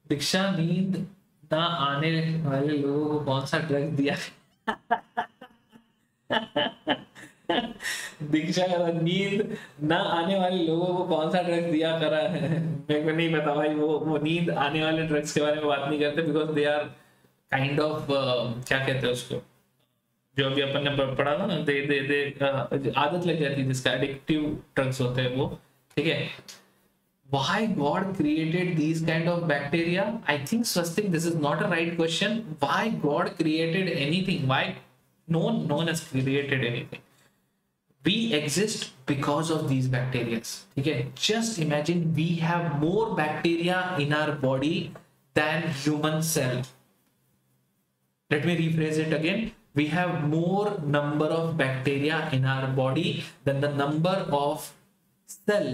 दीक्षा, नींद ना आने वाले लोगों को कौन सा drug दिया? दीक्षा का नींद ना आने वाले लोगों को कौन सा ड्रग दिया करा है? मेरे को नहीं पता भाई, वो नींद आने वाले ड्रग्स के बारे में बात नहीं करते because they are kind of क्या कहते हैं उसको, जो अभी अपन ने पढ़ा था ना, दे आदत लग जाती है जिसका, एडिक्टिव ड्रग्स होते हैं वो, ठीक है। Why God created these kind of bacteria? I think Swastik, this is not a right question. Why God created anything? Why no one has created anything? We exist because of these bacteria. Okay, just imagine we have more bacteria in our body than human cell. Let me rephrase it again. We have more number of bacteria in our body than the number of cell.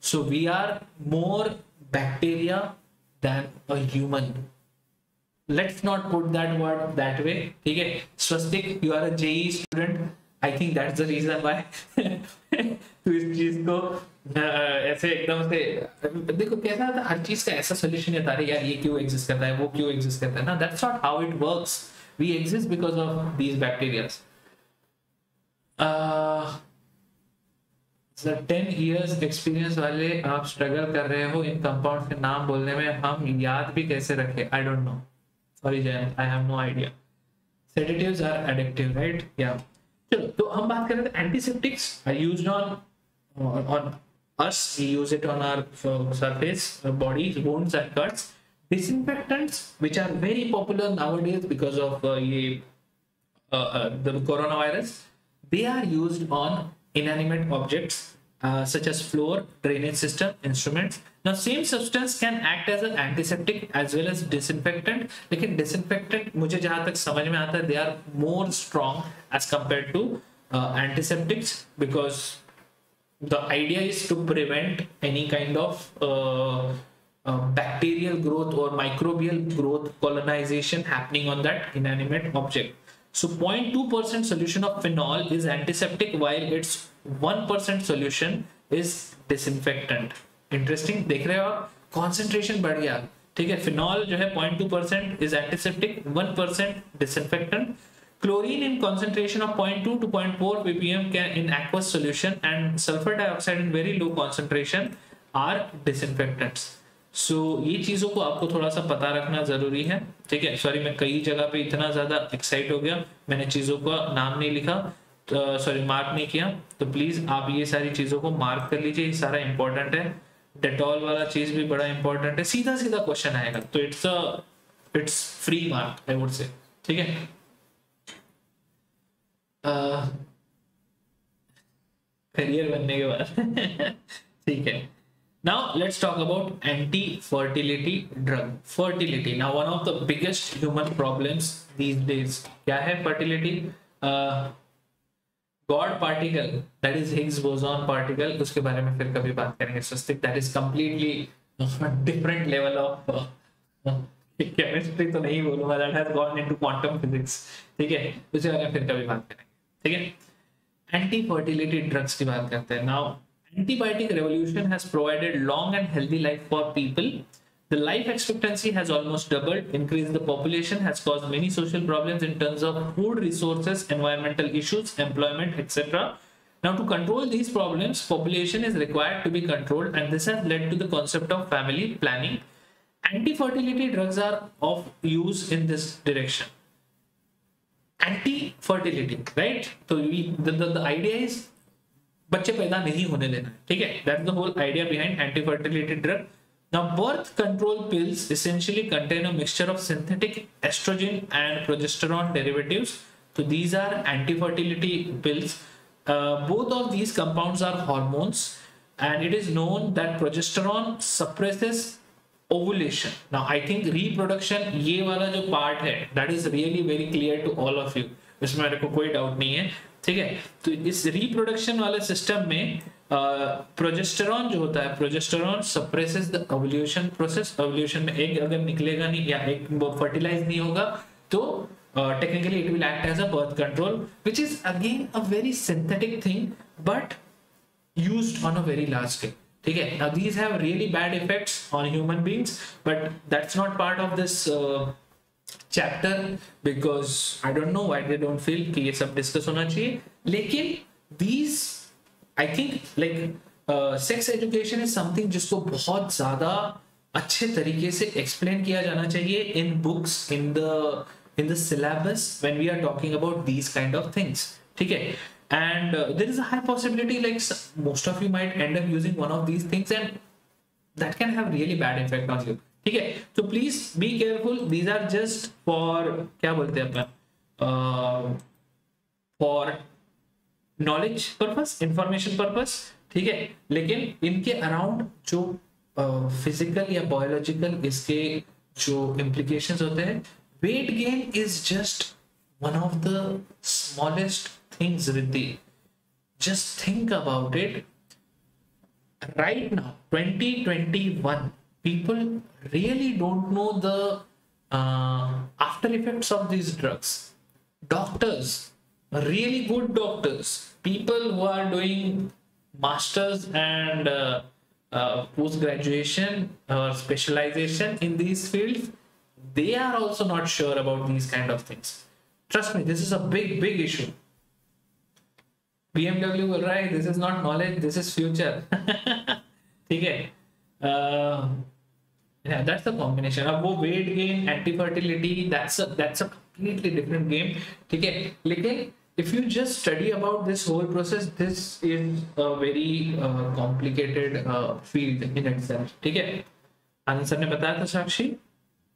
So we are more bacteria than a human. Let's not put that word that way. ठीक है, Swastik, you are a JEE student. I think that's the reason why तू इस चीज को ऐसे एकदम से देखो कैसा था, हर चीज का ऐसा सोल्यूशन है तारे यार, ये क्यों एग्जिस्ट करता है, वो क्यों एग्जिस्ट करता है ना, that's not how it works. We exist because of these bacteria. 10 years experience वाले आप स्ट्रगल कर रहे हो इन कंपाउंड के नाम बोलने में, हम याद भी कैसे रखें? I don't know, sorry Jayant, I have no idea. Sedatives are addictive, right? या चलो, तो हम बात कर रहे थे antiseptics are used on us, we use it on our surface, bodies, wounds and cuts. Disinfectants, which are very popular nowadays because of the coronavirus, they are used on inanimate objects such as floor, drainage system, instruments. Now same substance can act as an antiseptic as well as disinfectant, लेकिन disinfectant मुझे जहाँ तक समझ में आता है they are more strong as compared to antiseptics, because the idea is to prevent any kind of bacterial growth or microbial growth, colonization happening on that inanimate object. So 0.2% solution of phenol is antiseptic while its 1% solution is disinfectant. Interesting, देख रहे हो आप, concentration बढ़ गया, ठीक है. Phenol जो है 0.2% is antiseptic, 1% disinfectant. Chlorine in concentration of 0.2 to 0.4 ppm can in aqueous solution, and sulfur dioxide in very low concentration are disinfectants. So ये चीजों को आपको थोड़ा सा पता रखना जरूरी है, ठीक है. सॉरी, मैं कई जगह पे इतना ज्यादा एक्साइट हो गया, मैंने चीजों का नाम नहीं लिखा, सॉरी मार्क नहीं किया, तो प्लीज आप ये सारी चीजों को मार्क कर लीजिए, ये सारा इंपॉर्टेंट है. डेटॉल वाला चीज भी बड़ा इंपॉर्टेंट है, सीधा सीधा क्वेश्चन आएगा, तो it's free mark I would से, ठीक है. करियर बनने के बाद ठीक है. Now let's talk about anti-fertility drug. Fertility, now one of the biggest human problems these days. क्या है fertility? God particle, that is Higgs boson particle. उसके बारे में फिर कभी बात करेंगे. स्वस्तिक, that is completely different level of chemistry तो नहीं बोलूँगा. That has gone into quantum physics. ठीक है, उसके बारे में फिर कभी बात करेंगे. ठीक है, anti-fertility drugs की बात करते हैं. Now antibiotic revolution has provided long and healthy life for people. The life expectancy has almost doubled, increased the population, has caused many social problems in terms of food resources, environmental issues, employment, etc. Now, to control these problems, population is required to be controlled, and this has led to the concept of family planning. Anti-fertility drugs are of use in this direction. Anti-fertility, right? So the idea is बच्चे पैदा नहीं होने देना, ठीक है. That's the whole idea behind anti-fertility drug. Now, birth control pills essentially contain a mixture of synthetic estrogen and progesterone derivatives. So these are anti-fertility pills. Both of these compounds are hormones, and it is known that progesterone suppresses ovulation. Now, I think reproduction, ये वाला जो part है, that is really very clear to all of you. इसमें मेरे को कोई doubt नहीं है, ठीक है. तो इस रिप्रोडक्शन वाले सिस्टम में प्रोजेस्टेरॉन जो होता है, progesterone suppresses the ovulation process. Ovulation में एग अगर निकलेगा नहीं या एग फर्टिलाइज नहीं होगा तो technically it will act as a birth control, which is again a very synthetic thing but used on a very large scale, ठीक है. Now these have really bad effects on human beings, but that's not part of this chapter because I don't know why they don't feel कि ये सब discuss होना चाहिए. लेकिन these I think like sex education is something जिसको बहुत ज्यादा अच्छे तरीके से explain किया जाना चाहिए in books, in the syllabus when we are talking about these kind of things, ठीक है. And there is a high possibility like most of you might end up using one of these things and that can have really bad effect on you, ठीक है. तो please be careful, these are just for क्या बोलते हैं अपन, for knowledge purpose, information purpose, ठीक है. लेकिन इनके अराउंड जो फिजिकल या बायोलॉजिकल इसके जो इम्प्लीकेशंस होते हैं, weight gain is just one of the smallest things. Riddhi, just think about it. Right now 2021, people really don't know the after effects of these drugs. Doctors, really good doctors, people who are doing masters and post graduation or specialization in these fields, they are also not sure about these kind of things. Trust me, this is a big issue. BMW बोल रहा है this is not knowledge, this is future. ठीक है. Yeah, that's the combination. अब वो weight gain, anti-fertility, that's a completely different game, ठीक है. लेकिन if you just study about this whole process, this is a very complicated field in itself, ठीक है. आनंद sir ने बताया था, साक्षी,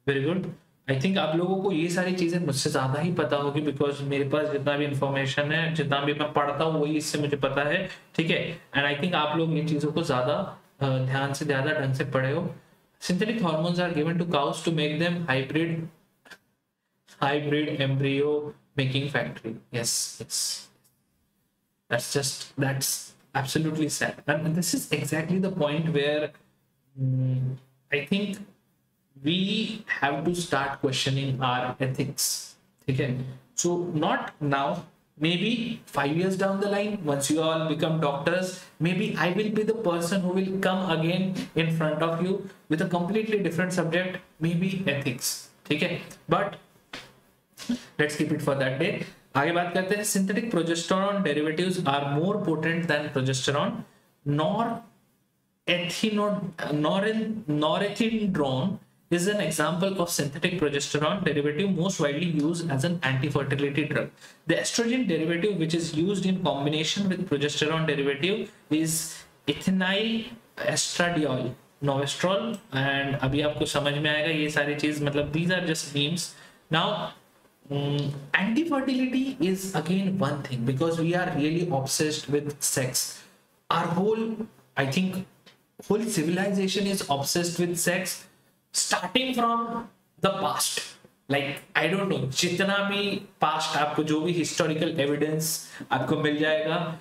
वेरी गुड. आई थिंक आप लोगों को ये सारी चीजें मुझसे ज्यादा ही पता होगी बिकॉज मेरे पास जितना भी इंफॉर्मेशन है, जितना भी मैं पढ़ता हूँ, वही इससे मुझे पता है, ठीक है. एंड आई थिंक आप लोग इन चीजों को ज्यादा ध्यान से, ज्यादा ढंग से पढ़े हो. Synthetic hormones are given to cows to make them hybrid embryo making factory. Yes, that's absolutely sad. And this is exactly the point where I think we have to start questioning our ethics, ठीक है. So not now, maybe 5 years down the line, once you all become doctors, maybe I will be the person who will come again in front of you with a completely different subject, maybe ethics. ठीक है. But let's keep it for that day. आगे बात करते हैं. Synthetic progesterone derivatives are more potent than progesterone. Norethindrone is an example of synthetic progesterone derivative most widely used as an anti-fertility drug. The estrogen derivative, which is used in combination with progesterone derivative, is ethinyl estradiol, novestrol, and अभी आपको समझ में आएगा ये सारी चीज. मतलब these are just memes. Now anti-fertility is again one thing, because we are really obsessed with sex. Our whole, I think, whole civilization is obsessed with sex, starting from the past. Like I don't know, जितना भी past आपको जो भी historical evidence आपको मिल जाएगा,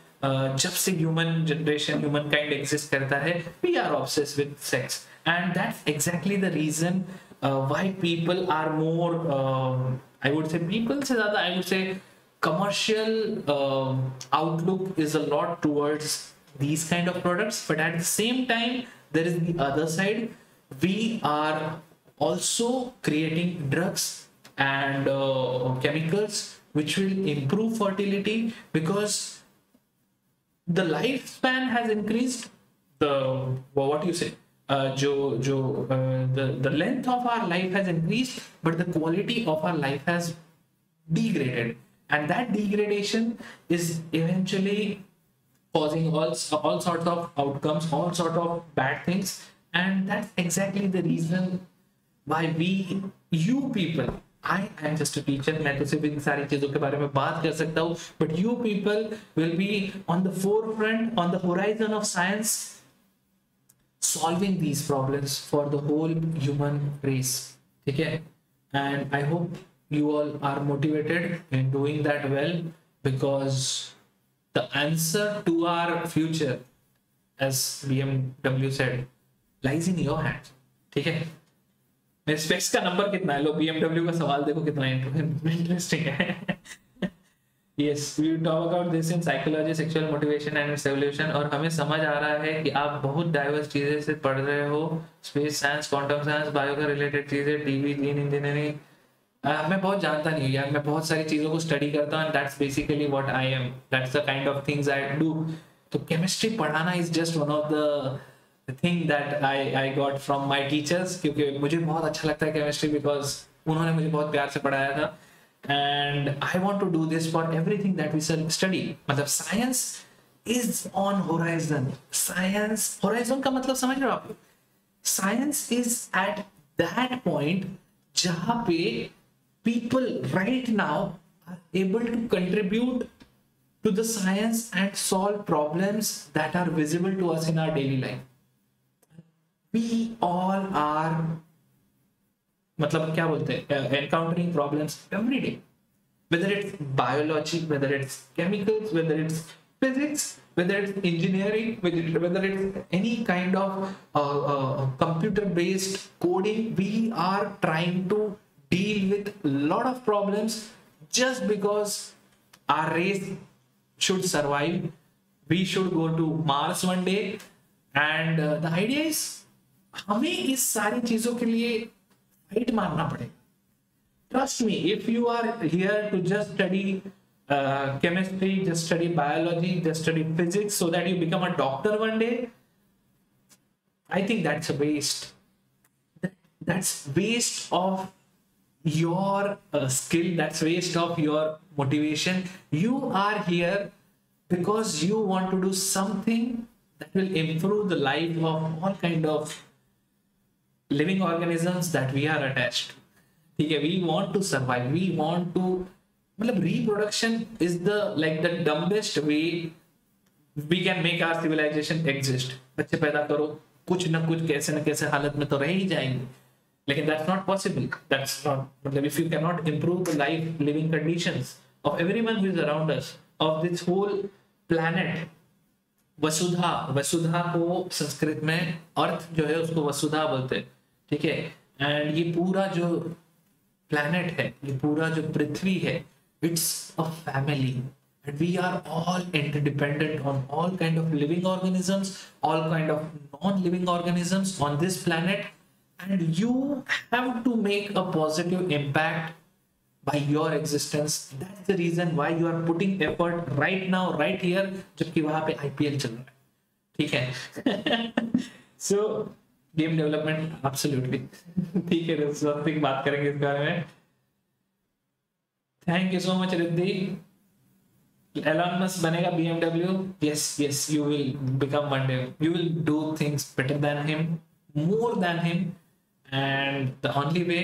जब से human generation, humankind exist करता है, we are obsessed with sex, and that's exactly the reason why people are more I would say people से ज़्यादा I would say commercial outlook is a lot towards these kind of products. But at the same time, there is the other side. We are also creating drugs and chemicals which will improve fertility, because the lifespan has increased. What do you say, the length of our life has increased, but the quality of our life has degraded, and that degradation is eventually causing all sorts of outcomes, all sorts of bad things. And that's exactly the reason why you people, I am just a teacher, मैं तो सिर्फ इन सारी चीजों के बारे में बात कर सकता हूँ, but you people will be on the forefront, on the horizon of science, solving these problems for the whole human race. ठीक है. And I hope you all are motivated in doing that well, because the answer to our future, as BMW said, lies in your hands. ठीक है. मेरे specs का number कितना है? लो BMW का सवाल देखो कितना इंटरेस्टिंग है. Yes, we talk about this in psychology, sexual motivation and its evolution. और हमें समझ आ रहा है कि आप बहुत डाइवर्स चीजें से पढ़ रहे हो. Space science, quantum science, bio का रिलेटेड चीजें, टीवी, जीन इंजीनियरिंग. मैं बहुत जानता नहीं हूँ यार, मैं बहुत सारी चीज़ों को स्टडी करता हूँ, that's basically what I am, that's the kind of things I do. तो केमिस्ट्री पढ़ाना is just one of the thing that I got from my teachers, क्योंकि मुझे बहुत अच्छा लगता है केमिस्ट्री, बिकॉज उन्होंने मुझे बहुत प्यार से पढ़ाया था. And I want to do this for everything that we study. मतलब science is on horizon. Science horizon का मतलब समझ रहे हो आप? Science is at that point जहां पे people right now are able to contribute to the science and solve problems that are visible to us in our daily life. We all are, मतलब क्या बोलते हैं, encountering problems every day, whether it's biology, whether it's chemicals, whether it's physics, whether it's engineering, whether it's any kind of computer based coding. We are trying to deal with a lot of problems just because our race should survive. We should go to Mars one day, and the idea is हमें इस सारी चीजों के लिए fight मारना पड़ेगा. Trust me, if you are here to just study chemistry, just study biology, just study physics so that you become a doctor one day, I think that's a waste. That's waste of your skill, that's waste of your motivation. You are here because you want to do something that will improve the life of all kind of living organisms that we are attached to. ठीक है. We want to survive, we want to, मतलब reproduction is the dumbest way we can make our civilization exist. बच्चे पैदा करो, कुछ ना कुछ कैसे न कैसे हालत में तो रह ही जाएंगे, लेकिन that's not possible. That's not, मतलब if you cannot improve the life living conditions of everyone who is around us, of this whole planet. वसुधा को संस्कृत में अर्थ जो है उसको वसुधा बोलते हैं. ठीक है. एंड ये पूरा जो planet है, ये पूरा जो पृथ्वी है, it's a family. And we are all interdependent on all kind of living organisms, all kind of non-living organisms on this planet, and you have to make a positive impact by your existence. That's the reason why you are putting effort right now, right here, जबकि वहां पे IPL चल रहा है, ठीक है? So game development absolutely ठीक है, स्वस्तिक बात करेंगे इस बारे में. Thank you so much Riddhi. Elon Musk बनेगा BMW. Yes, you will become one day. You will do things better than him, more than him, and the only way,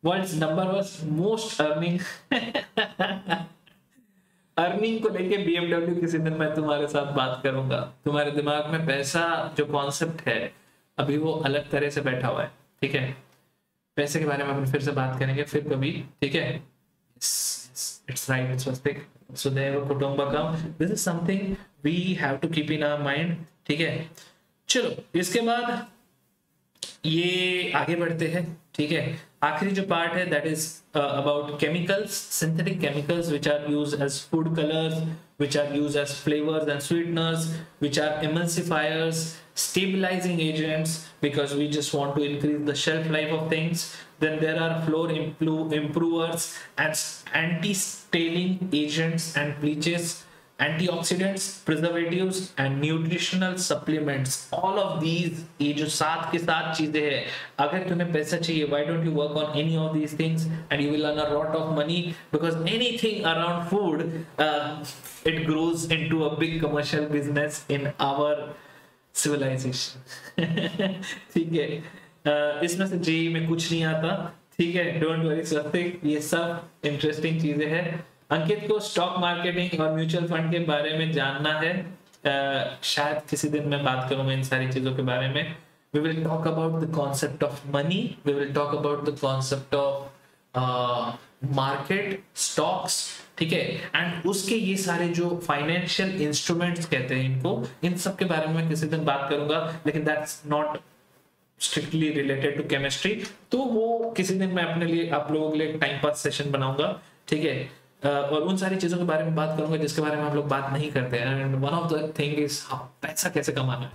world's number was most earning. Earning को लेके BMW किसी दिन मैं तुम्हारे साथ बात करूंगा. तुम्हारे दिमाग में पैसा जो कॉन्सेप्ट है अभी वो अलग तरह से बैठा हुआ है, ठीक है? पैसे के बारे में अपन फिर से बात करेंगे फिर कभी, ठीक है? It's right, Swastik. सुदैव कुटुंबकम. This is something we have to keep in our mind, ठीक है? चलो इसके बाद ये आगे बढ़ते हैं, ठीक है? आखिरी जो पार्ट है that is about chemicals, synthetic chemicals which are used as food colors, which are used as flavors and sweeteners, which are emulsifiers, stabilizing agents, because we just want to increase the shelf life of things. Then there are floor improvers and anti-staling agents and bleaches, antioxidants, preservatives and nutritional supplements. All of these, ये जो साथ के साथ चीजें हैं, अगर तुम्हें पैसा चाहिए, why don't you work on any of these things and you will earn a lot of money, because anything around food it grows into a big commercial business in our civilization. ठीक है? इसमें से JEE में कुछ नहीं आता, ठीक है? डोंट वरी स्वस्तिक, ये सब इंटरेस्टिंग चीजें हैं. अंकित को स्टॉक मार्केटिंग और म्यूचुअल फंड के बारे में जानना है. शायद किसी दिन मैं बात करूंगा इन सारी चीजों के बारे में. We will talk about the concept of money. We will talk about the concept of market, stocks, ठीक है? एंड उसके ये सारे जो फाइनेंशियल इंस्ट्रूमेंट्स कहते हैं इनको, इन सब के बारे में मैं किसी दिन बात करूंगा, लेकिन that's not strictly related to chemistry. तो वो किसी दिन मैं अपने लिए, आप लोगों के लिए टाइम पास सेशन बनाऊंगा, ठीक है? और उन सारी चीजों के बारे में बात करूंगा जिसके बारे में हम लोग बात नहीं करते हैं. And one of the thing is पैसा कैसे कमाना है.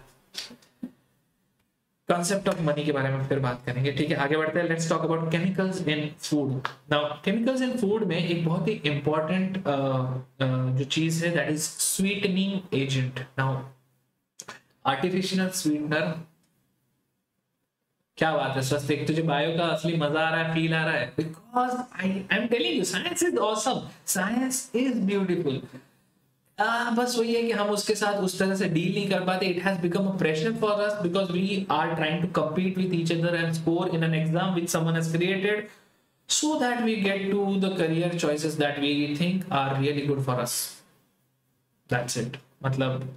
कॉन्सेप्ट ऑफ मनी के बारे में फिर बात करेंगे, ठीक है? आगे बढ़ते हैं. Let's talk about chemicals in food. Now chemicals in food में एक बहुत ही इंपॉर्टेंट जो चीज है that is sweetening agent. Now artificial sweetener, क्या बात है स्वस्तिक, तुझे बायो का असली मजा आ रहा है, फील आ रहा है? Because I am telling you, science is awesome, science is beautiful. बस वही है कि हम उसके साथ उस तरह से डील नहीं कर पाते. It has become a pressure for us because we are trying to compete with each other and score in an exam which someone has created, so that we get to the career choices that we think are really good for us. That's it. मतलब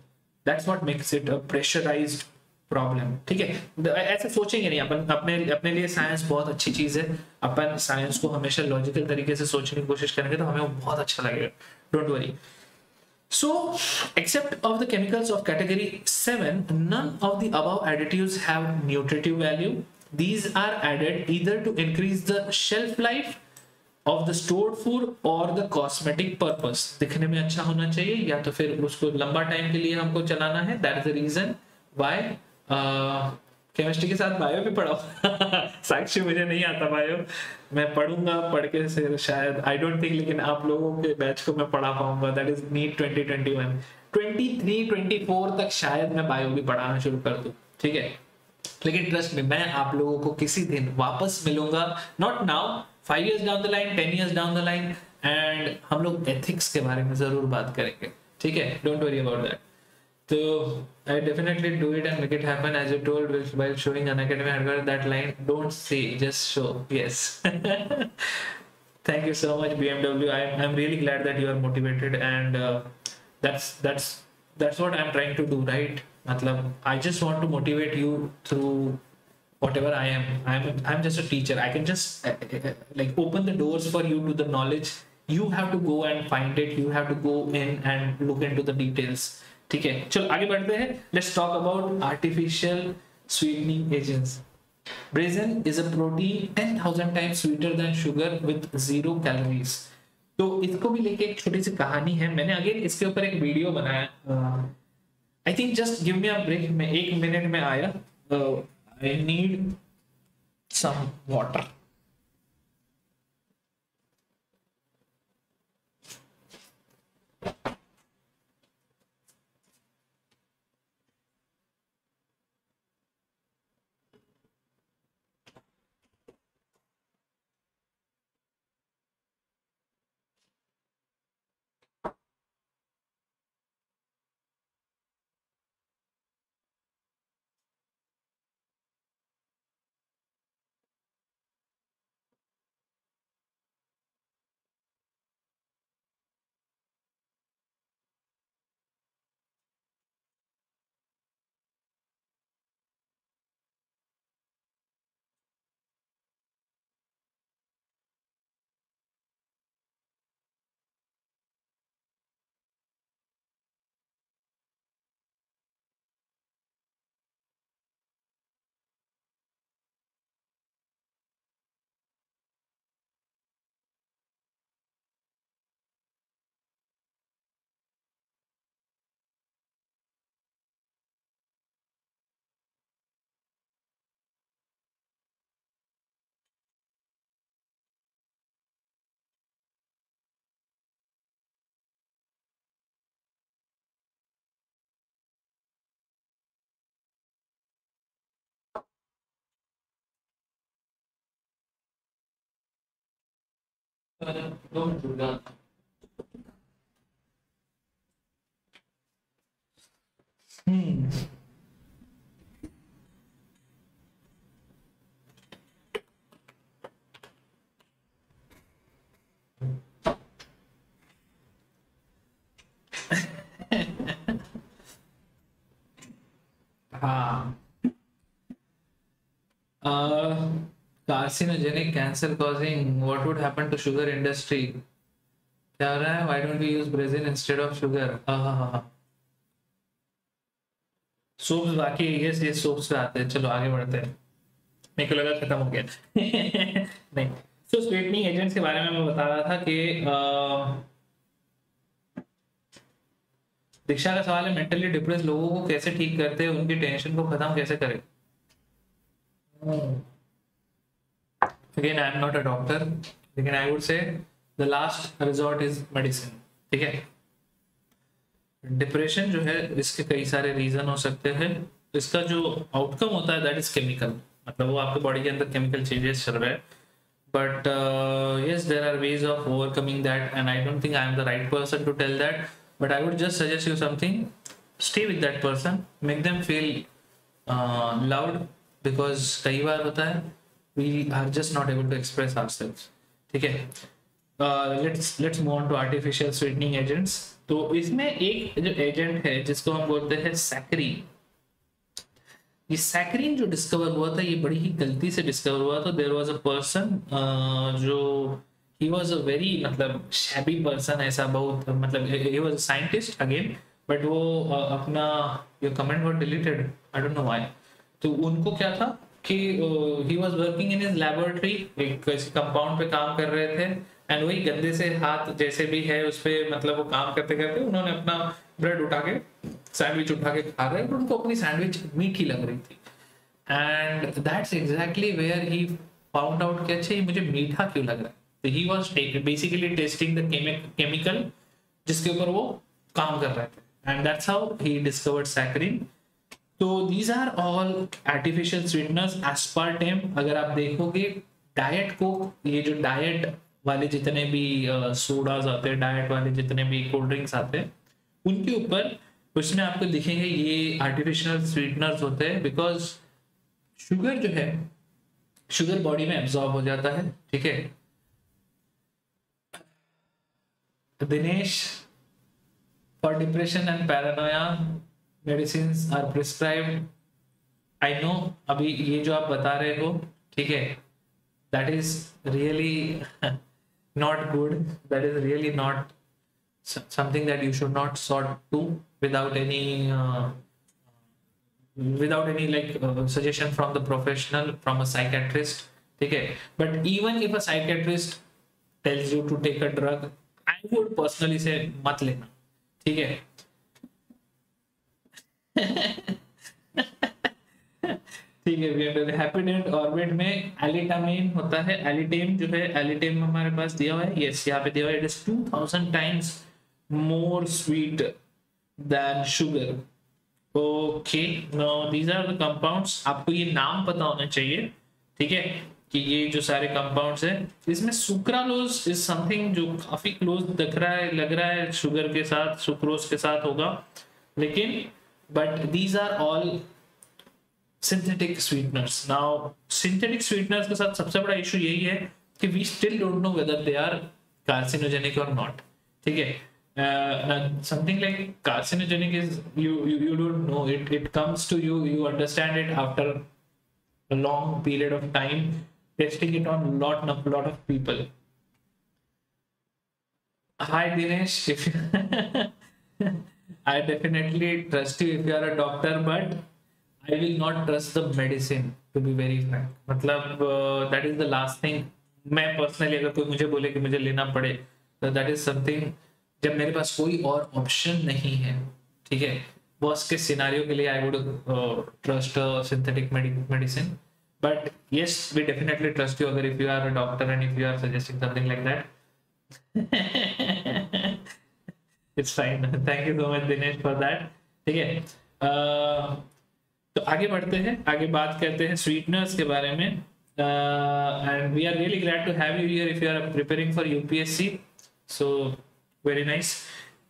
that's what makes it a pressurized problem, ठीक है? ऐसे सोचेंगे नहीं अपन. अपने लिए science बहुत अच्छी चीज है. अपन साइंस को हमेशा लॉजिकल तरीके से सोचने की कोशिश करेंगे तो हमें वो बहुत अच्छा लगेगा. Don't worry. So, except of the chemicals of category 7, none of the above additives have nutritive value. These are added either to increase the shelf life of the stored food or the cosmetic purpose. दिखने में अच्छा होना चाहिए या तो फिर उसको लंबा टाइम के लिए हमको चलाना है. That is the reason why chemistry के साथ बायो भी पढ़ा. साक्षी मुझे नहीं आता बायो, मैं पढ़ूंगा, पढ़ के से शायद आई डोंट थिंक, लेकिन आप लोगों के बैच को मैं पढ़ा पाऊंगा. दैट इज नीट 2021 23 24 तक शायद मैं बायो भी पढ़ाना शुरू कर दूं, ठीक है? लेकिन ट्रस्ट में, मैं आप लोगों को किसी दिन वापस मिलूंगा, not now, 5 years down the line, 10 years down the line, and हम लोग एथिक्स के बारे में जरूर बात करेंगे, ठीक है? Don't worry about that. So I definitely do it and make it happen, as you told while showing Unacademy Android. That line, don't say, just show. Yes. Thank you so much, BMW. I'm really glad that you are motivated, and that's what I'm trying to do, right? Matlab, I just want to motivate you through whatever I am. I'm just a teacher. I can just like open the doors for you to the knowledge. You have to go and find it. You have to go in and look into the details. ठीक है? चलो आगे बढ़ते हैं. Let's talk about artificial sweetening agents. Brazzein is a protein 10,000 times sweeter than sugar with 0 calories. तो इसको भी लेके एक छोटी सी कहानी है, मैंने अगेन इसके ऊपर एक वीडियो बनाया। I think just give me a break, मैं 1 मिनट में आया। I need some water. Hmm. हाँ, carcinogenic, cancer causing, what would happen to sugar industry? क्या हो रहा है? Why don't we use Brazil instead of sugar? हाँ, सोप्स बाकी ये सोप्स पे आते हैं, चलो आगे बढ़ते हैं। मेरे को लगा खत्म हो गया। नहीं, तो स्वीटनिंग एजेंट्स के बारे में मैं बता रहा था कि दीक्षा का सवाल है, मेंटली डिप्रेस लोगों को कैसे ठीक करते हैं, उनकी टेंशन को खत्म कैसे करें? Again I am not a doctor, लेकिन I would say the last resort is medicine. ठीक है, डिप्रेशन जो है इसके कई सारे रीजन हो सकते हैं। इसका जो आउटकम होता है दैट इज केमिकल, मतलब वो आपके बॉडी के अंदर केमिकल चेंजेस चल रहे हैं। But yes, there are ways of overcoming that, and I don't think I am the right person to tell that, but I would just suggest you something: stay with that person, make them feel loved, because कई बार होता है we are just not able to express ourselves। ठीक है, let's move on to artificial sweetening agents। तो इसमें एक जो agent है जिसको हम बोलते हैं सैकरीन। ये सैकरीन जो डिस्कवर हुआ था, ये बड़ी ही गलती से डिस्कवर हुआ था। देयर वाज अ पर्सन जो ही वाज अ वेरी मतलब शैबी पर्सन, ऐसा बहुत मतलब he was a scientist again, but वो अपना your comment were deleted, I don't know why. तो उनको क्या था कि he was working in his laboratory, एक कंपाउंड पे काम कर रहे थे, एंड वही गंदे से हाथ जैसे भी है उस पे मतलब वो काम करते करते उन्होंने अपना ब्रेड उठा के सैंडविच उठा के खा रहे हैं, बट उनको अपनी सैंडविच मीठी लग रही थी। And that's exactly where he found out कि अच्छा ये मुझे मीठा क्यों लग रहा है। तो he was basically testing the chemical जिसके ऊपर वो काम कर रहे थे, and that's how he discovered saccharin. तो these are all artificial sweeteners. Aspartame, अगर आप देखोगे डाइट को, ये जो डाइट वाले जितने भी सोडाज आते हैं, डाइट वाले जितने भी कोल्ड ड्रिंक्स आते हैं, उनके ऊपर उसमें आपको दिखेंगे ये आर्टिफिशियल स्वीटनर्स होते हैं, बिकॉज शुगर जो है, शुगर बॉडी में एब्जॉर्ब हो जाता है। ठीक है Dinesh, for depression and paranoia medicines are prescribed. I know, अभी ये जो आप बता रहे हो, ठीक है, that is really not good, that is really not something that you should not sort to without any without any like suggestion from the professional, from a psychiatrist, ठीक है. But even if a psychiatrist tells you to take a drug, I would personally say मत लेना, ठीक है. ठीक है. Happydent orbit में एलिटामाइन होता है. एलिटेम जो है, एलिटेम हमारे पास दिया हुआ है. यस, यहाँ पे दिया हुआ है. It is 2000 times more sweet than sugar. Okay, now these are the compounds. आपको ये नाम पता होना चाहिए, ठीक है, कि ये जो सारे कंपाउंड्स है, इसमें सुक्रालोज इज समथिंग जो काफी क्लोज दिख रहा है, लग रहा है शुगर के साथ, सुक्रोज के साथ होगा, लेकिन but these are all synthetic sweeteners. Now synthetic sweeteners के साथ सबसे बड़ा इशू यही है कि we still don't know whether they are carcinogenic और नॉट, ठीक है. Something like carcinogenic is you don't know it. It comes to you understand it after a long period of time testing it on lot of people. Hi Dinesh, if I definitely trust you if you are a doctor, but I will not trust the medicine, to be very frank. मतलब that is the last thing. मैं personally अगर कोई मुझे बोले कि मुझे लेना पड़े, तो that is something जब मेरे पास कोई और ऑप्शन नहीं है, ठीक है. वर्स्ट के सिनेरियो के लिए I would trust synthetic medicine, but yes we definitely trust you अगर if you are a doctor and if you are suggesting something like that. It's fine. Thank you so much Dinesh for that, ठीक है. तो आगे बढ़ते हैं, आगे बात करते हैं स्वीटनर्स के बारे में. And we are really glad to have you here if you are preparing for UPSC. So very nice,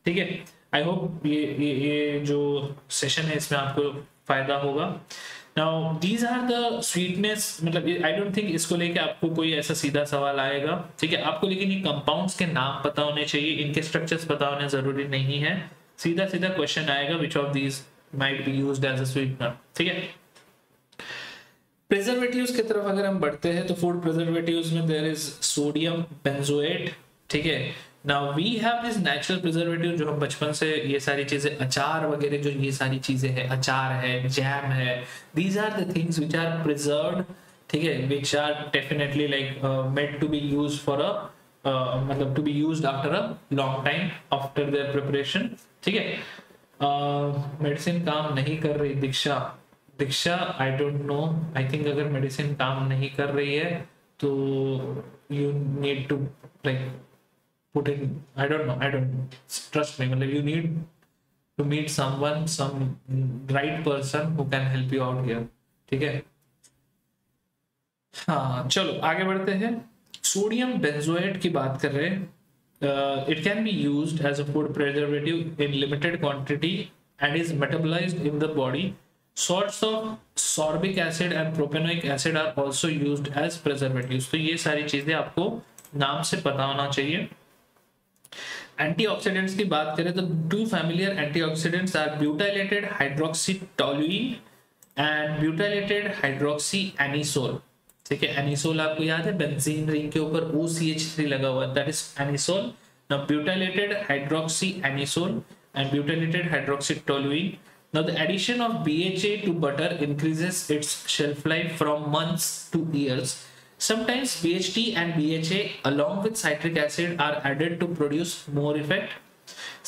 ठीक है. आई होप ये जो सेशन है इसमें आपको फायदा होगा. Now these are the sweetness, मतलब आई डोंट थिंक इसको लेके आपको कोई ऐसा सीधा सवाल आएगा, ठीक है. आपको लेकिन ये कंपाउंड्स के नाम पता होने चाहिए, इनके स्ट्रक्चर्स पता होने जरूरी नहीं है. सीधा सीधा क्वेश्चन आएगा which of these might be used as a sweetener, ठीक है. प्रिजर्वेटिव्स की तरफ अगर हम बढ़ते हैं तो फूड प्रिजर्वेटिव्स में देयर इज सोडियम बेंजोएट, ठीक है. Now we have this natural preservative जो हम बचपन से ये सारी चीजें, अचार वगैरह जो ये सारी चीजें हैं, अचार है, जैम है, these are the things which are preserved, ठीक है, which are definitely like made to be used for a मतलब to be used after a long time after their preparation, ठीक है. मेडिसिन काम नहीं कर रही. Diksha I don't know, I think अगर मेडिसिन काम नहीं कर रही है तो you need to like put in, I don't know, trust me, मतलब you need to meet someone, some right person who can help you out here, ठीक है. हाँ, चलो आगे बढ़ते हैं. सोडियम बेंजोएट की बात कर रहे हैं. It can be used as a food preservative in limited quantity and is metabolized in the body. Salts of sorbic acid and propanoic acid are also used as preservatives. तो ये सारी चीजें आपको नाम से पता होना चाहिए. एंटीऑक्सीडेंट्स की बात करें तो two familiar antioxidants are butylated hydroxy toluene and butylated hydroxy anisole, ठीक है. एनिसोल आपको याद है, बेंजीन रिंग के ऊपर OCH3 लगा हुआ है, that is anisole. Now butylated hydroxy anisole and butylated hydroxy toluene. Now the addition of BHA to butter increases its shelf life from months to years. Sometimes BHT and BHA along with citric acid are added to produce more effect.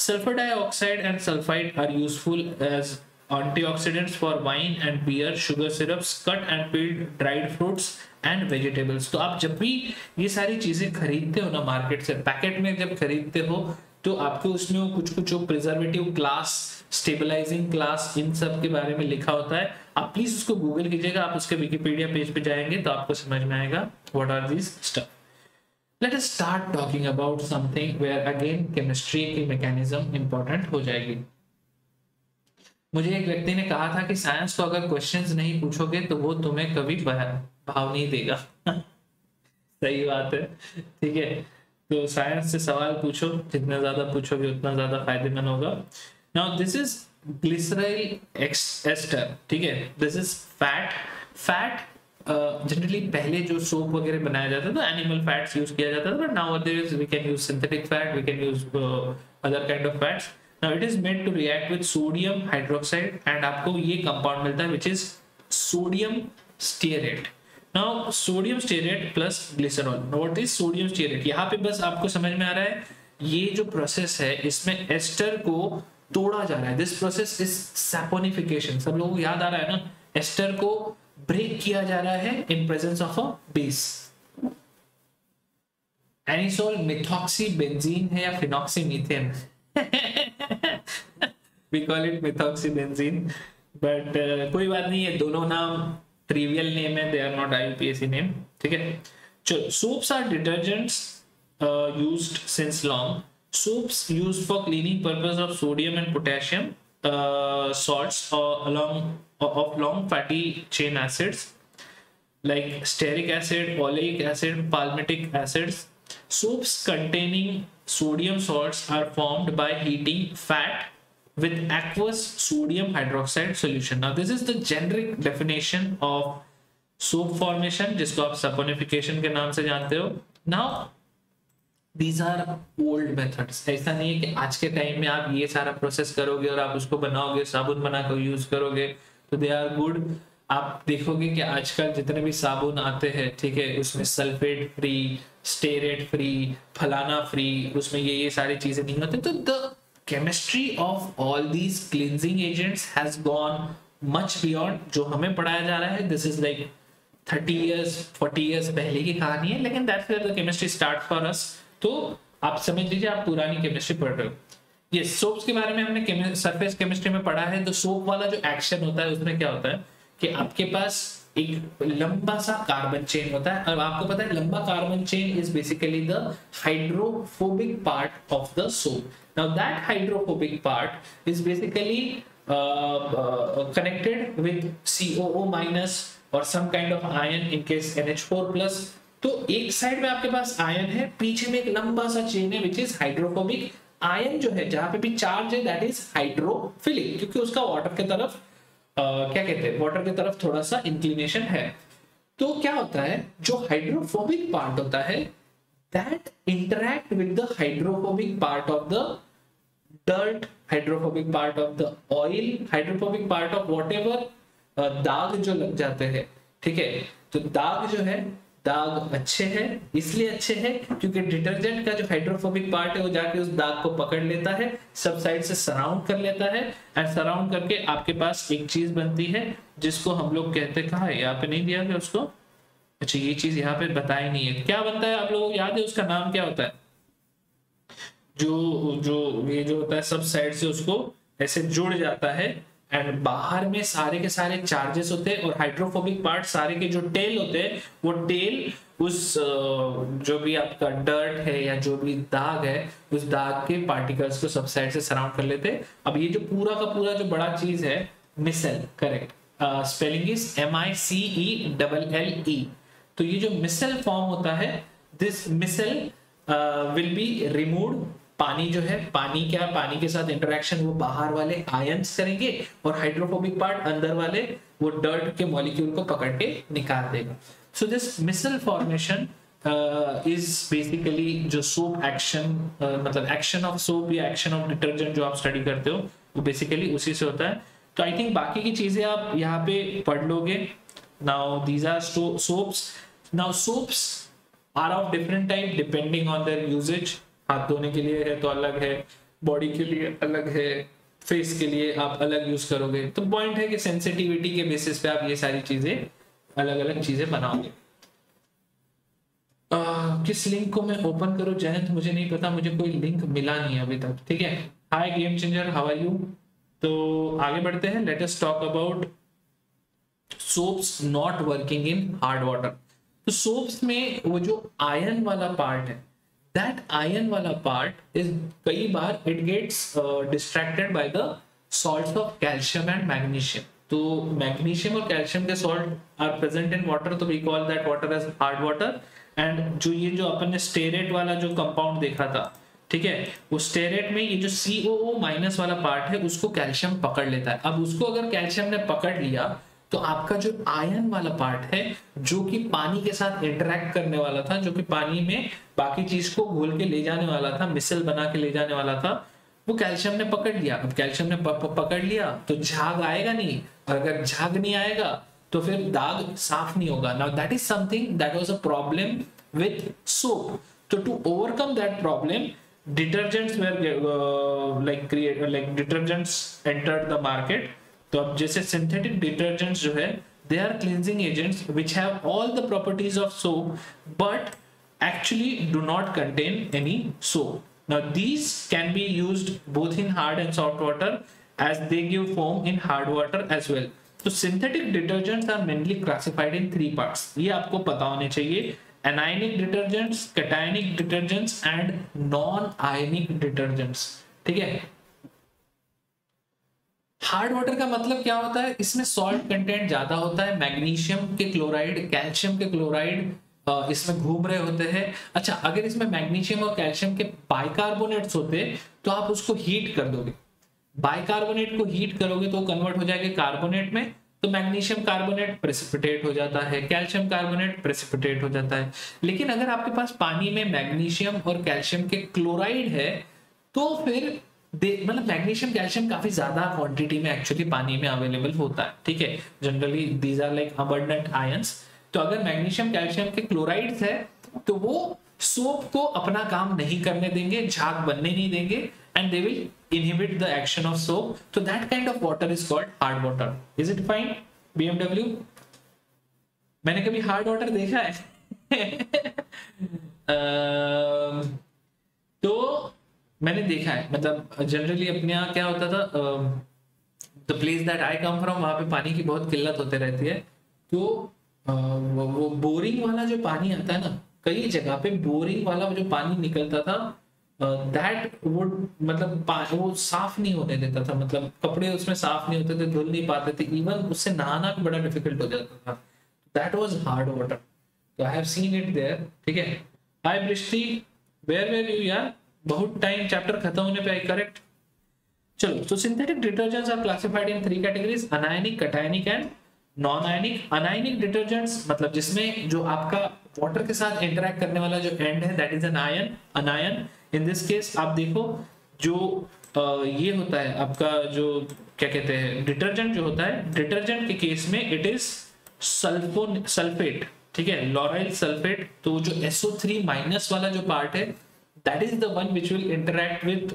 Sulfur dioxide and sulfide are useful as antioxidants for wine and beer, sugar syrups, cut and peeled dried fruits and vegetables. तो आप जब भी ये सारी चीजें खरीदते हो ना मार्केट से, पैकेट में जब खरीदते हो तो आपको उसमें कुछ जो प्रिजर्वेटिव क्लास, स्टेबलाइजिंग क्लास, इन सब के बारे में लिखा होता है. आप प्लीज उसको गूगल कीजिएगा, आप उसके विकिपीडिया पेज पे जाएंगे तो आपको समझ में आएगा what are this stuff. Let us start talking about something where again chemistry की मैकेनिज्म इंपॉर्टेंट हो जाएगी. मुझे एक व्यक्ति ने कहा था कि साइंस को अगर क्वेश्चंस नहीं पूछोगे तो वो तुम्हें कभी भाव नहीं देगा. सही बात है, ठीक है. तो साइंस से सवाल पूछो, जितना ज्यादा पूछोगे उतना ज्यादा फायदेमंद होगा. Now this is glyceryl ester, ठीक है. दिस इज फैट जनरली पहले जो सोप वगैरह बनाया जाता था तो एनिमल फैट्स यूज किया जाता था, but now there is we can use synthetic fat, we can use other kind of fats. Now it is made to react with sodium hydroxide and आपको ये कंपाउंड मिलता है which is sodium stearate. Now sodium stearate plus glycerol. What is sodium stearate? यहाँ पे बस आपको समझ में आ रहा है ये जो प्रोसेस है इसमें एस्टर को तोड़ा जा रहा है. This process is saponification. सब लोगों को याद आ रहा है ना, एस्टर को ब्रेक किया जा रहा है in presence of a base. Anisole methoxy benzene है या phenoxy methane? We call it methoxy benzene, but कोई बात नहीं है, दोनों नाम ट्रिवियल नेम है, they are not IUPAC name. ठीक है, चलो. Soaps are detergents used since long. Soaps used for cleaning purpose of sodium and potassium salts of long fatty chain acids like stearic acid, oleic acid, palmitic acids. Soaps containing sodium salts are formed by heating fat with aqueous sodium hydroxide solution. Now this is the generic definition of soap formation जिसको आप saponification के नाम से जानते हो. Now These are old methods. ऐसा नहीं है कि आज के टाइम में आप ये सारा प्रोसेस करोगे और आप उसको बनाओगे, साबुन बनाकर यूज करोगे तो दे आर गुड. आप देखोगे कि आजकल जितने भी साबुन आते हैं, ठीक है, उसमें सल्फेट फ्री, स्टेरेट फ्री, फलाना फ्री, उसमें ये सारी चीजें नहीं होती. तो the chemistry of all these cleansing agents has gone much beyond जो हमें पढ़ाया जा रहा है. This is like 30 years 40 years पहले की कहानी है, लेकिन that's where the chemistry start for us. तो आप समझ लीजिए आप पुरानी केमिस्ट्री पढ़ रहे हो. ये सोप्स के बारे में हमने सरफेस केमिस्ट्री में पढ़ा है. तो सोप वाला जो एक्शन होता है उसमें क्या होता है कि आपके पास एक लंबा सा कार्बन चेन होता है. अब आपको पता है लंबा carbon chain is basically the hydrophobic part of the soap. Now that hydrophobic part is basically connected with COO minus or some kind of ion in case NH4 plus. तो एक side में आपके पास आयन है, पीछे में एक लंबा सा चेन है विच इज हाइड्रोफोबिक. आयन जो है जहां पे भी चार्ज है दैट इज हाइड्रोफिलिक, क्योंकि उसका वाटर के तरफ क्या कहते हैं, वाटर की तरफ थोड़ा सा इंक्लिनेशन है. तो क्या होता है जो हाइड्रोफोबिक पार्ट होता है that interact with the hydrophobic part of the dirt, hydrophobic part of the oil, hydrophobic part of whatever दाग जो लग जाते हैं. ठीक है, तो दाग जो है, दाग अच्छे हैं. इसलिए अच्छे हैं क्योंकि डिटर्जेंट का जो हाइड्रोफोबिक पार्ट है वो जाके उस दाग को पकड़ लेता है, सब साइड से सराउंड कर लेता है, एंड सराउंड करके आपके पास एक चीज बनती है जिसको हम लोग कहते हैं, कहाँ है, यहाँ पे नहीं दिया गया उसको. अच्छा, ये चीज यहाँ पे बताई नहीं है. क्या बनता है आप लोगों को याद है, उसका नाम क्या होता है? जो ये जो होता है सब साइड से उसको ऐसे जुड़ जाता है, एंड बाहर में सारे के सारे चार्जेस होते हैं, और हाइड्रोफोबिक पार्ट सारे के जो टेल होते हैं वो टेल उस जो भी आपका डर्ट है या जो भी दाग है उस दाग के पार्टिकल्स को सब साइड से सराउंड कर लेते हैं. अब ये जो पूरा का पूरा जो बड़ा चीज है micelle, correct, spelling is MICELLE. तो ये जो मिसेल फॉर्म होता है, this micelle will be removed. पानी जो है, पानी क्या, पानी के साथ इंटरेक्शन वो बाहर वाले आयंस करेंगे और हाइड्रोफोबिक पार्ट अंदर वाले वो डर्ट के मॉलिक्यूल को पकड़ के निकाल देगा. So this micelle formation is basically जो सोप एक्शन, मतलब एक्शन ऑफ सोप या एक्शन ऑफ डिटर्जेंट जो आप स्टडी करते हो वो बेसिकली उसी से होता है. तो आई थिंक बाकी की चीजें आप यहाँ पे पढ़ लोगे. Now these are soaps. Now soaps are of different type depending on their usages. हाथ धोने के लिए है तो अलग है, बॉडी के लिए अलग है, फेस के लिए आप अलग यूज करोगे. तो पॉइंट है कि सेंसिटिविटी के बेसिस पे आप ये सारी चीजें अलग अलग चीजें बनाओगे. किस लिंक को मैं ओपन करूं जयंत, मुझे नहीं पता, मुझे कोई लिंक मिला नहीं अभी तक. ठीक है, hi game changer, how are you. तो आगे बढ़ते हैं. Let us talk about soaps not working in hard water. तो सोप्स में वो जो आयन वाला पार्ट है, that ion वाला part is कई बार it gets distracted by the salts of calcium and magnesium. तो magnesium और calcium के salt are present in water, तो we call that water as hard water. and जो ये जो अपन ने स्टेरेट वाला जो कंपाउंड देखा था, ठीक है, वो स्टेरेट में ये जो COO माइनस वाला पार्ट है उसको कैल्शियम पकड़ लेता है. अब उसको अगर कैल्शियम ने पकड़ लिया तो आपका जो आयन वाला पार्ट है जो कि पानी के साथ इंटरेक्ट करने वाला था, जो कि पानी में बाकी चीज को घोल के ले जाने वाला था, मिसल बना के ले जाने वाला था, वो कैल्शियम ने पकड़ लिया। अब कैल्शियम ने पकड़ लिया तो झाग आएगा नहीं, और अगर झाग नहीं आएगा तो फिर दाग साफ नहीं होगा। Now that is something that was a problem with soap. तो to overcome that problem, detergents were like detergents entered the market। तो अब जैसे synthetic detergents जो है, they are cleansing agents which have all the properties of soap but actually do not contain any soap। Now these can be used both in hard and soft water as they give foam in hard water as well। तो synthetic detergents are mainly classified in 3 parts। ये आपको पता होने चाहिए। Anionic detergents, cationic detergents and non-ionic detergents। ठीक है। Hard water का मतलब क्या होता है? इसमें सॉल्ट कंटेंट ज्यादा होता है, मैग्नीशियम के क्लोराइड, कैल्शियम के क्लोराइड इसमें घूम रहे होते हैं। अच्छा, अगर इसमें मैग्नीशियम और कैल्शियम के बाइकार्बोनेट्स होते तो आप उसको हीट कर दोगे, बाइकार्बोनेट को हीट करोगे तो कन्वर्ट हो जाएगा कार्बोनेट में, तो मैग्नीशियम कार्बोनेट प्रेसिपिटेट हो जाता है, कैल्शियम कार्बोनेट प्रेसिपिटेट हो जाता है। लेकिन अगर आपके पास पानी में मैग्नीशियम और कैल्शियम के क्लोराइड है तो फिर मतलब मैग्नीशियम कैल्शियम काफी ज्यादा क्वांटिटी में एक्चुअली पानी में अवेलेबल होता है। ठीक है, generally these are like abundant ions. तो अगर मैग्नीशियम कैल्शियम के क्लोराइड्स है तो वो सोप को अपना काम नहीं करने देंगे, झाग बनने नहीं देंगे, and they will inhibit the action of soap। So that kind of water is called hard water। Is it fine? BMW? मैंने कभी hard water देखा है? तो मैंने देखा है, मतलब जनरली अपने यहाँ क्या होता था, the place that I come from वहाँ पे पानी की बहुत किल्लत होते रहती है। तो वो बोरिंग वाला जो पानी आता है ना, कई जगह पे बोरिंग वाला जो पानी निकलता था दैट वुड मतलब वो साफ नहीं होने देता था, मतलब कपड़े उसमें साफ नहीं होते थे, धुल नहीं पाते थे, इवन उससे नहाना भी बड़ा डिफिकल्ट हो जाता था। That was hard water. तो I have seen it there. ठीक है। Hi Brishti, where were you यार, बहुत टाइम चैप्टर खत्म होने पे आई, करेक्ट। चलो, तो synthetic detergents are classified in 3 categories, anionic, cationic and non ionic. Anionic detergents मतलब जिसमें जो आपका वाटर के साथ इंटरेक्ट करने वाला जो एंड है that is an ion, अनायन। In this case आप देखो जो ये होता है आपका जो क्या कहते हैं डिटर्जेंट जो होता है, डिटर्जेंट के केस में इट इज सल्फेट। ठीक है, लॉराइल सल्फेट। तो जो SO3 माइनस वाला जो पार्ट है that is the one which will interact with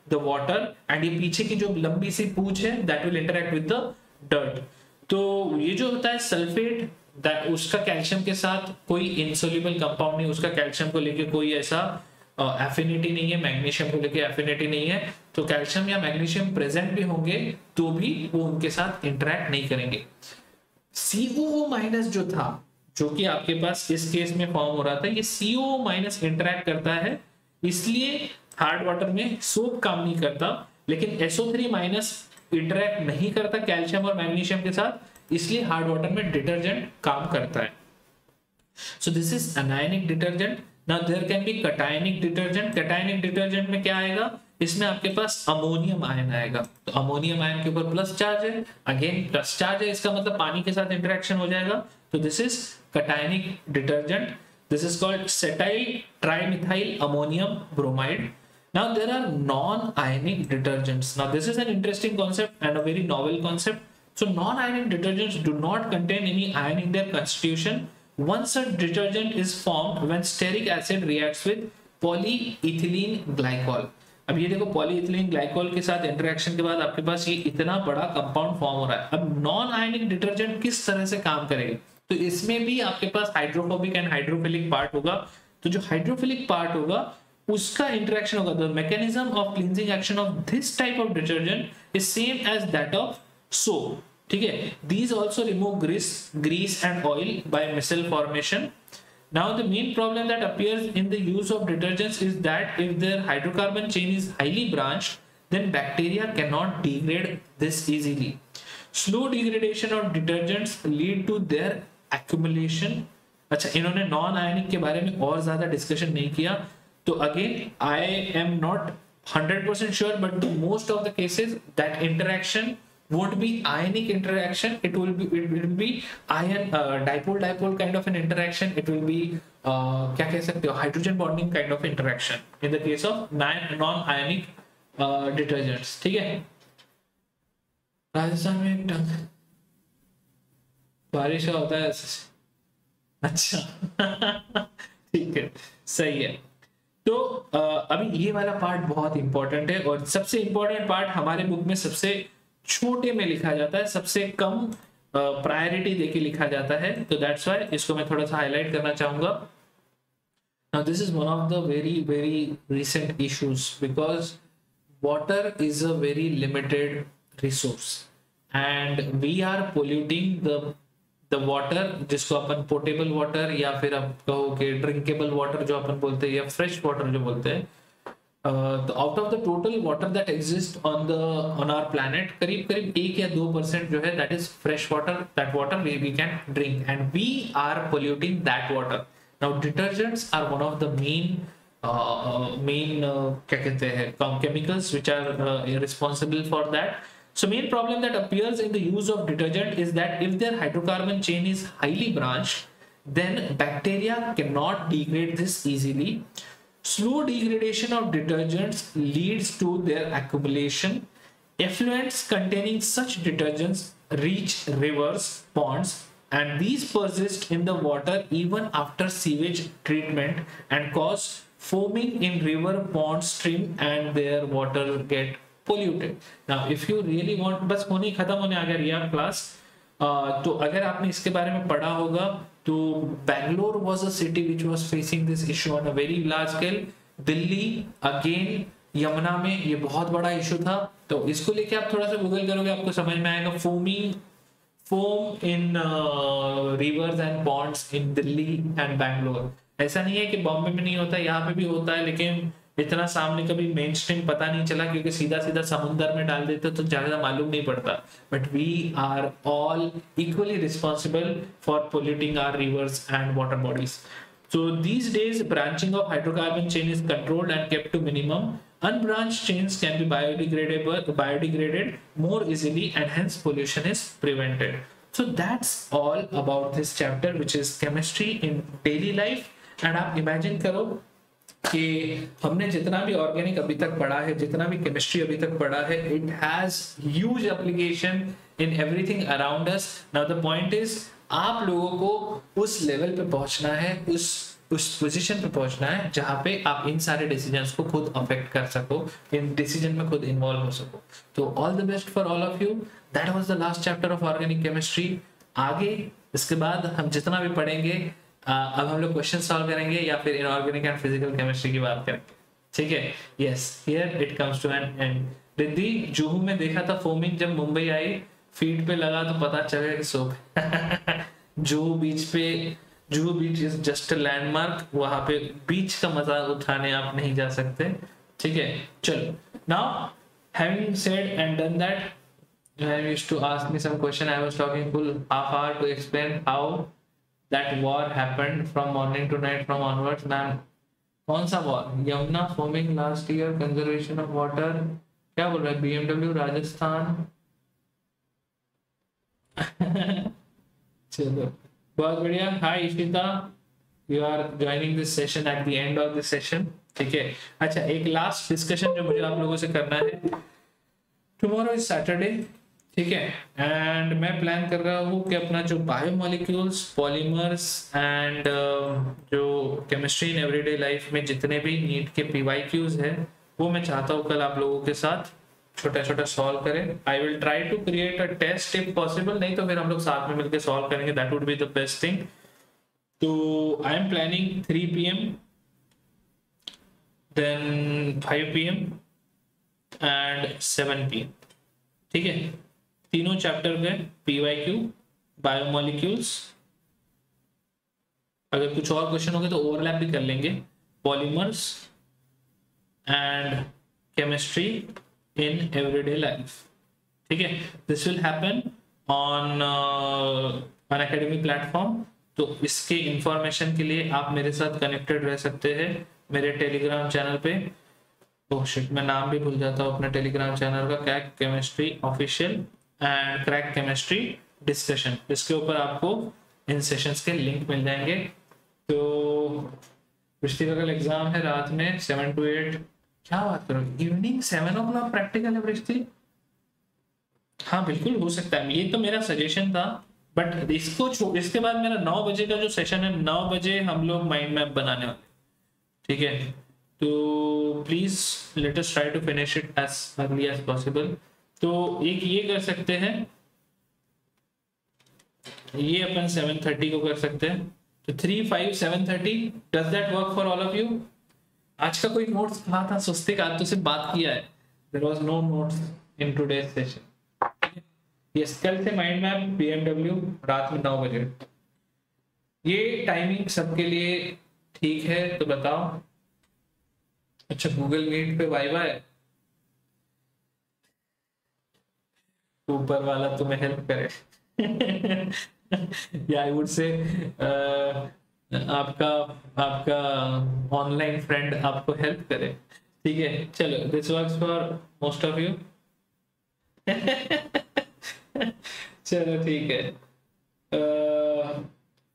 the water, and ये पीछे की जो लंबी सी पूंछ है that will interact with the dirt. तो ये जो होता है सल्फेट, उसका कैल्शियम के साथ कोई इनसोल्यूबल कंपाउंड नहीं, उसका कैल्शियम को लेके कोई ऐसा एफिनिटी नहीं है, मैग्नीशियम को लेके एफिनिटी नहीं है। तो कैल्शियम या मैग्नीशियम प्रेजेंट भी होंगे तो भी वो उनके साथ इंटरेक्ट नहीं करेंगे। COO माइनस जो था, जो कि आपके पास इस केस में फॉर्म हो रहा था, ये COO माइनस इंटरेक्ट करता है, इसलिए हार्ड वाटर में सोप काम नहीं करता। लेकिन SO3 माइनस इंटरेक्ट नहीं करता कैल्शियम और मैग्नीशियम के साथ, इसलिए हार्ड वाटर में डिटर्जेंट काम करता है। So this is anionic detergent. Now there can be cationic detergent. Cationic detergent में क्या आएगा, इसमें आपके पास अमोनियम आयन आएगा। तो अमोनियम आयन के ऊपर प्लस चार्ज है, अगेन प्लस चार्ज है, इसका मतलब पानी के साथ इंटरेक्शन हो जाएगा। तो this is cationic detergent. This is called cetyl trimethyl ammonium bromide. Now there are non-ionic detergents. Now this is an interesting concept and a very novel concept. So non-ionic detergents do not contain any ion in their constitution. Once a detergent is formed when stearic acid reacts with polyethylene glycol. अब ये देखो polyethylene glycol के साथ interaction के बाद आपके पास ये इतना बड़ा कंपाउंड फॉर्म हो रहा है। अब नॉन आयनिक डिटर्जेंट किस तरह से काम करेगा, तो इसमें भी आपके पास हाइड्रोफोबिक एंड हाइड्रोफिलिक पार्ट होगा। तो जो हाइड्रोफिलिक पार्ट होगा उसका इंटरेक्शन होगा। The mechanism of cleansing action of this type of detergent is same as that of soap. ठीक है, these also remove grease and oil by micelle formation. Now the main problem that appears in the use of detergents is that if their hydrocarbon chain is highly branched, then bacteria cannot degrade this easily. Slow degradation of detergents lead to their accumulation. अच्छा, इन्होंने non ionic के बारे में और ज्यादा discussion नहीं किया। तो again I am not 100% sure, but the most of the cases that interaction won't be ionic interaction. It will be ion dipole kind of an interaction. It will be क्या कह सकते हो hydrogen bonding kind of interaction in the case of non-ionic detergents, ठीक है। राजस्थान में एक टंग बारिश का होता है, अच्छा ठीक है, सही है। तो अभी ये वाला पार्ट बहुत इंपॉर्टेंट है, और सबसे इंपॉर्टेंट पार्ट हमारे बुक में सबसे छोटे में लिखा जाता है, सबसे कम प्रायोरिटी देके लिखा जाता है, तो दैट्स व्हाई इसको मैं थोड़ा सा हाईलाइट करना चाहूंगा। Now this is one of the very recent issues, because water is a very limited resource and we are polluting the water, जिसको अपन पोर्टेबल वाटर या फिर आप कहो कि ड्रिंकेबल वाटर जो अपन बोलते हैं, या फ्रेश वाटर जो बोलते हैं, तो out of the total water that exist on our planet, करीब 1 या 2% जो है that is fresh water, that water we can drink, and we are polluting that water. Now detergents are one of the main क्या कहते हैं chemicals which are responsible for that. So main problem that appears in the use of detergent is that if their hydrocarbon chain is highly branched, then bacteria cannot degrade this easily. Slow degradation of detergents leads to their accumulation. Effluents containing such detergents reach rivers, ponds, and these persist in the water even after sewage treatment and cause foaming in river, pond, stream, and their water get polluted. Now if you really want, बस होने खत्म होने आ गया रिया class, तो अगर आपने इसके बारे में पढ़ा होगा तो Bangalore was a city which was facing this issue on a very large scale. Delhi again Yamuna में ये बहुत बड़ा इशू था, तो इसको लेके आप थोड़ा सा गूगल करोगे आपको समझ में आएगा। foam in rivers and ponds in Delhi and Bangalore. ऐसा नहीं है कि बॉम्बे में नहीं होता, यहाँ पे भी होता है, लेकिन इतना सामने कभी मेन स्ट्रीम पता नहीं चला, क्योंकि सीधा सीधा समुद्र में डाल देते तो ज्यादा मालूम नहीं पड़ता। But we are all equally responsible for polluting our rivers and water bodies. So these days branching of hydrocarbon chain is controlled and kept to minimum. Unbranched chains can be biodegraded more easily, and hence pollution is prevented. So that's all about this chapter, which is chemistry in daily life. And आप imagine करो कि हमने जितना भी organic अभी तक पढ़ा है, जितना भी केमिस्ट्री अभी तक पढ़ा है, it has huge application in everything around us. Now the point is आप लोगों को उस लेवल पे पहुंचना है, उस पोजीशन पे पहुंचना है जहां पे आप इन सारे डिसीजंस को खुद अफेक्ट कर सको, इन डिसीजन में खुद इन्वॉल्व हो सको. तो all the best for all of you. That was the last chapter of organic chemistry. आगे इसके बाद हम जितना भी पढ़ेंगे, अब हम लोग क्वेश्चन सॉल्व करेंगे या फिर इनऑर्गेनिक एंड फिजिकल केमिस्ट्री की बात करेंगे. ठीक है. Yes, here it comes to an end. Riddhi, Juhu में देखा था फोमिंग, जब मुंबई आई फीट पे लगा तो पता चलेगा कि soap. Juhu beach is just a landmark. वहां पे बीच का मजा उठाने आप नहीं जा सकते. ठीक है, चलो. Now having said and done that, you used to ask me some question. I was talking full half hour to explain how that war happened from morning to night from onwards. Man, कौन सा war? Yamuna foaming last year, conservation of water. क्या बोल रहा है? BMW Rajasthan. चलो, बहुत बढ़िया. हाय Ishita, you are joining this session at the end of this session. ठीक है. अच्छा, एक लास्ट डिस्कशन जो मुझे आप लोगों से करना है. Tomorrow is Saturday. ठीक है. एंड मैं प्लान कर रहा हूँ कि अपना जो बायोमोलिक्यूल्स, पॉलीमर्स एंड जो केमिस्ट्री इन एवरीडे लाइफ में जितने भी नीट के पीवाईक्यूज है, वो मैं चाहता हूँ कल आप लोगों के साथ छोटा छोटा सॉल्व करें. I will try to create a test if possible, नहीं तो फिर हम लोग साथ में मिलकर सॉल्व करेंगे. That would be the best thing. तो I am planning 3 PM, then 5 PM and 7 PM. ठीक है. तीनों चैप्टर में पीवाईक्यू, बायोमोलिक्यूल्स, अगर कुछ और क्वेश्चन होंगे तो ओवरलैप भी कर लेंगे, polymers and chemistry in everyday life. ठीक है. This will happen on Unacademy platform. तो इसके इंफॉर्मेशन के लिए आप मेरे साथ कनेक्टेड रह सकते हैं मेरे टेलीग्राम चैनल पे. ओह शिट, मैं नाम भी भूल जाता हूँ अपने टेलीग्राम चैनल का, crack chemistry official and crack chemistry discussion. इसके ऊपर आपको इन सेशंस के लिंक मिल जाएंगे. तो पिछली कल एग्जाम है रात में 7 to 8, क्या बात करो, इवनिंग 7 o'clock प्रैक्टिकल है बृष्टि? हाँ बिल्कुल हो सकता है, ये तो मेरा सजेशन था। बट इसके बाद मेरा 9 बजे का जो सेशन है, 9 बजे हम लोग माइंड मैप बनाने वाले, ठीक है? तो please let us try to finish it as early as possible. तो एक ये कर सकते हैं, ये अपन 7:30 को कर सकते हैं। तो 3, 5, 7:30, does that work for all of you? आज का कोई नोट्स कहा था स्वस्तिक? आज तो सिर्फ बात किया है, there was no notes in today's session. Yes, कल से माइंड मैप बीएमडब्ल्यू रात में 9 बजे। ये टाइमिंग सबके लिए ठीक है तो बताओ। अच्छा, गूगल मीट पे वाइवा है, ऊपर वाला तुम्हें हेल्प करे। या आई वुड से आपका आपका ऑनलाइन फ्रेंड आपको हेल्प करे, ठीक है? चलो, this works for most of you. चलो ठीक है,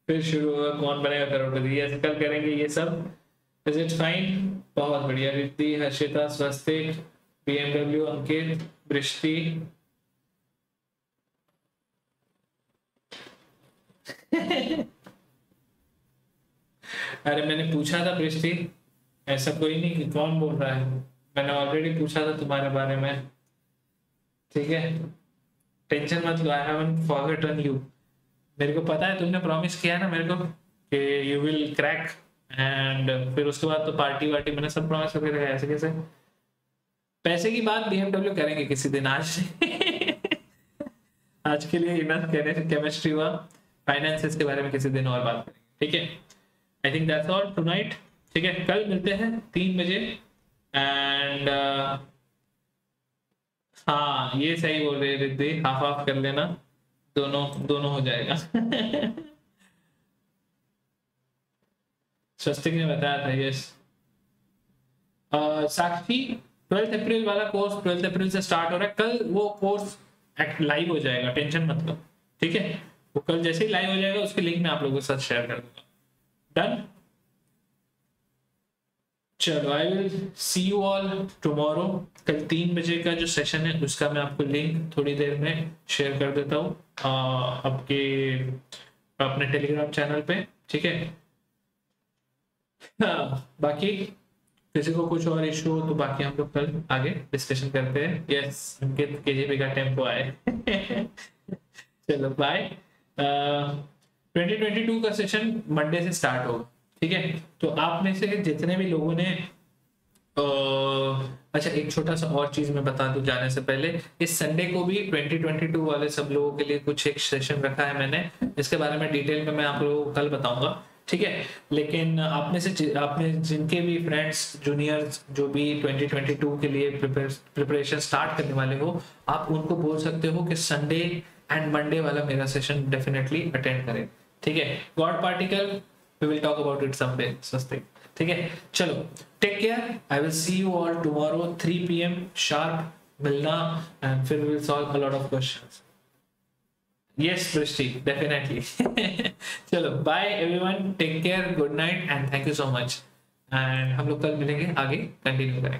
फिर शुरू होगा कौन बनेगा करोड़पति। यस, कल करेंगे ये सब। Is it fine? बहुत बढ़िया। रिद्धि, हर्षिता, स्वस्तिक, बीएमडब्ल्यू, अंकित, बृष्टि। अरे मैंने पूछा था बृष्टि, ऐसा कोई नहीं कि कौन बोल रहा है, मैंने ऑलरेडी पूछा था तुम्हारे बारे में, ठीक है? टेंशन मत लो, आई हैवंट फॉरगॉटन यू। मेरे को पता है तुमने प्रॉमिस किया ना मेरे को कि यू विल क्रैक, एंड फिर उसके बाद तो पार्टी वार्टी मैंने सब प्रॉमिस करके रखा। ऐसे कैसे? पैसे की बात बीएमडब्ल्यू करेंगे किसी दिन। आज आज के लिए इनफ केमिस्ट्री हुआ, फाइनेंसेस के बारे में किसी दिन और बात करेंगे, ठीक है? आई थिंक दैट्स ऑल टुनाइट, ठीक है? कल मिलते हैं 3 बजे। एंड हाँ, ये सही बोल रहे रिद्धि, हाफ हाफ कर लेना, दोनों दोनों हो जाएगा। स्वस्तिक ने बताया था। यस, साक्षी, 12 अप्रैल वाला कोर्स 12 अप्रैल से स्टार्ट हो रहा है। कल वो कोर्स लाइव हो जाएगा, टेंशन मत लो, ठीक है? वो कल जैसे ही लाइव हो जाएगा उसके लिंक मैं आप लोगों के साथ शेयर कर दूंगा। डन? चलो, आई will see you all tomorrow. कल 3 बजे का जो सेशन है उसका मैं आपको लिंक थोड़ी देर में शेयर कर देता हूँ आपके अपने टेलीग्राम चैनल पे, ठीक है? हाँ, बाकी किसी को कुछ और इशू हो तो बाकी हम लोग कल आगे डिस्कशन करते हैं। यस, अंकित, केजीपी का टेम्पो आए। चलो बाय। 2022 का सेशन मंडे से स्टार्ट होगा, ठीक है? तो आप में से जितने भी लोगों ने अच्छा, एक छोटा सा और चीज मैं बता दूं जाने से पहले, इस संडे को भी 2022 वाले सब लोगों के लिए कुछ एक सेशन रखा है मैंने, इसके बारे में डिटेल में मैं आप लोगों को कल बताऊंगा, ठीक है? लेकिन आपने जिनके भी फ्रेंड्स जूनियर्स जो भी 2022 के लिए प्रिपरेशन स्टार्ट करने वाले हो, आप उनको बोल सकते हो कि संडे एंड मंडे वाला मेरा सेशन डेफिनेटली अटेंड करें, ठीक है? God particle, we will talk about it someday, Swastik, ठीक है? चलो, take care, I will see you all tomorrow 3 PM sharp, मिलना, एंड फिर will solve a lot of questions. Yes Brishti, definitely. चलो, bye everyone, take care, good night, and thank you so much. And हम लोग कल मिलेंगे, आगे continue करेंगे।